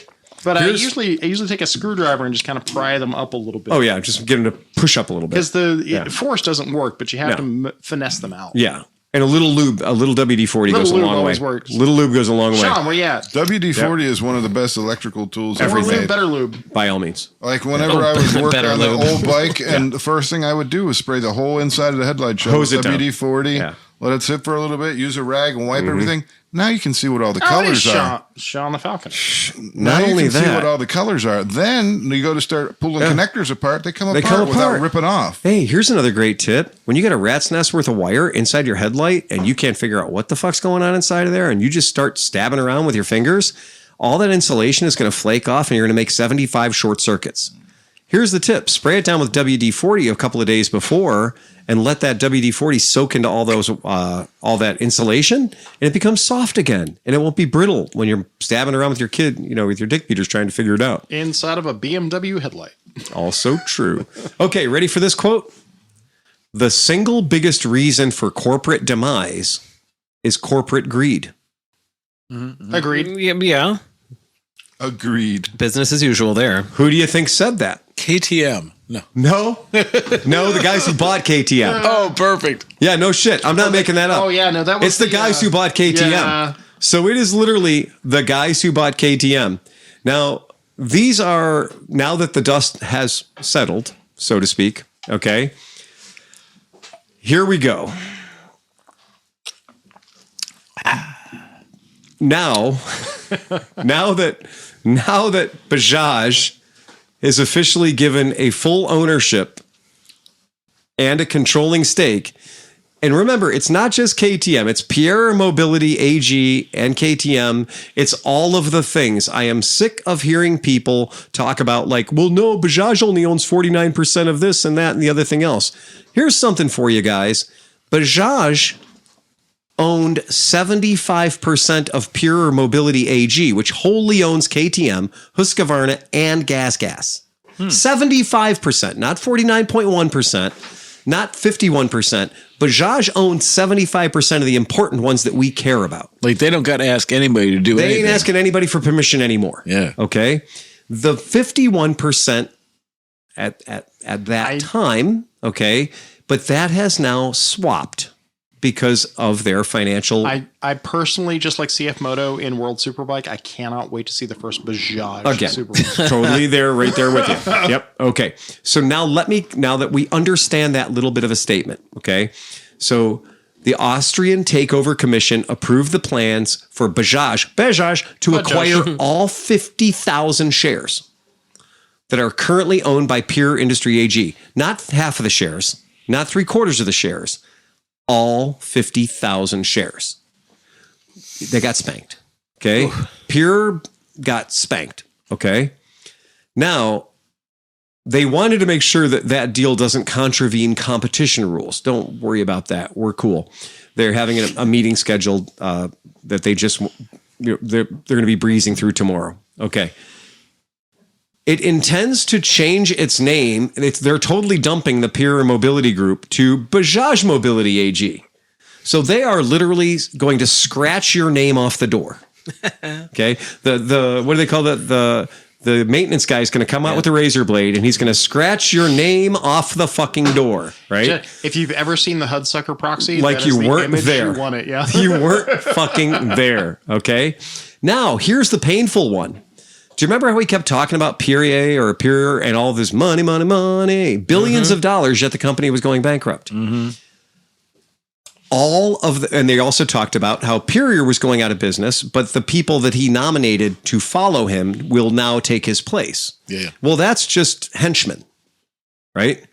But I usually take a screwdriver and just kind of pry them up a little bit.
Oh yeah, just get him to push up a little bit.
Because force doesn't work, but you have to finesse them out.
Yeah. And a little lube, a little WD-40 goes a
lube
long way.
always works.
Little lube goes a long way.
Sean, where you at?
WD-40 is one of the best electrical tools ever
More lube,
made.
better lube.
By all means.
Like whenever I would work
better
on
lube.
an old bike, and the first thing I would do was spray the whole inside of the headlight shell
Hose
with
it down.
WD-40,
Yeah.
let it sit for a little bit, use a rag and wipe everything. Now you can see what all the
Oh, it is
colors are.
Sean the Falcon.
Now
Not
you
only
can see
that-
what all the colors are. Then you go to start pulling connectors apart. They come apart without ripping off.
Hey, here's another great tip. When you got a rat's nest worth of wire inside your headlight and you can't figure out what the fuck's going on inside of there and you just start stabbing around with your fingers, all that insulation is going to flake off and you're going to make 75 short circuits. Here's the tip. Spray it down with WD-40 a couple of days before and let that WD-40 soak into all that insulation and it becomes soft again and it won't be brittle when you're stabbing around with your kid, with your dick beaters trying to figure it out.
Inside of a BMW headlight.
Also true. Okay, ready for this quote? The single biggest reason for corporate demise is corporate greed.
Agreed.
Yeah.
Agreed.
Business as usual there.
Who do you think said that?
KTM. No.
No, the guys who bought KTM.
Oh, perfect.
Yeah, no shit. I'm not making that up.
Oh, yeah, no, that was
It's the guys who bought KTM.
Yeah.
So it is literally the guys who bought KTM. Now, these are, now that the dust has settled, so to speak, okay, here we go. Now that Bajaj is officially given a full ownership and a controlling stake. And remember, it's not just KTM, it's Pierre Mobility AG and KTM. It's all of the things. I am sick of hearing people talk about like, well, no, Bajaj only owns 49% of this and that and the other thing else. Here's something for you guys. Bajaj owned 75% of Pure Mobility AG, which wholly owns KTM, Husqvarna, and Gas. 75%, not 49.1%, not 51%. Bajaj owns 75% of the important ones that we care about.
Like they don't got to ask anybody to do
They
anything.
ain't asking anybody for permission anymore.
Yeah.
Okay. The 51% at that time, okay, but that has now swapped because of their financial.
I personally, just like CFMoto in World Superbike, I cannot wait to see the first Bajaj
Again,
Superbike.
totally there, right there with you. Yep. Okay. So now now that we understand that little bit of a statement, okay. So the Austrian Takeover Commission approved the plans for Bajaj to acquire all 50,000 shares that are currently owned by Pure Industry AG. Not half of the shares, not 3/4 of the shares, all 50,000 shares. They got spanked. Okay. Pure got spanked. Okay. Now, they wanted to make sure that that deal doesn't contravene competition rules. Don't worry about that. We're cool. They're having a meeting scheduled that they just, they're going to be breezing through tomorrow. Okay. It intends to change its name. They're totally dumping the Pure Mobility Group to Bajaj Mobility AG. So they are literally going to scratch your name off the door. Okay. The what do they call that? The maintenance guy is going to come out with a razor blade and he's going to scratch your name off the fucking door, right?
If you've ever seen the Hudsucker proxy,
Like
that is
you
the
weren't
image
there.
You want it, yeah.
You weren't fucking there, okay? Now, here's the painful one. Do you remember how we kept talking about Pure and all this money, billions of dollars, yet the company was going bankrupt? Mm-hmm. And they also talked about how Pure was going out of business, but the people that he nominated to follow him will now take his place.
Yeah.
Well, that's just henchmen, right?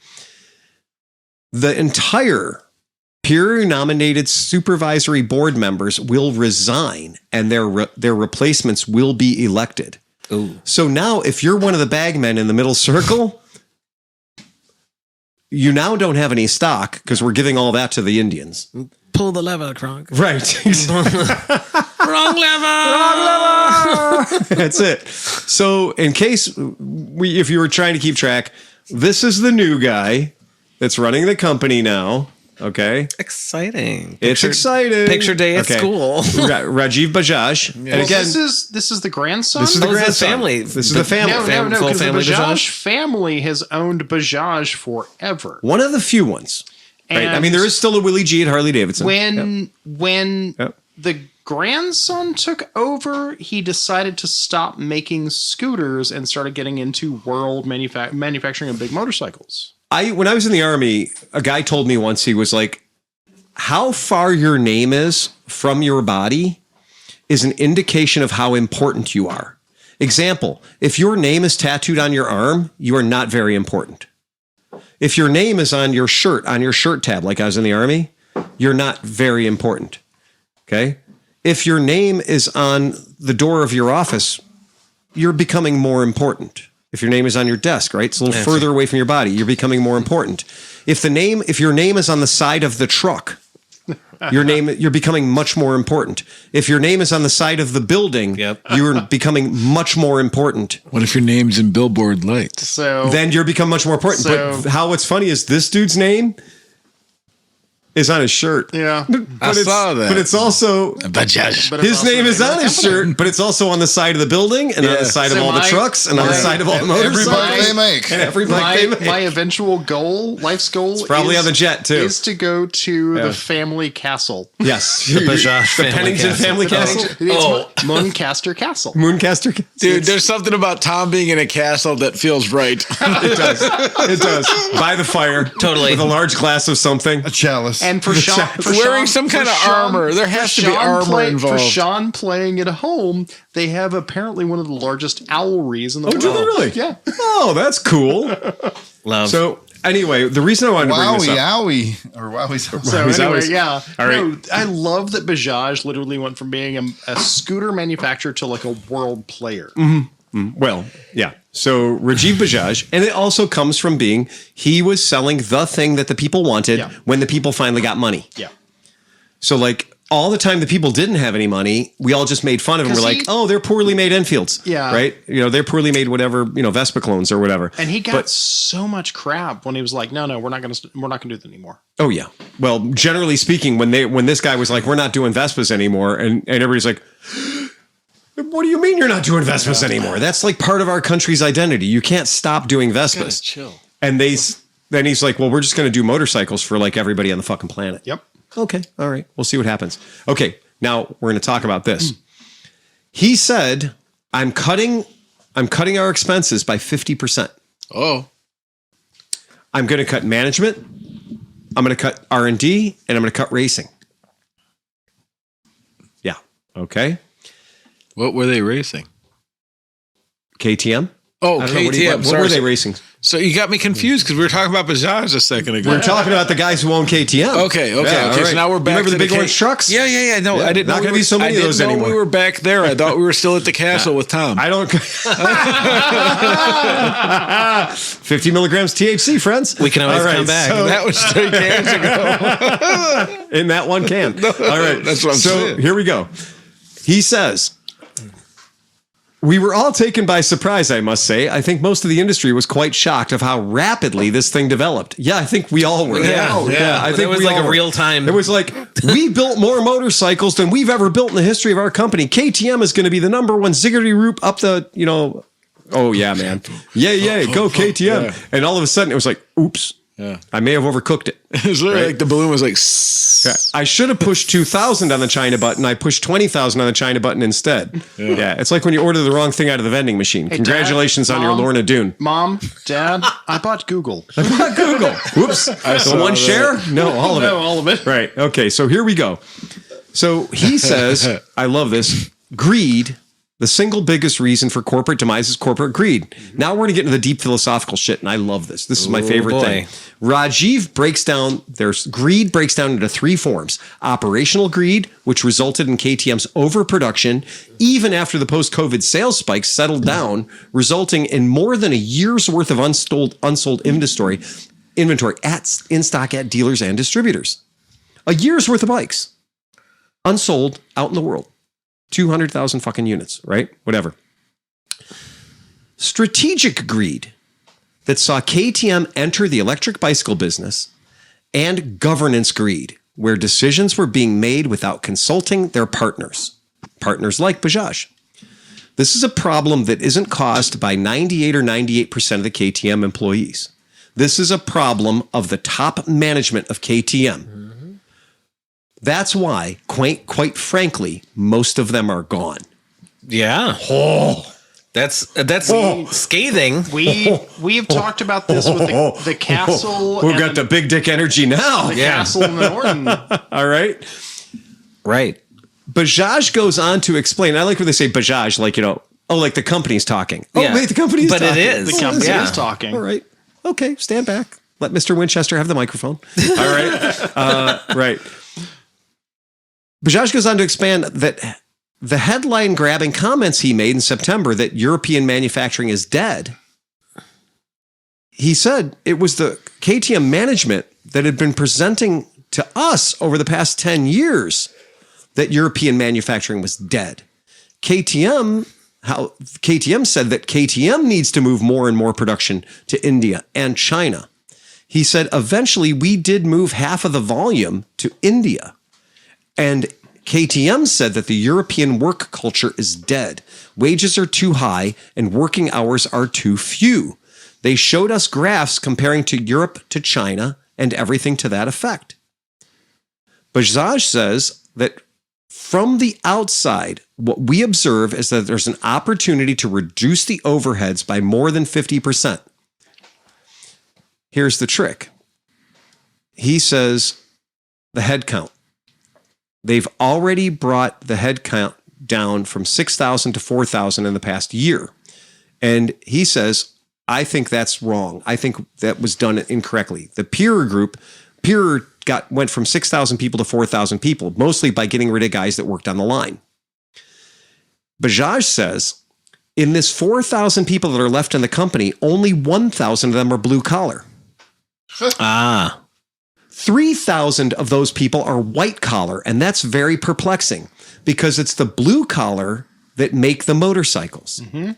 The entire Pure nominated supervisory board members will resign and their replacements will be elected.
Ooh.
So now if you're one of the bagmen in the middle circle, you now don't have any stock because we're giving all that to the Indians.
pull the lever, Kronk.
Right.
Wrong lever.
That's it. So in case if you were trying to keep track, this is the new guy that's running the company now. Okay.
Exciting.
It's exciting.
Picture day at school.
Rajiv Bajaj.
Well,
And again,
this is the grandson.
this is the grandson.
family.
This is the family.
no,
full
because the
family
Bajaj
Bajaj?
family has owned Bajaj forever.
One of the few ones. Right? I
And
mean, there is still a Willie G at Harley Davidson.
when
Yep.
the grandson took over, he decided to stop making scooters and started getting into world manufacturing of big motorcycles.
When I was in the Army, a guy told me once, he was like, how far your name is from your body is an indication of how important you are. Example, if your name is tattooed on your arm, you are not very important. If your name is on your shirt tab, like I was in the Army, you're not very important. Okay? If your name is on the door of your office, you're becoming more important. If your name is on your desk, right? It's a little further away from your body. You're becoming more important. If your name is on the side of the truck, you're becoming much more important. If your name is on the side of the building, you're becoming much more important.
What if your name's in billboard lights?
So
Then you're become much more important. But how it's funny is this dude's name is on his shirt.
yeah,
I saw that.
But it's also
Bajaj.
But it's
his
also
name
the
is
name of
on
the
his
company.
shirt, but it's also on the side of the building and on the side of
So
all the
my-
trucks and on the
my-
side of all the
Every
motorcycles.
bike they make.
And every bike they make.
My eventual goal, life's goal,
probably
is,
on the jet, too.
is to go to the family castle.
Yes.
The Bajaj family
Pennington
castle.
family castle.
It's Muncaster Castle.
Mooncaster.
Dude, there's something about Tom being in a castle that feels right.
It does. It does. By the fire.
Totally.
With a large glass of something.
A chalice.
And for Sean,
Wearing some kind of armor. There has to be armor involved.
For Sean playing at home, they have apparently one of the largest owlries in the world.
Do they really?
Yeah.
Oh, that's cool.
Love.
So anyway, the reason I wanted to bring this up.
Wowie, owie. Or wowie.
So
Wowie
anyway,
zowies.
yeah.
All right.
No, I love that Bajaj literally went from being a scooter manufacturer to like a world player.
Well, yeah. So Rajiv Bajaj, and it also comes from he was selling the thing that the people wanted when the people finally got money.
Yeah.
So like all the time the people didn't have any money, we all just made fun of them. We're
'Cause
like, oh, they're poorly made Enfields.
Yeah.
Right? They're poorly made whatever, Vespa clones or whatever.
And he got so much crap when he was like, no, we're not going to do that anymore.
Oh yeah. Well, generally speaking, when this guy was like, we're not doing Vespas anymore, and everybody's like, what do you mean you're not doing Vespas anymore? That's like part of our country's identity. You can't stop doing Vespas.
Chill.
And then he's like, well, we're just going to do motorcycles for like everybody on the fucking planet.
Yep.
Okay. All right. We'll see what happens. Okay. Now we're going to talk about this. He said, I'm cutting our expenses by 50%.
Oh.
I'm going to cut management. I'm going to cut R&D, and I'm going to cut racing. Yeah. Okay.
What were they racing?
KTM.
Oh,
I don't know,
KTM.
what were they racing?
So you got me confused because we were talking about Bajaj a second ago.
We're talking about the guys who own KTM.
Okay.
Yeah, all
So
right.
now we're back
Remember
to
the big orange trucks?
Yeah. No,
Yeah,
I didn't
not
know
gonna be so many of those
I didn't know
anymore.
we were back there. I thought we were still at the castle with Tom.
I don't. 50 milligrams THC, friends.
We can always
All right,
come back.
so-
That was 3 cans ago.
in that one can. All right.
That's what I'm saying.
Here we go. He says, we were all taken by surprise, I must say. I think most of the industry was quite shocked of how rapidly this thing developed. Yeah, I think we all were.
Yeah.
I think
It was
we
like
all
a
were.
real time.
It was like, we built more motorcycles than we've ever built in the history of our company. KTM is going to be the number one ziggity roop up the, oh yeah, man. Yeah, go KTM.
Yeah.
And all of a sudden it was like, oops.
Yeah.
I may have overcooked it.
It was literally
Right.
like the balloon was like.
I should have pushed 2,000 on the China button. I pushed 20,000 on the China button instead. Yeah. It's like when you order the wrong thing out of the vending machine. Congratulations
Dad,
on your
Mom.
Lorna Doone.
Mom, Dad, I bought Google.
Google. Whoops.
I
The one
that.
share? No, all of it.
No, all of it.
Right. Okay. So here we go. So he says, I love this. Greed. The single biggest reason for corporate demise is corporate greed. Now we're going to get into the deep philosophical shit, and I love this. This is my favorite
boy.
thing. Rajiv breaks down, greed breaks down into 3 forms. Operational greed, which resulted in KTM's overproduction, even after the post-COVID sales spikes settled down, resulting in more than a year's worth of unsold inventory in stock at dealers and distributors. A year's worth of bikes. Unsold out in the world. 200,000 fucking units, right? Whatever. Strategic greed that saw KTM enter the electric bicycle business, and governance greed, where decisions were being made without consulting their partners like Bajaj. This is a problem that isn't caused by 98 or 98% of the KTM employees. This is a problem of the top management of KTM. Mm-hmm. That's why, quite frankly, most of them are gone.
Yeah. That's scathing.
We have talked about this with the castle.
Who got the big dick energy now?
The castle in the Norton.
All right.
Right.
Bajaj goes on to explain. I like when they say Bajaj, like, like the company's talking. Oh,
Yeah.
wait, the company's
But
talking.
it is.
The company
Yeah.
is talking.
All right. Okay, stand back. Let Mr. Winchester have the microphone. All right. Right. Bajaj goes on to expand that the headline grabbing comments he made in September that European manufacturing is dead. He said it was the KTM management that had been presenting to us over the past 10 years that European manufacturing was dead. KTM said that KTM needs to move more and more production to India and China. He said eventually we did move half of the volume to India. And KTM said that the European work culture is dead. Wages are too high and working hours are too few. They showed us graphs comparing to Europe to China and everything to that effect. Bajaj says that from the outside, what we observe is that there's an opportunity to reduce the overheads by more than 50%. Here's the trick. He says the head count. They've already brought the head count down from 6,000 to 4,000 in the past year. And he says, I think that's wrong. I think that was done incorrectly. The peer group went from 6,000 people to 4,000 people, mostly by getting rid of guys that worked on the line. Bajaj says, in this 4,000 people that are left in the company, only 1,000 of them are blue collar. 3,000 of those people are white collar, and that's very perplexing because it's the blue collar that make the motorcycles. Mm-hmm.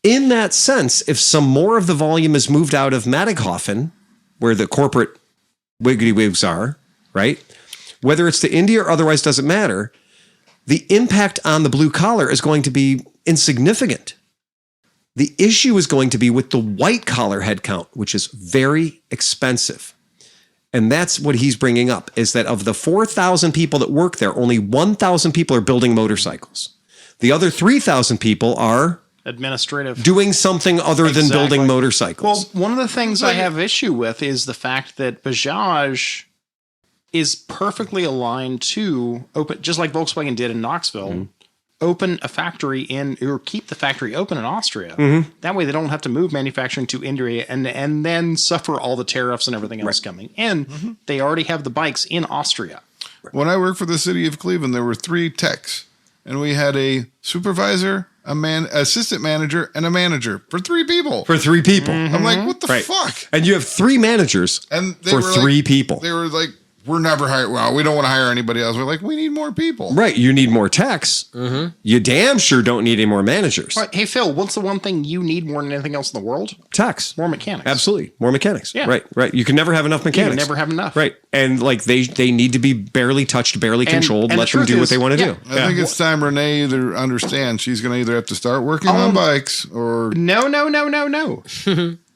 In that sense, if some more of the volume is moved out of Mattighofen, where the corporate wiggity wigs are, right? Whether it's to India or otherwise doesn't matter, the impact on the blue collar is going to be insignificant. The issue is going to be with the white collar headcount, which is very expensive. And that's what he's bringing up, is that of the 4,000 people that work there, only 1,000 people are building motorcycles. The other 3,000 people are
administrative,
doing something other than building motorcycles.
Well, one of the things I have issue with is the fact that Bajaj is perfectly aligned to open, just like Volkswagen did in Knoxville, open a factory or keep the factory open in Austria. Mm-hmm. That way they don't have to move manufacturing to India and then suffer all the tariffs and everything else coming. And they already have the bikes in Austria.
When I worked for the city of Cleveland, there were 3 techs, and we had a supervisor, assistant manager, and a manager for 3 people.
Mm-hmm.
I'm like, what the fuck?
And you have 3 managers
and
for 3 people.
They were like, we're never hiring. Well, we don't want to hire anybody else. We're like, we need more people.
Right. You need more techs. Mm-hmm. You damn sure don't need any more managers.
Right. Hey, Phil, what's the one thing you need more than anything else in the world?
Techs.
More mechanics.
Absolutely. More mechanics.
Yeah.
Right. You can never have enough mechanics.
You can never have enough.
Right. And like they need to be barely touched, barely controlled.
And
let them do what they want to do.
I think it's time Renee either understands she's going to either have to start working on bikes or...
No.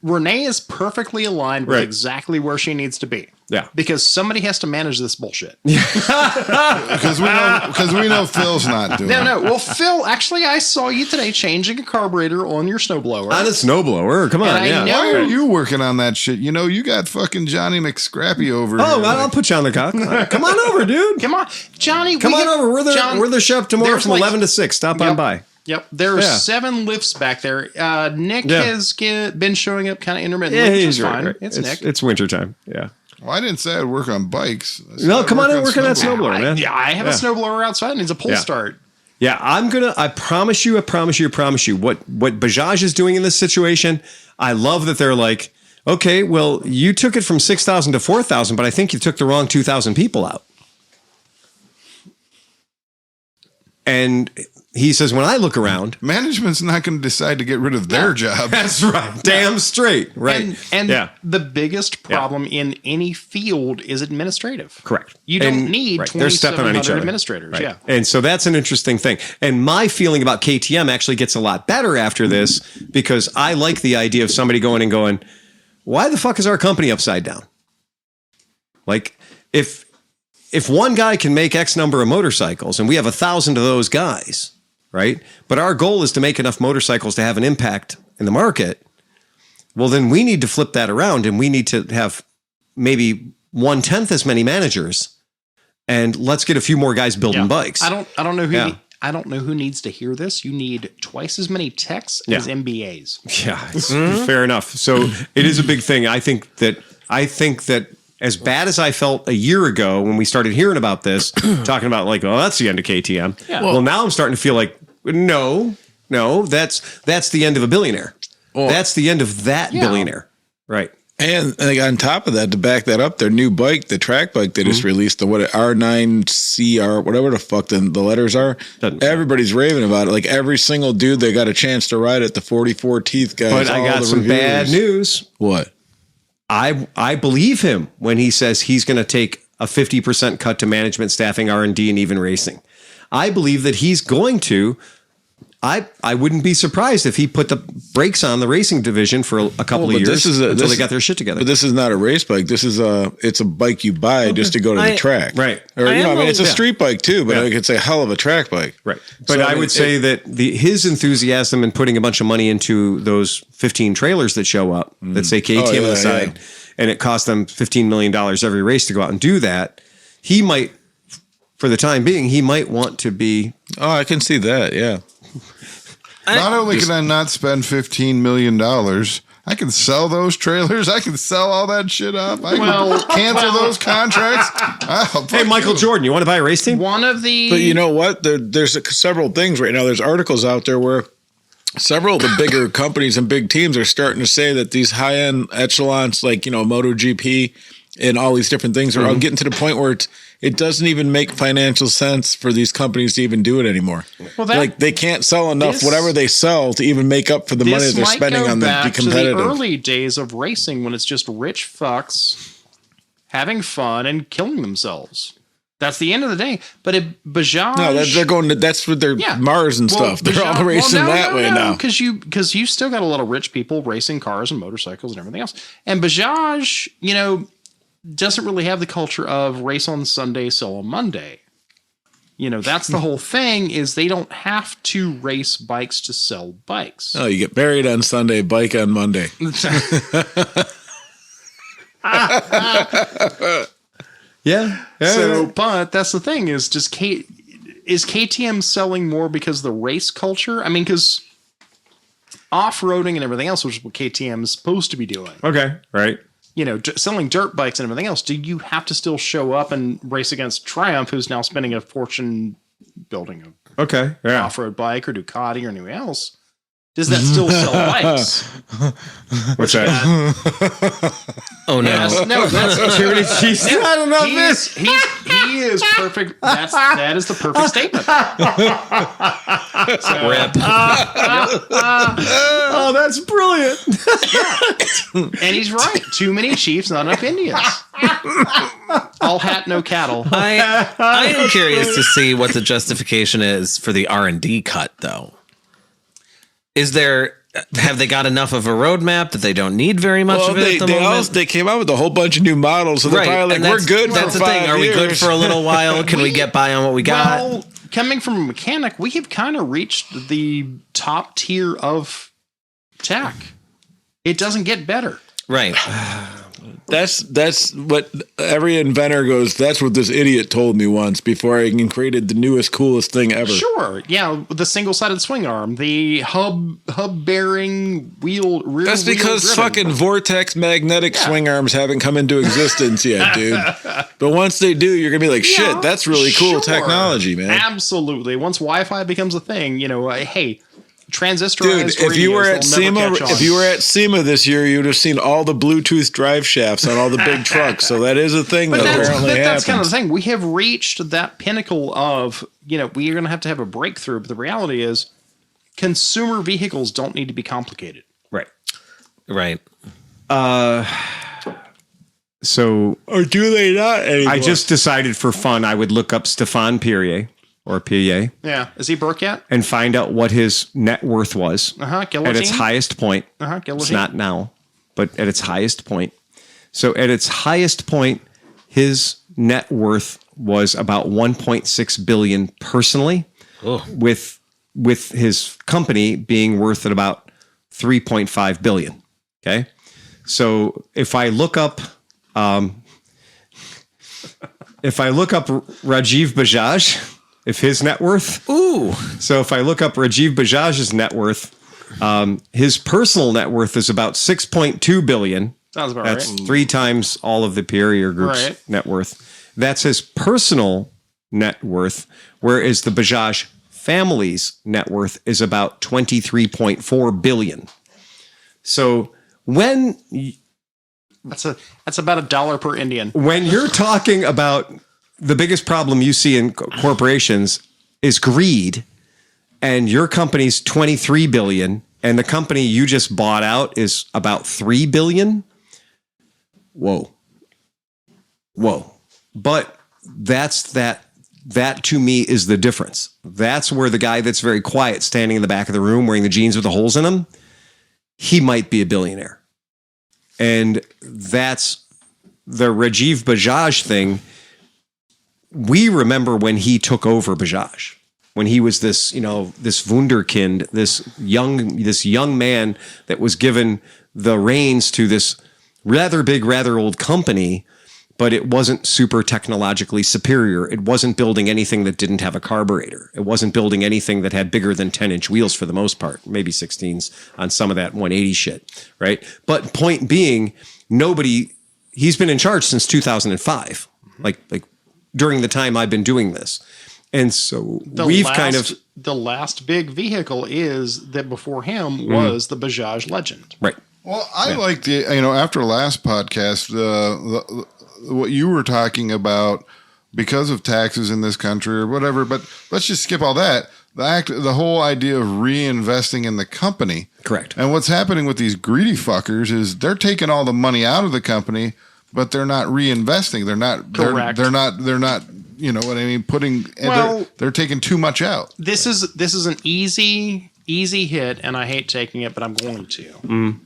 Renee is perfectly aligned with exactly where she needs to be.
Yeah.
Because somebody has to manage this bullshit.
Because we know Phil's not doing it.
No. Well, Phil, actually, I saw you today changing a carburetor on your snowblower.
On a snowblower. Come on.
And I know-
Why are you working on that shit? You know, you got fucking Johnny McScrappy over
Oh,
here.
I'll put you on the cock. Come on over, dude.
Come on, Johnny.
Come on over. We're the shop tomorrow
there's
from 11 to 6. Stop on by.
Yep, there are 7 lifts back there. Nick has been showing up kind of intermittently,
Yeah,
which
he's
is fine.
right.
It's Nick.
It's wintertime. Yeah.
Well, I didn't say I'd work on bikes.
No, come on and work on that snowblower, man.
I have a snowblower outside and it's a pull start.
Yeah, I promise you. What Bajaj is doing in this situation, I love that they're like, okay, well, you took it from 6,000 to 4,000, but I think you took the wrong 2,000 people out. And he says, when I look around,
management's not going to decide to get rid of their job.
that's right. Damn straight. Right.
And the biggest problem in any field is administrative.
Correct.
You don't need
They're stepping on each
2,700
other.
administrators.
Right.
Yeah.
And so that's an interesting thing. And my feeling about KTM actually gets a lot better after this because I like the idea of somebody going and going, why the fuck is our company upside down? Like if one guy can make X number of motorcycles and we have 1,000 of those guys, right? But our goal is to make enough motorcycles to have an impact in the market. Well, then we need to flip that around and we need to have maybe 1/10 as many managers and let's get a few more guys building bikes.
I don't know who I don't know who needs to hear this. You need twice as many techs as MBAs.
Yeah, it's fair enough. So it is a big thing. I think that as bad as I felt a year ago when we started hearing about this, talking about like, oh, that's the end of KTM.
Yeah.
Well, now I'm starting to feel like, no, that's the end of a billionaire. That's the end of that billionaire. Right.
And like on top of that, to back that up, their new bike, the track bike they just released, the R9CR, whatever the fuck the letters are, everybody's raving about it. Like every single dude that got a chance to ride it, the 44 teeth guys.
But I got some bad news.
What?
I believe him when he says he's going to take a 50% cut to management, staffing, R&D, and even racing. I believe that he's going to. I wouldn't be surprised if he put the brakes on the racing division for a couple of years until they got their shit together.
But this is not a race bike. This is it's a bike you buy just to go to the track.
Right.
Or, it's a street bike too, but it's a hell of a track bike.
Right. But I would say that his enthusiasm in putting a bunch of money into those 15 trailers that show up that say KTM on the side, and it cost them $15 million every race to go out and do that, he might, for the time being, he might want to be.
Oh, I can see that. Yeah.
Not only can I not spend $15 million, I can sell those trailers. I can sell all that shit up. I can cancel those contracts.
Hey, Michael Jordan, you want to buy a race team?
But
you know what? There's several things right now. There's articles out there where several of the bigger companies and big teams are starting to say that these high-end echelons like, MotoGP and all these different things are all getting to the point where it doesn't even make financial sense for these companies to even do it anymore. Well, they can't sell enough whatever they sell to even make up for the money that they're spending on the competitive.
To the early days of racing when it's just rich fucks having fun and killing themselves. That's the end of the day. But Bajaj,
no, they're going. That's with their Mars and stuff. They're all racing that way now.
Because you still got a lot of rich people racing cars and motorcycles and everything else. And Bajaj, doesn't really have the culture of race on Sunday, sell on Monday. That's the whole thing is they don't have to race bikes to sell bikes.
Oh, you get buried on Sunday, bike on Monday.
Yeah.
So, but that's the thing is is KTM selling more because of the race culture? I mean, because off-roading and everything else, which is what KTM is supposed to be doing.
Okay. Right.
Selling dirt bikes and everything else, do you have to still show up and race against Triumph, who's now spending a fortune building a off-road bike or Ducati or anything else? Does that still sell bikes?
What's that?
Oh no!
No, that's
Charity cheese. I don't know this.
He is perfect. That is the perfect statement.
Rip.
Oh, that's brilliant.
And he's right. Too many chiefs, not enough Indians. All hat, no cattle.
I am curious to see what the justification is for the R&D cut, though. Have they got enough of a roadmap that they don't need very much of it at the moment?
They came out with a whole bunch of new models, so they're probably like, we're good for 5 years. That's the thing. Are we good for a little while? Can we get by on what we got?
Well, coming from a mechanic, we have kind of reached the top tier of tech. It doesn't get better.
Right.
That's what every inventor goes, that's what this idiot told me once before I created the newest, coolest thing ever.
Sure. Yeah. The single-sided swing arm, the hub bearing wheel rear.
That's because fucking vortex magnetic swing arms haven't come into existence yet, dude. But once they do, you're going to be like, shit, that's really cool technology, man.
Absolutely. Once Wi-Fi becomes a thing, hey, transistorized
Dude, if you were at
radios, they'll never
SEMA,
catch on.
if you were at SEMA this year, you'd have seen all the Bluetooth drive shafts on all the big trucks. So that is a thing that apparently happens.
That's kind of the thing. We have reached that pinnacle of, we are going to have a breakthrough. But the reality is, consumer vehicles don't need to be complicated.
Right.
So,
Or do they not anymore?
I just decided for fun I would look up Stéphane Perrier or Perrier
Yeah. Is he broke yet?
and find out what his net worth was
Guillotine.
at its highest point.
Guillotine.
It's not now, but at its highest point. So at its highest point, his net worth was about 1.6 billion personally, with his company being worth at about 3.5 billion. Okay, so if I look up Rajiv Bajaj, if his net worth, so if I look up Rajiv Bajaj's net worth, his personal net worth is about 6.2 billion.
Sounds about
That's
right.
3 times all of the Perrier Group's
Right.
net worth. That's his personal net worth, whereas the Bajaj family's net worth is about 23.4 billion. So when
That's about $1 per Indian.
when you're talking about the biggest problem you see in corporations is greed, and your company's 23 billion and the company you just bought out is about 3 billion. Whoa. But that to me is the difference. That's where the guy that's very quiet, standing in the back of the room wearing the jeans with the holes in them, he might be a billionaire. And that's the Rajiv Bajaj thing. We remember when he took over Bajaj, when he was this wunderkind, this young man that was given the reins to this rather big, rather old company, but it wasn't super technologically superior. It wasn't building anything that didn't have a carburetor. It wasn't building anything that had bigger than 10-inch wheels for the most part, maybe 16s on some of that 180 shit, right? But point being, he's been in charge since 2005, like during the time I've been doing this. And so
The last big vehicle is that before him was the Bajaj Legend.
Right.
Well, I like after last podcast, what you were talking about because of taxes in this country or whatever, but let's just skip all that. The whole idea of reinvesting in the company.
Correct.
And what's happening with these greedy fuckers is they're taking all the money out of the company, but they're not reinvesting. They're not,
Correct.
they're not, you know what I mean? They're taking too much out.
This is an easy hit, and I hate taking it, but I'm going to.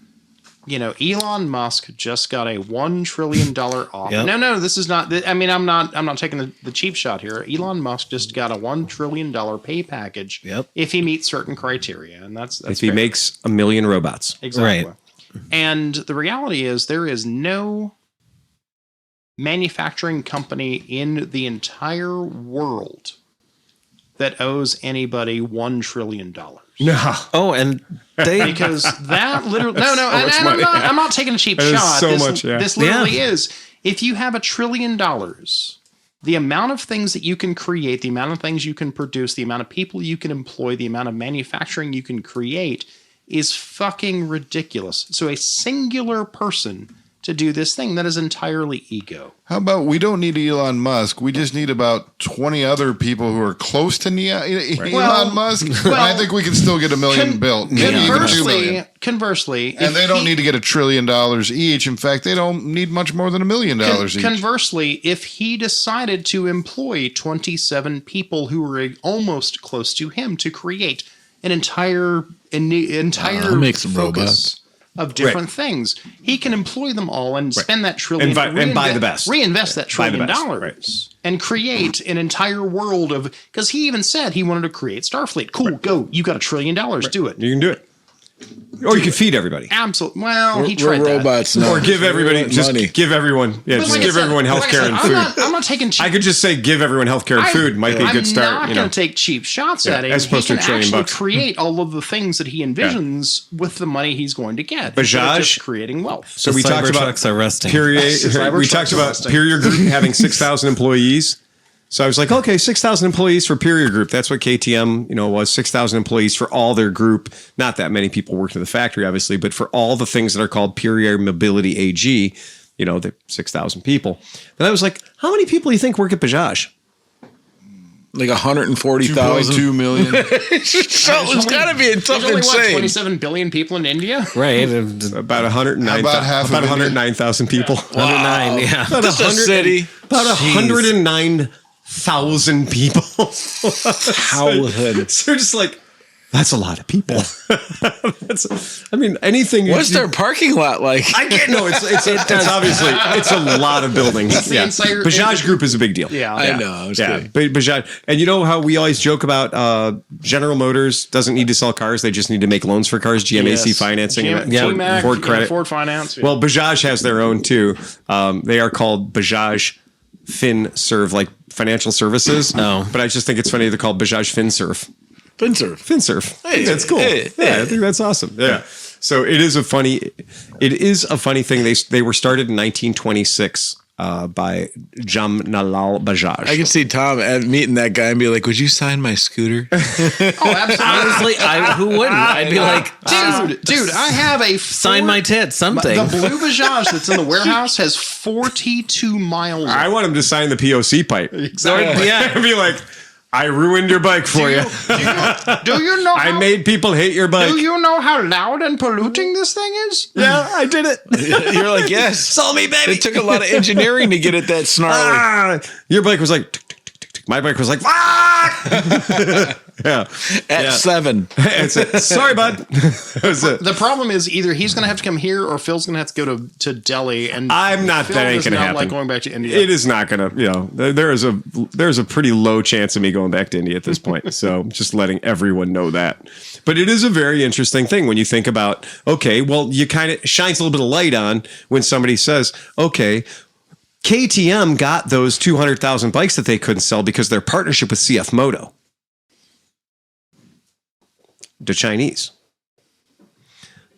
Elon Musk just got a $1 trillion offer.
Yep.
No, this is not. I mean, I'm not taking the cheap shot here. Elon Musk just got a $1 trillion pay package.
Yep.
If he meets certain criteria, and that's
If he
fair.
makes 1 million robots.
Exactly.
Right.
And the reality is, there is no manufacturing company in the entire world that owes anybody $1 trillion.
No.
Oh, and they
Because that literally I'm not taking a cheap
That is
shot.
so
this,
much, yeah.
This literally is. If you have $1 trillion, the amount of things that you can create, the amount of things you can produce, the amount of people you can employ, the amount of manufacturing you can create is fucking ridiculous. So a singular person to do this thing, that is entirely ego.
How about we don't need Elon Musk? We just need about 20 other people who are close to Elon Musk. I think we can still get 1 million built. Maybe even 2 million.
Conversely,
And they don't need to get $1 trillion each. In fact, they don't need much more than $1 million each.
Conversely, if he decided to employ 27 people who were almost close to him to create an entire
make some
focus
robots
of different things, he can employ them all and spend that trillion
And buy the best.
reinvest that $1 trillion
best,
and create an entire world of. Because he even said he wanted to create Starfleet. Cool, go! You got $1 trillion. Do it.
You can do it. Or you could feed everybody.
Absolutely. Well, he
We're
tried that.
robots now.
Or give everybody,
money.
give everyone healthcare and food.
I'm not taking cheap.
I could just say give everyone healthcare and food might be a good start.
I'm not going to take cheap shots at it.
as opposed
He
to
can
$1 trillion
actually
bucks.
create all of the things that he envisions with the money he's going to get. Instead of
Bajaj?
just creating wealth.
So we talked about
Cybertrucks are resting.
Perrier.
Cybertrucks
We talked
are
about
resting.
Perrier Group having 6,000 employees. So I was like, okay, 6,000 employees for Superior Group. That's what KTM, was 6,000 employees for all their group. Not that many people worked in the factory, obviously, but for all the things that are called Superior Mobility AG, the 6,000 people. Then I was like, how many people do you think work at Bajaj?
Like 140,000.
2.2 million.
It's got to be something
There's only,
insane.
27 billion people in India?
Right.
About 109.
About half of
about
India?
109,000 people.
109, yeah.
About
Just a
100
city.
About 109,000 people.
Howlhead.
So you're just like, that's a lot of people. Anything.
What's their parking lot like?
I can't know. It's obviously it's a lot of buildings.
the entire-
Bajaj Group is a big deal.
Yeah.
I know. I was kidding.
But Bajaj, and you know how we always joke about General Motors doesn't need to sell cars; they just need to make loans for cars, GMAC
Yes.
financing, and
GMAC,
Ford credit,
Ford Finance. Yeah.
Well, Bajaj has their own too. They are called Bajaj FinServ, like financial services.
Oh.
But I just think it's funny they're called Bajaj FinServ. FinServ.
Hey,
That's cool.
hey,
I think that's awesome. Yeah. So it is a funny thing. They were started in 1926 by Jamnalal Bajaj.
I can see Tom meeting that guy and be like, "Would you sign my scooter?"
Oh, absolutely.
Honestly, who wouldn't? I'd be like,
Dude, I have a
sign my tits, something.
The blue Bajaj that's in the warehouse has 42 miles.
I want him to sign the POC pipe.
Exactly.
Yeah.
Be like, I ruined your bike for you.
Do you know?
I made people hate your bike.
Do you know how loud and polluting this thing is?
Yeah, I did it.
You're like, "Yes,
Saw me, baby.
it took a lot of engineering to get it that snarly."
Your bike was like, tick, tick, tick, tick, tick. My bike was like, fuck. Yeah.
At 7.
That's it. Sorry, bud. That was it.
The problem is either he's going to have to come here or Phil's going to have to go to Delhi. And
I'm not.
Phil
That ain't
does
gonna
not
happen.
like going back to India.
It is not gonna. There's a pretty low chance of me going back to India at this point. So just letting everyone know that. But it is a very interesting thing when you think about. Okay, well, you kind of shines a little bit of light on when somebody says, okay, KTM got those 200,000 bikes that they couldn't sell because their partnership with ClevelandMoto. The Chinese.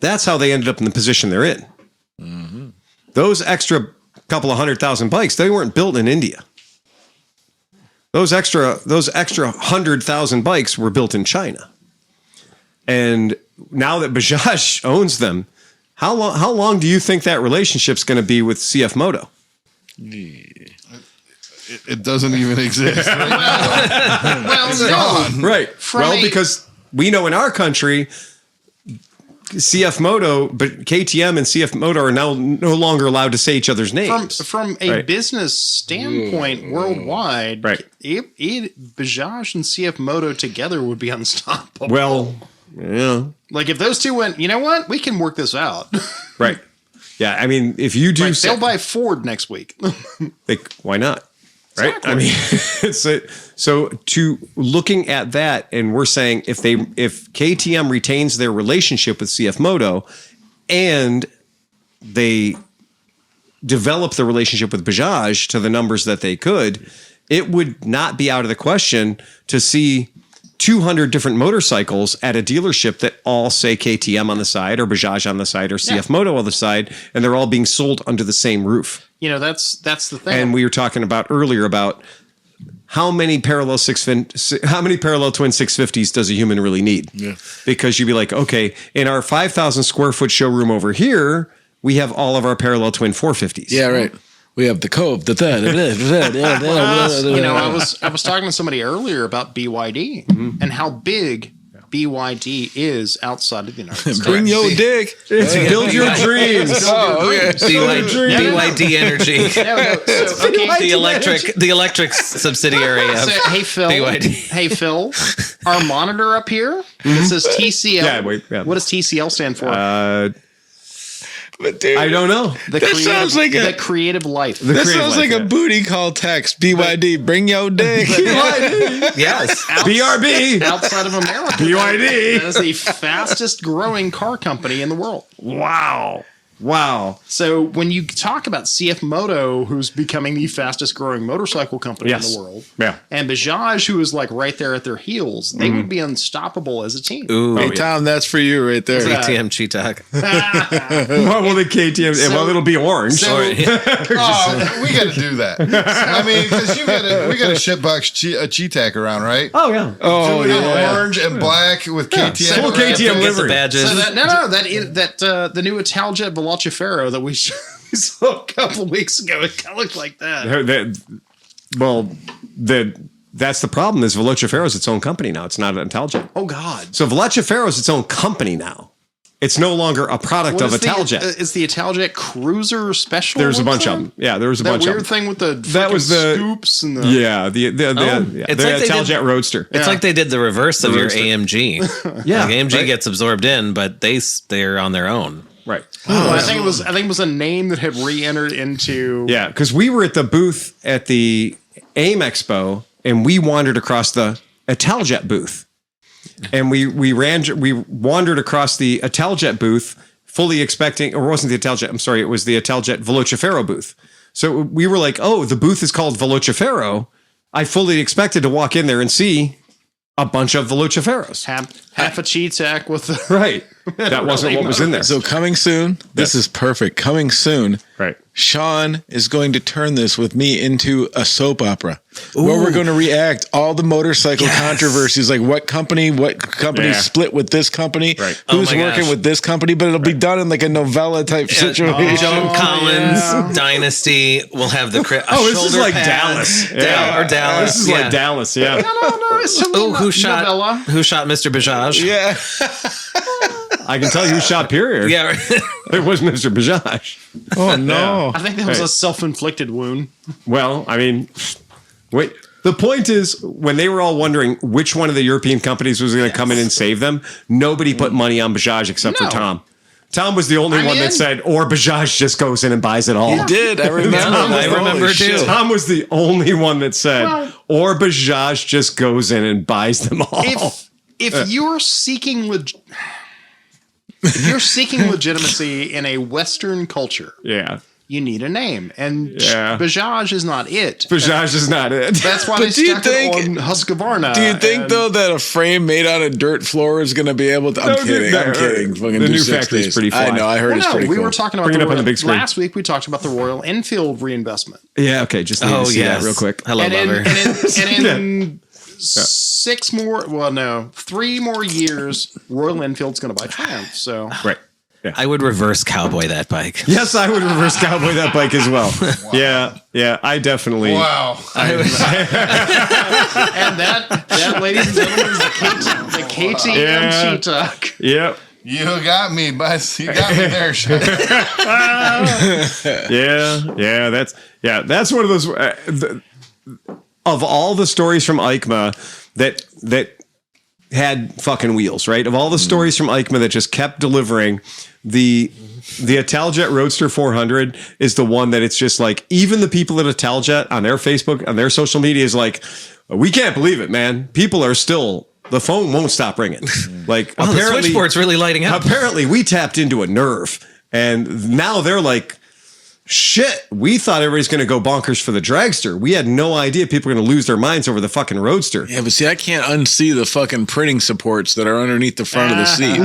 That's how they ended up in the position they're in. Mm-hmm. Those extra couple of 100,000 bikes, they weren't built in India. Those extra 100,000 bikes were built in China. And now that Bajaj owns them, how long do you think that relationship's going to be with ClevelandMoto?
It doesn't even exist.
well, no.
Right. Because we know in our country, ClevelandMoto, but KTM and ClevelandMoto are now no longer allowed to say each other's names.
From a business standpoint, worldwide,
Right.
Bajaj and ClevelandMoto together would be unstoppable.
Well, yeah.
Like if those two went, you know what? We can work this out.
Right. Yeah. I mean, if you do,
They'll buy Ford next week.
why not? Right.
Exactly.
I mean, so to looking at that, and we're saying if KTM retains their relationship with ClevelandMoto and they develop the relationship with Bajaj to the numbers that they could, it would not be out of the question to see 200 different motorcycles at a dealership that all say KTM on the side or Bajaj on the side or ClevelandMoto on the side, and they're all being sold under the same roof.
That's the thing.
And we were talking about earlier about how many parallel twin 650s does a human really need? Yeah. Because you'd be like, okay, in our 5,000 square foot showroom over here, we have all of our parallel twin 450s.
Yeah, right. We have the Cove, the
I was talking to somebody earlier about BYD and how big BYD is outside of the United States.
Bring your dick.
It's build your dreams.
BYD Energy. The electric subsidiary of
Hey Phil.
BYD.
Hey Phil. Our monitor up here. It says TCL.
Yeah.
What does TCL stand for?
But dude,
I don't know.
The creative life.
That sounds like a booty call text. BYD, bring your dick.
Yes.
BRB.
Outside of America.
BYD.
That is the fastest growing car company in the world.
Wow. Wow.
So when you talk about ClevelandMoto, who's becoming the fastest growing motorcycle company in the world, and Bajaj, who is like right there at their heels, they would be unstoppable as a team.
Ooh,
Hey, Tom, that's for you right there.
KTM Cheetah.
What will the KTM? well, it'll be orange.
So, we got to do that. I mean, because we got a shitbox a Cheetah around, right?
Oh yeah.
Oh, orange and black with KTM.
Full KTM
Get the
livery.
badges.
So the new Italjet Velocifero that we saw a couple weeks ago, it kind of looked like that.
That's the problem. Is Velocifero is its own company now. It's not an Italjet.
Oh God!
So Velocifero is its own company now. It's no longer a product of Italjet.
Is the Italjet Cruiser Special?
There's a bunch of them. Yeah, there was a bunch of them.
That weird thing with the
that was the
scoops and the
the
It's like
Italjet Roadster.
It's like they did the reverse of your AMG.
Yeah,
like AMG
right.
gets absorbed in, but they're on their own.
Right.
I think it was a name that had re-entered into.
Yeah, because we were at the booth at the AIM Expo, and we wandered across the Italjet booth, and we wandered across the Italjet booth, fully expecting, or it wasn't the Italjet? I'm sorry, it was the Italjet Velocifero booth. So we were like, oh, the booth is called Velocifero. I fully expected to walk in there and see a bunch of Velociferos.
Half a Cheetah with the
Right. That wasn't what was in there.
So coming soon, this is perfect. Coming soon,
Right.
Sean is going to turn this with me into a soap opera where we're going to react all the motorcycle controversies, like what company split with this company, who's working with this company, but it'll be done in like a novella type situation.
Joan Collins Dynasty will have the
this is like Dallas.
Or Dallas.
This is like Dallas, yeah.
No, it's
Who shot Mr. Bajaj?
Yeah.
I can tell you who shot Perrier.
Yeah.
It was Mr. Bajaj.
Oh, no.
I think that was a self-inflicted wound.
Well, I mean, wait. The point is, when they were all wondering which one of the European companies was going to come in and save them, nobody put money on Bajaj except for Tom. Tom was the only one that said, or Bajaj just goes in and buys it all.
He did. I remember.
I remember too.
Tom was the only one that said, or Bajaj just goes in and buys them all.
If you're seeking legitimacy in a Western culture, you need a name, and Bajaj is not it.
Bajaj is not it.
That's why they stuck it on Husqvarna.
Do you think though that a frame made out of dirt floor is going to be able to? I'm kidding.
The new factory is pretty fly.
I know. I heard it's pretty cool.
We were talking about
the big screen.
Last week. We talked about the Royal Enfield reinvestment.
Yeah. Okay. Just need to see that real quick.
Hello, lover.
And in 3 more years, Royal Enfield's going to buy Triumph. So
Right. Yeah.
I would reverse cowboy that bike.
Yes, I would reverse cowboy that bike as well. Wow. Yeah, I definitely.
Wow.
and that, ladies and gentlemen, is the KTM Cheetah.
Yep.
You got me, bus. You got me there, Sean.
That's one of those. Of all the stories from EICMA that had fucking wheels, right? Of all the stories from EICMA that just kept delivering, the Italjet Roadster 400 is the one that it's just like, even the people at Italjet on their Facebook, on their social media is like, we can't believe it, man. People are still, the phone won't stop ringing. Like,
the switchboard's really lighting up.
Apparently we tapped into a nerve, and now they're like, shit, we thought everybody's going to go bonkers for the dragster. We had no idea people were going to lose their minds over the fucking Roadster.
Yeah, but see, I can't unsee the fucking printing supports that are underneath the front of the seat.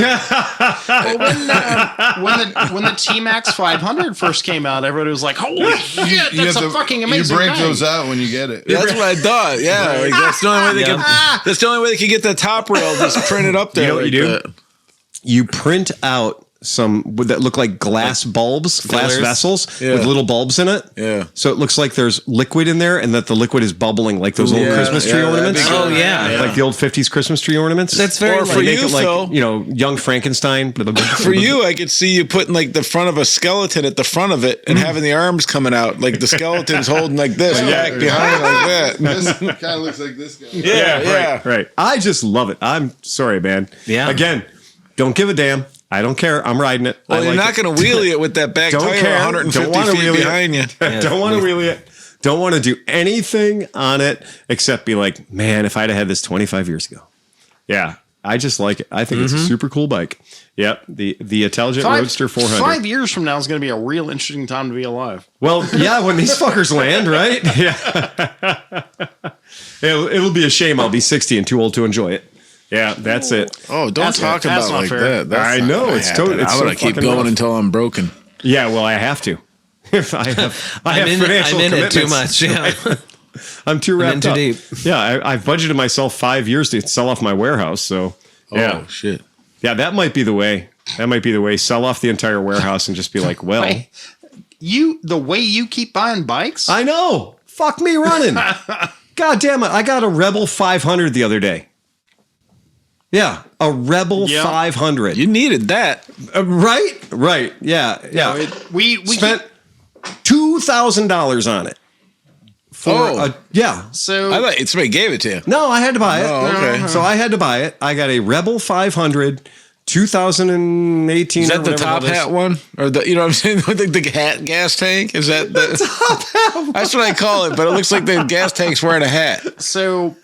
When the T-Max 500 first came out, everybody was like, holy shit, that's a fucking amazing
You break
thing.
those out when you get it.
That's what I thought. Yeah, like, that's the only way they could. That's the only way they could get the top rail just printed up there.
You know what
like
you do?
that.
You print out some that look like glass bulbs, glass vessels with little bulbs in it.
Yeah.
So it looks like there's liquid in there, and that the liquid is bubbling like those old Christmas tree ornaments.
Oh yeah,
like the old 50s Christmas tree ornaments.
That's very.
Or for
make
you,
it like,
Phil.
Young Frankenstein.
For you, I could see you putting like the front of a skeleton at the front of it and having the arms coming out, like the skeleton's holding like this, back behind like that.
This kind of looks like this guy.
Yeah.
Right. I just love it. I'm sorry, man.
Yeah.
Again, don't give a damn. I don't care. I'm riding it.
Well, you're not going to wheelie it with that back
Don't
tire
care.
150
Don't
feet behind you.
Don't want to wheelie it. Don't want to do anything on it except be like, man, if I'd have had this 25 years ago. Yeah. I just like it. I think it's a super cool bike. Yep, the Intelligent Roadster 400.
5 years from now is going to be a real interesting time to be alive.
Well, yeah, when these fuckers land, right? Yeah. It'll be a shame I'll be 60 and too old to enjoy it. Yeah, that's it.
Oh, don't talk about it like
fair.
that. That's
I
not
know,
gonna
it's
happen.
totally- it's
I'm
so
gonna keep
fucking
going
rough.
until I'm broken.
Yeah, well, I have to. I have
I'm
financial
in it too
commitments.
much. Yeah.
I'm too wrapped
in too
up.
deep.
Yeah, I've budgeted myself 5 years to sell off my warehouse. So, yeah.
Oh shit.
Yeah, that might be the way. That might be the way. Sell off the entire warehouse and just be like, well,
The way you keep buying bikes?
I know. Fuck me running. God damn it. I got a Rebel 500 the other day. Yeah, a Rebel 500.
You needed that.
Right. Yeah.
We
Spent $2,000 on it. Yeah.
So
I thought somebody gave it to you.
No, I had to buy it.
Oh, okay.
So I had to buy it. I got a Rebel 500 2018.
Is that the top hat one, or the, you know what I'm saying, the hat gas tank? Is that the top hat? That's what I call it, but it looks like the gas tank's wearing a hat.
So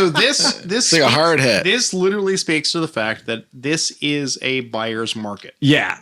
this
It's like a hard hat.
This literally speaks to the fact that this is a buyer's market.
Yeah.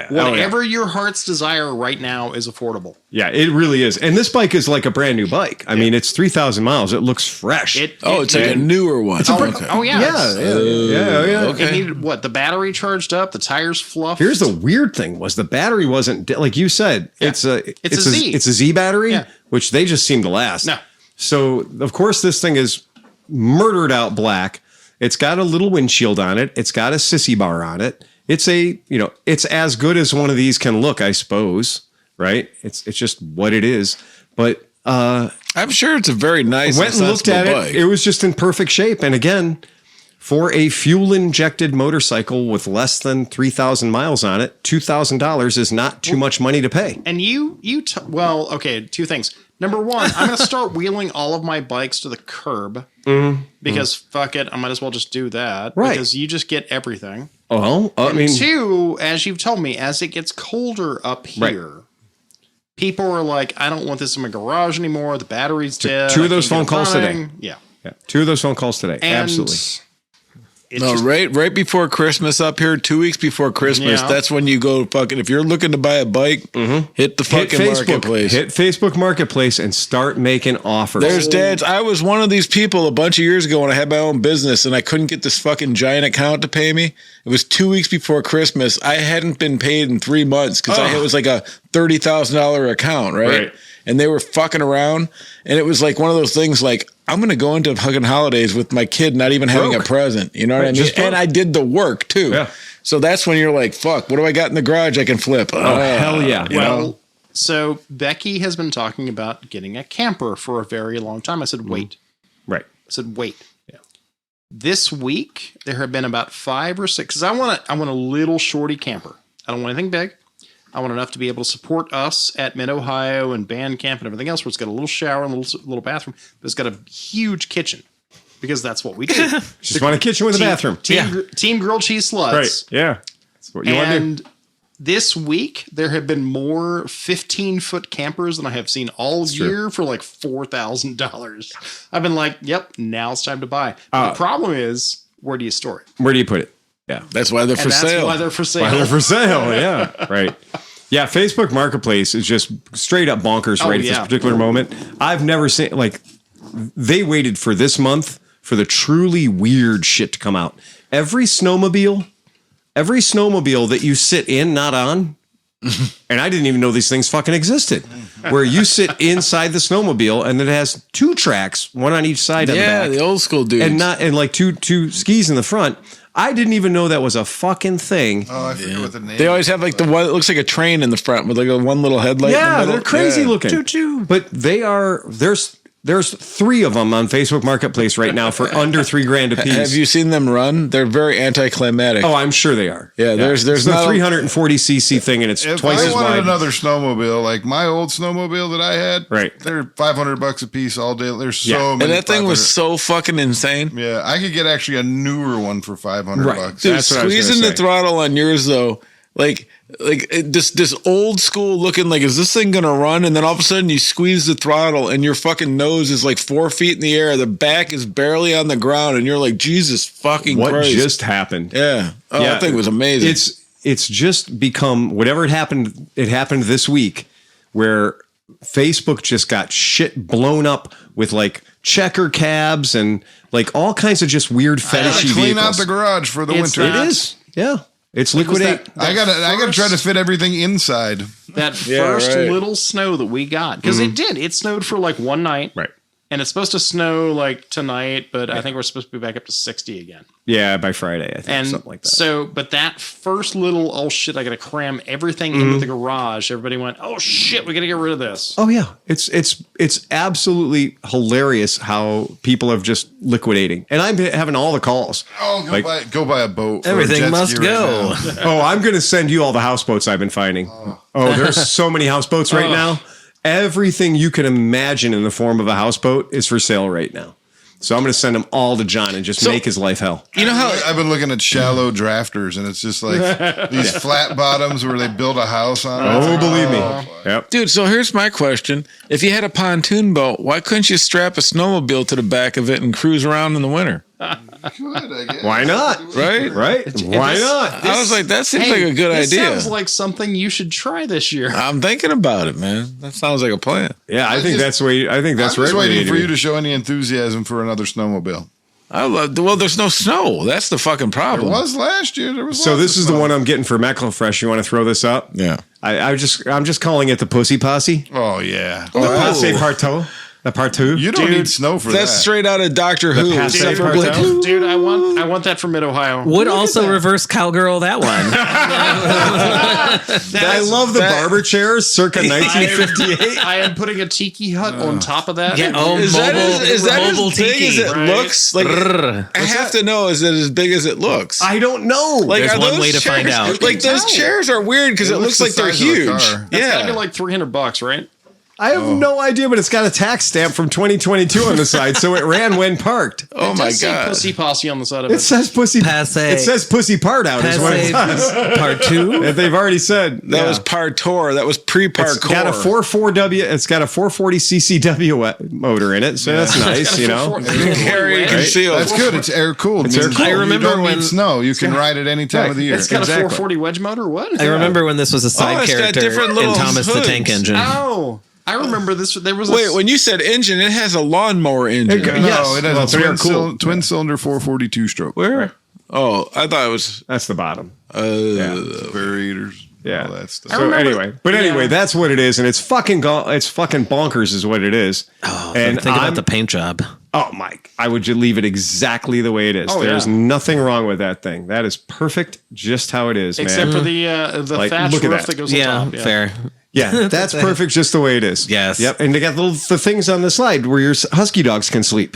Whatever your heart's desire right now is affordable.
Yeah, it really is. And this bike is like a brand new bike. I mean, it's 3,000 miles. It looks fresh.
It's like a newer one.
Oh yeah.
Yeah.
Okay.
It needed the battery charged up, the tires fluffed.
Here's the weird thing was the battery wasn't like you said. It's a
Z.
It's a Z battery,
Yeah.
which they just seem to last.
No.
So of course this thing is murdered out black. It's got a little windshield on it. It's got a sissy bar on it. It's it's as good as one of these can look, I suppose. Right? It's just what it is. But
I'm sure it's a very nice.
went and looked at
bike.
it. It was just in perfect shape. And again, for a fuel injected motorcycle with less than 3,000 miles on it, $2,000 is not too much money to pay.
And okay, two things. Number one, I'm going to start wheeling all of my bikes to the curb because fuck it, I might as well just do that.
Right.
Because you just get everything.
Oh, I mean,
Two, as you've told me, as it gets colder up here, people are like, I don't want this in my garage anymore. The battery's dead.
Two of those
I can't
phone
get it
calls
running."
today.
Yeah.
2 of those phone calls today.
And
Absolutely.
it's
No,
just-
right before Christmas up here, 2 weeks before Christmas.
Yeah.
That's when you go fucking. If you're looking to buy a bike, hit the fucking marketplace.
Hit Facebook Marketplace and start making offers.
There's dads. I was one of these people a bunch of years ago when I had my own business and I couldn't get this fucking giant account to pay me. It was 2 weeks before Christmas. I hadn't been paid in 3 months because it was like a $30,000 account, right? And they were fucking around. And it was like one of those things like, I'm going to go into fucking holidays with my kid not even having a present. You know what I mean?
just broke.
And I did the work too.
Yeah.
So that's when you're like, fuck, what do I got in the garage I can flip?
Oh, hell yeah.
Well, so Becky has been talking about getting a camper for a very long time. I said, wait.
Right.
I said, wait. Yeah. This week, there have been about 5 or 6. Because I want a little shorty camper. I don't want anything big. I want enough to be able to support us at Mid-Ohio and band camp and everything else, where it's got a little shower and a little bathroom, but it's got a huge kitchen because that's what we do.
Just want a kitchen with a bathroom.
Team grilled cheese sluts.
Right. Yeah. That's what you want to do.
And this week, there have been more 15-foot campers than I have seen all year for like $4,000. I've been like, yep, now it's time to buy. The problem is, where do you store it?
Where do you put it? Yeah.
That's why they're for
And that's
sale.
why they're for sale.
Why they're for sale. Yeah. Right. Yeah. Facebook Marketplace is just straight up bonkers right at this particular moment. I've never seen, like, they waited for this month for the truly weird shit to come out. Every snowmobile that you sit in, not on, and I didn't even know these things fucking existed, where you sit inside the snowmobile and it has 2 tracks, one on each side of the back.
The old school dudes.
And like two skis in the front. I didn't even know that was a fucking thing.
Oh, I forget what the name.
They always have like the one that looks like a train in the front with like a one little headlight. in the
Yeah,
middle.
they're crazy
Yeah.
looking.
Choo-choo.
But there's 3 of them on Facebook Marketplace right now for under $3,000 a piece.
Have you seen them run? They're very anticlimactic.
Oh, I'm sure they are.
Yeah, there's
it's the
not a-
340cc thing, and it's
If
twice
I
as
wanted
wide.
another snowmobile, like my old snowmobile that I had,
Right.
they're $500 a piece all day. There's so
Yeah.
many.
And that thing was
500
so fucking insane.
Yeah, I could get actually a newer one for $500.
Right.
Dude,
That's what I was
squeezing
gonna
the
say.
throttle on yours though, this old school looking like, is this thing gonna run? And then all of a sudden you squeeze the throttle and your fucking nose is like 4 feet in the air, the back is barely on the ground, and you're like, Jesus fucking
What
Christ.
just happened?
Yeah. Oh, that thing was amazing.
It's just become whatever it happened this week, where Facebook just got shit blown up with like checker cabs and like all kinds of just weird fetishy
Clean
vehicles.
out the garage for the winter.
It is. Yeah. It's liquidate.
I gotta try to fit everything inside.
That first little snow that we got, because it snowed for like one night.
Right.
And it's supposed to snow like tonight, but I think we're supposed to be back up to 60 again.
Yeah, by Friday, I think,
And
something like that.
so, but that first little, oh shit, I got to cram everything into the garage. Everybody went, oh shit, we got to get rid of this.
Oh yeah, it's absolutely hilarious how people are just liquidating, and I'm having all the calls.
Oh, go buy a boat. for a
Everything
jet
must
ski
go.
right now.
Oh, I'm going to send you all the houseboats I've been finding. Oh, there's so many houseboats right now. Everything you can imagine in the form of a houseboat is for sale right now. So I'm going to send them all to John and just make his life hell.
You know how
I've been looking at shallow drafters, and it's just like these flat bottoms where they build a house on.
Oh, believe me. Yep.
Dude, so here's my question. If you had a pontoon boat, why couldn't you strap a snowmobile to the back of it and cruise around in the winter?
Good, I guess.
Why not?
Right?
Right? Why not?
I was like, that seems like a good
this
idea.
sounds like something you should try this year.
I'm thinking about it, man. That sounds like a plan.
Yeah, I think that's where I think that's
I'm just
right.
waiting for you to show any enthusiasm for another snowmobile.
Well, there's no snow. That's the fucking
It
problem.
was last year. There was
So
lots
this
of
is the
snow.
one I'm getting for Fresh. You want to throw this up?
Yeah.
I'm just calling it the Pussy Posse.
Oh yeah.
The Passe Partout. The Partout.
You don't need snow for
That's
that.
straight out of Doctor Who.
Passe
Except for
Partout.
like,
Dude, I want that from Mid-Ohio.
Would also reverse cowgirl that one.
I love the barber chairs circa 1958.
I am putting a tiki hut on top of that.
Yeah, oh,
is that
mobile
as big
tiki.
as it
Right.
looks? Like, I have to know, is it as big as it looks?
I don't know.
Like,
There's
are
one
those
way to
chairs-
find out.
Like, those chairs are weird because it looks like
looks the
they're
size of a
huge.
car.
That's gotta be
Yeah.
like $300, right?
I have no idea, but it's got a tax stamp from 2022 on the side, so it ran when parked.
Oh
It
my
does say
God.
Pussy Posse on the side of
It
it.
says pussy.
Passe.
It says pussy part out is what it does.
Part two.
That they've already said
That was partour. That was pre-parkour.
It's got a 4.4W. It's got a 440 CCW motor in it, so that's nice. You know,
Carry concealed.
That's good. It's air cooled.
It's air cooled.
I remember
you don't
when-
need snow. You can ride it any time of the year.
It's got
Exactly.
a 440 wedge motor. What?
I remember when this was a side
it's got
character
different
in
little
Thomas the
hoods.
Tank Engine.
Oh, I remember this. There was
Wait, when you said engine, it has a lawnmower engine.
It-
No,
Yes.
it has
Well,
a
they're cool.
twin cylinder 442 stroke.
Where? Oh, I thought it was.
that's the bottom.
Variators.
Yeah.
All that stuff.
So anyway, that's what it is, and it's fucking bonkers, is what it is.
Oh,
and
think about the paint job.
Oh, Mike, I would just leave it exactly the way it is.
Oh,
There's
yeah.
nothing wrong with that thing. That is perfect, just how it is,
except
man.
for the
Like,
thatch
look at
roof
that.
that goes
Yeah,
on top.
fair.
Yeah, that's perfect, just the way it is.
Yes.
Yep. And they got the things on the side where your husky dogs can sleep.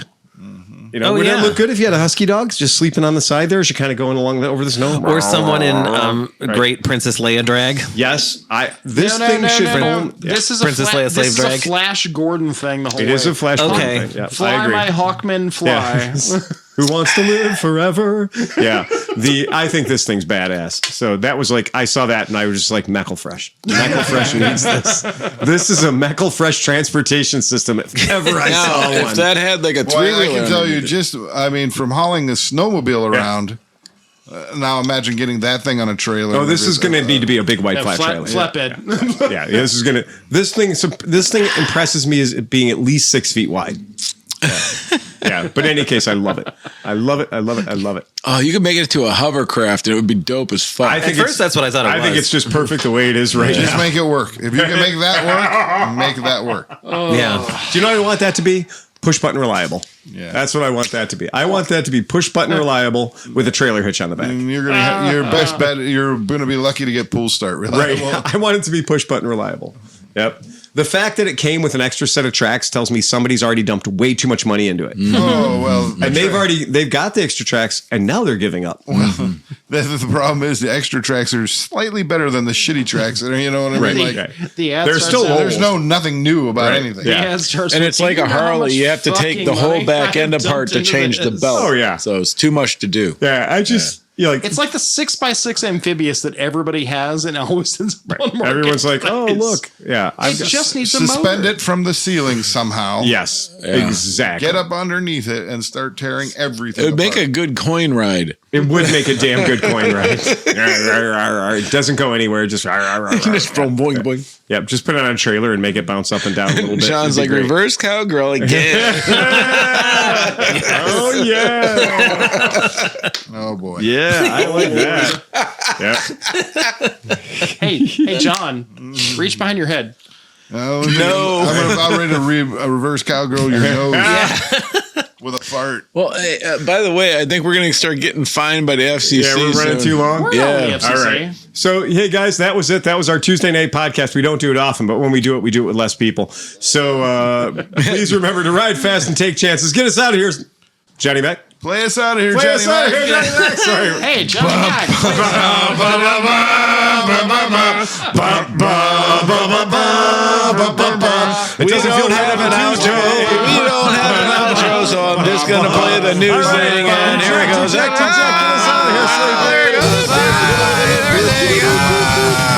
You know,
Oh,
would
yeah.
that look good if you had a husky dog just sleeping on the side there as you're kind of going along over the snow?
Or someone in Great Princess Leia drag.
Yes, this thing should own. Yeah.
This is
Princess Leia slave
this is a
drag.
Flash Gordon thing. The whole
It
way.
is a Flash.
Okay.
Gordon thing. Yeah, I
Fly
agree.
my Hawkman, fly.
Yeah. Who wants to live forever? Yeah. I think this thing's badass. So that was like, I saw that and I was just like, Mecklefresh. Mecklefresh needs this. This is a Mecklefresh transportation system if ever I saw
Now,
one.
if that had like a
Boy, I
three-wheeler,
can tell you
underneath
from hauling a snowmobile around, now imagine getting that thing on a trailer.
Oh, this is going to need to be a big white flat trailer.
Flatbed.
Yeah, this thing impresses me as it being at least 6 feet wide. Yeah, but in any case, I love it. I love it.
Oh, you could make it to a hovercraft and it would be dope as fuck.
I think
At first, that's what I thought it was.
I think it's just perfect the way it is right
Just
now.
make it work. If you can make that work, make that work.
Yeah.
Do you know what I want that to be? Push button reliable.
Yeah.
That's what I want that to be. I want that to be push button reliable with a trailer hitch on the back.
And you're gonna have your best bet. You're gonna be lucky to get pull start.
Right.
Reliable.
I want it to be push button reliable. Yep. The fact that it came with an extra set of tracks tells me somebody's already dumped way too much money into it.
Oh well,
And they've got the extra tracks and now they're giving up.
the problem is the extra tracks are slightly better than the shitty tracks. You know what I mean?
Right.
Like
The ad
They're
starts
still
out-
old.
there's nothing new about
Right.
anything.
The
Yeah.
ad starts
and
with,
it's like
"Do
a
you know how
Harley.
much
You have to take
fucking
the whole
money
back
I
end
have
apart
dumped
to
into
change the
this?"
belt.
Oh, yeah.
So it's too much to do.
Yeah,
It's like the 6x6 amphibious that everybody has and always ends up on marketplace.
Everyone's like, oh, look. Yeah.
It just needs a motor.
Suspend it from the ceiling somehow.
Yes, exactly.
Get up underneath it and start tearing everything
It would make
apart.
a good coin ride.
It would make a damn good coin, right? It doesn't go anywhere. Just
boing, boing.
Yep, just put it on a trailer and make it bounce up and down a little bit.
John's like, reverse cowgirl again.
Oh, yeah.
Oh, boy.
Yeah, I like that. Yeah.
Hey, John, reach behind your head.
Oh, no. I'm about ready to reverse cowgirl your nose with a fart.
Well, hey, by the way, I think we're going to start getting fined by the FCC.
Yeah, we're running
soon.
too long.
We're not on the FCC.
All right. So, hey, guys, that was it. That was our Tuesday night podcast. We don't do it often, but when we do it with less people. So please remember to ride fast and take chances. Get us out of here. Johnny Mac.
Play us out of here,
Play
Johnny
us out of
Mac.
here, Johnny Mac. Sorry.
Hey, Johnny Mac.
It doesn't feel good having an outro.
We don't have an outro, so I'm just going to play the news thing, and here it goes.
Jack, get us out of here, sleeper.
There it goes. Bye. There they go.